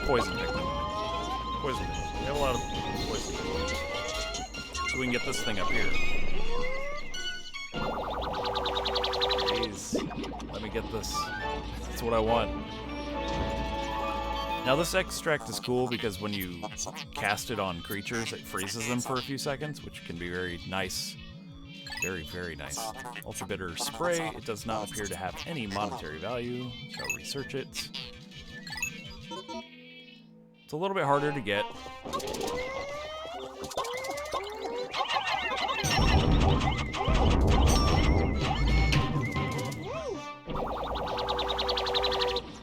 poison Pikmin. Poison Pikmin. We have a lot of poison Pikmin. So we can get this thing up here. Please, let me get this. That's what I want. Now this extract is cool because when you cast it on creatures, it freezes them for a few seconds, which can be very nice. Very, very nice. Ultra Bitter Spray. It does not appear to have any monetary value. Shall research it. It's a little bit harder to get.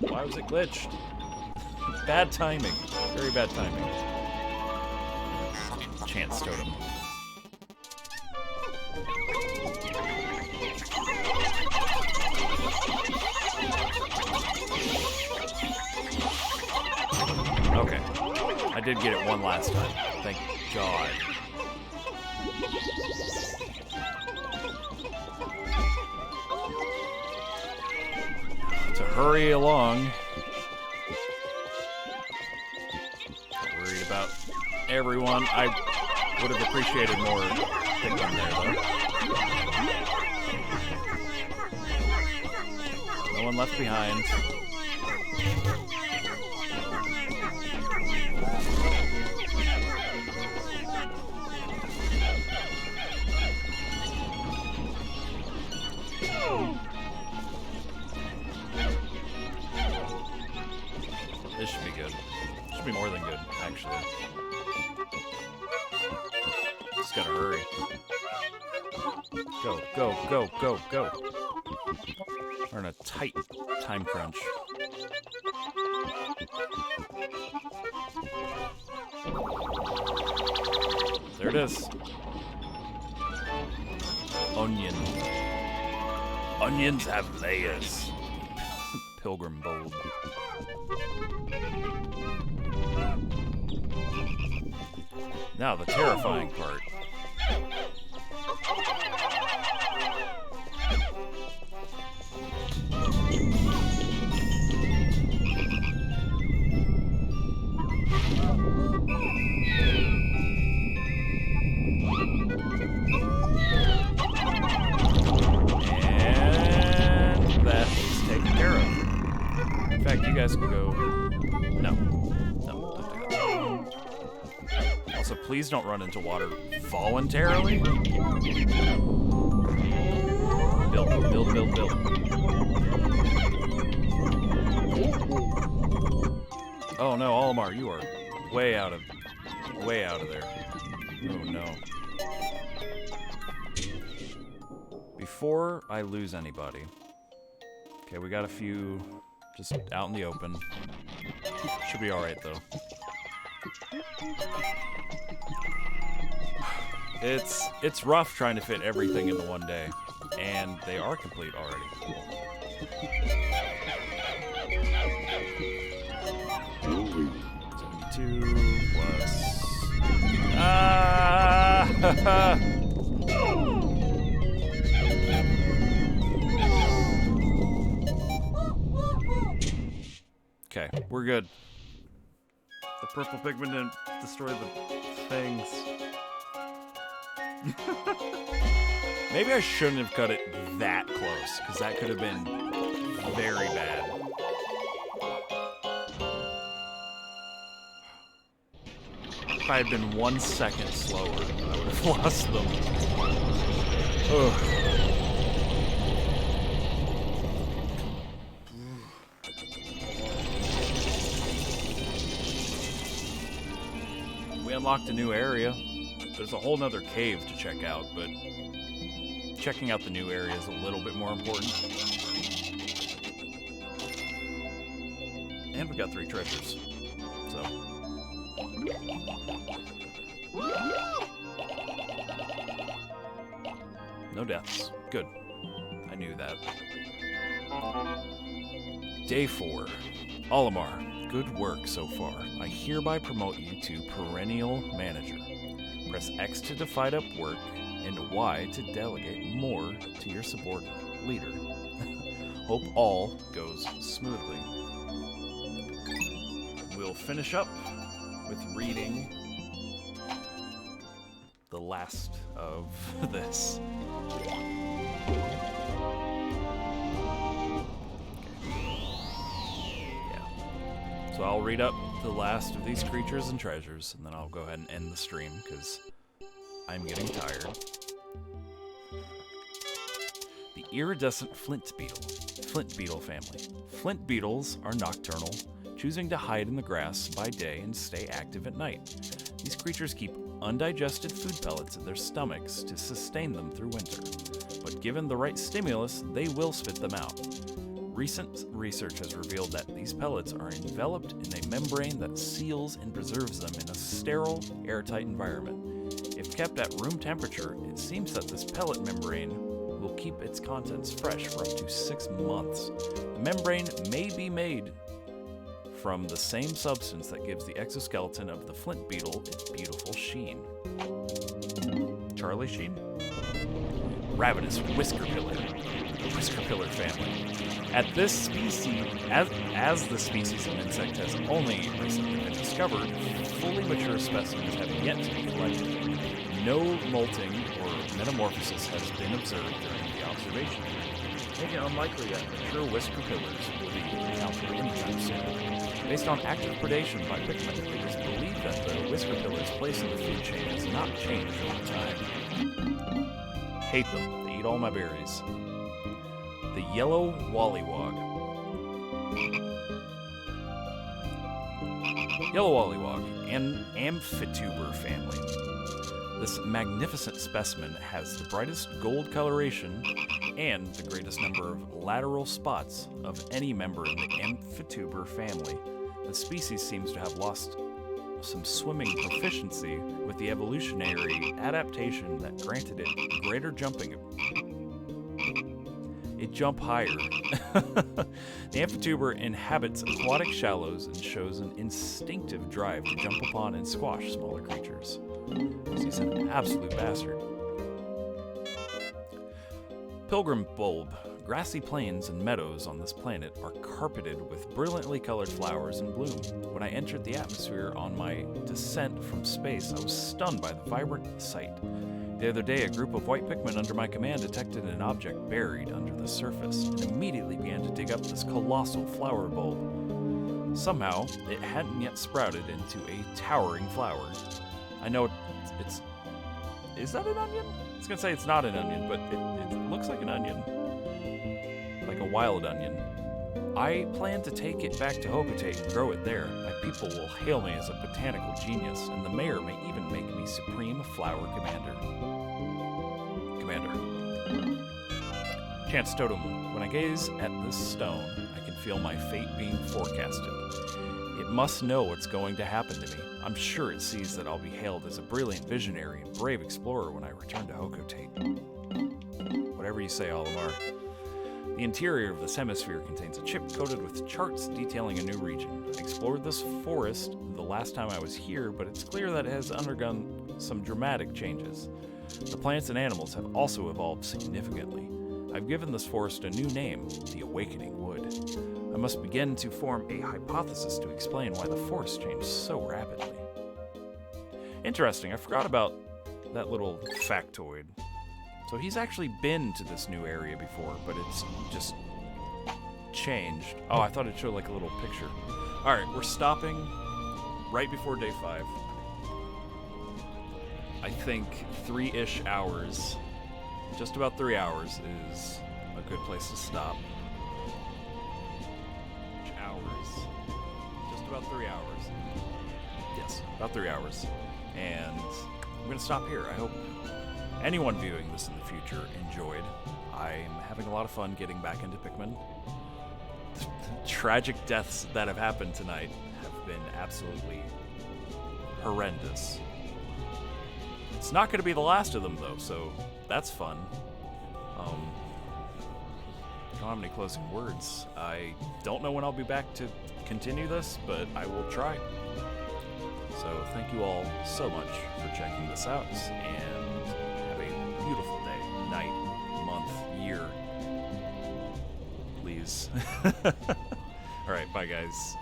Why was it glitched? Bad timing. Very bad timing. Chance Totem. Okay. I did get it one last time. Thank God. To hurry along. Not worried about everyone. I would have appreciated more Pikmin there, though. No one left behind. This should be good. Should be more than good, actually. Just gotta hurry. Go, go, go, go, go. We're in a tight time crunch. There it is. Onion. Onions have layers. Pilgrim Bulb. Now the terrifying part. And that is taken care of. In fact, you guys can go... No. No, don't do that. Also, please don't run into water voluntarily. Build, build, build, build. Oh no, Olimar, you are way out of there. Oh no. Before I lose anybody. Okay, we got a few just out in the open. Should be alright though. It's rough trying to fit everything into one day, and they are complete already. 72 plus... Ah! Okay, we're good. The purple pigment didn't destroy the things. Maybe I shouldn't have cut it that close, because that could have been very bad. if I had been 1 second slower, I would have lost them. Ugh. We unlocked a new area. There's a whole nother cave to check out, but checking out the new area is a little bit more important. And we got 3 treasures. So. No deaths. Good. I knew that. Day 4. Olimar. Good work so far. I hereby promote you to Perennial Manager. Press X to divide up work and Y to delegate more to your subordinate leader. Hope all goes smoothly. We'll finish up with reading the last of this. So I'll read up the last of these creatures and treasures, and then I'll go ahead and end the stream, because I'm getting tired. The iridescent flint beetle family. Flint beetles are nocturnal, choosing to hide in the grass by day and stay active at night. These creatures keep undigested food pellets in their stomachs to sustain them through winter, but given the right stimulus, they will spit them out. Recent research has revealed that these pellets are enveloped in a membrane that seals and preserves them in a sterile, airtight environment. If kept at room temperature, it seems that this pellet membrane will keep its contents fresh for up to 6 months. The membrane may be made from the same substance that gives the exoskeleton of the flint beetle its beautiful sheen. Charlie Sheen? Ravenous Whisker Pillar. The Whisker Pillar family. At this species, as the species of insect has only recently been discovered, fully mature specimens have yet to be collected. No molting or metamorphosis has been observed during the observation, making it unlikely that mature whisker pillars will be encountered anytime soon. Based on active predation by Pigments, it is believed that the whisker pillar's place in the food chain has not changed over time. Hate them. They eat all my berries. The yellow wollywog. Yellow wollywog, an amphituber family. This magnificent specimen has the brightest gold coloration and the greatest number of lateral spots of any member in the amphituber family. The species seems to have lost some swimming proficiency with the evolutionary adaptation that granted it greater jumping. It jump higher. The amphituber inhabits aquatic shallows and shows an instinctive drive to jump upon and squash smaller creatures. He's an absolute bastard. Pilgrim Bulb. Grassy plains and meadows on this planet are carpeted with brilliantly colored flowers in bloom. When I entered the atmosphere on my descent from space, I was stunned by the vibrant sight. The other day, a group of white Pikmin under my command detected an object buried under the surface and immediately began to dig up this colossal flower bulb. Somehow, it hadn't yet sprouted into a towering flower. I know it's... Is that an onion? I was gonna say it's not an onion, but it looks like an onion. Like a wild onion. I plan to take it back to Hocotate and grow it there. My people will hail me as a botanical genius, and the mayor may even make me Supreme Flower Commander. Chance Totem. When I gaze at this stone, I can feel my fate being forecasted. It must know what's going to happen to me. I'm sure it sees that I'll be hailed as a brilliant visionary and brave explorer when I return to Hocotate. Whatever you say, Olimar. The interior of this hemisphere contains a chip coated with charts detailing a new region. I explored this forest the last time I was here, but it's clear that it has undergone some dramatic changes. The plants and animals have also evolved significantly. I've given this forest a new name, the Awakening Wood. I must begin to form a hypothesis to explain why the forest changed so rapidly. Interesting, I forgot about that little factoid. So he's actually been to this new area before, but it's just changed. Oh, I thought it showed like a little picture. Alright, we're stopping right before day 5. I think 3-ish hours, just about 3 hours, is a good place to stop. Just about 3 hours. Yes, about 3 hours. And I'm going to stop here. I hope anyone viewing this in the future enjoyed. I'm having a lot of fun getting back into Pikmin. The tragic deaths that have happened tonight have been absolutely horrendous. It's not going to be the last of them, though, so that's fun. I don't have any closing words. I don't know when I'll be back to continue this, but I will try. So thank you all so much for checking this out, and have a beautiful day, night, month, year. Please. Alright, bye guys.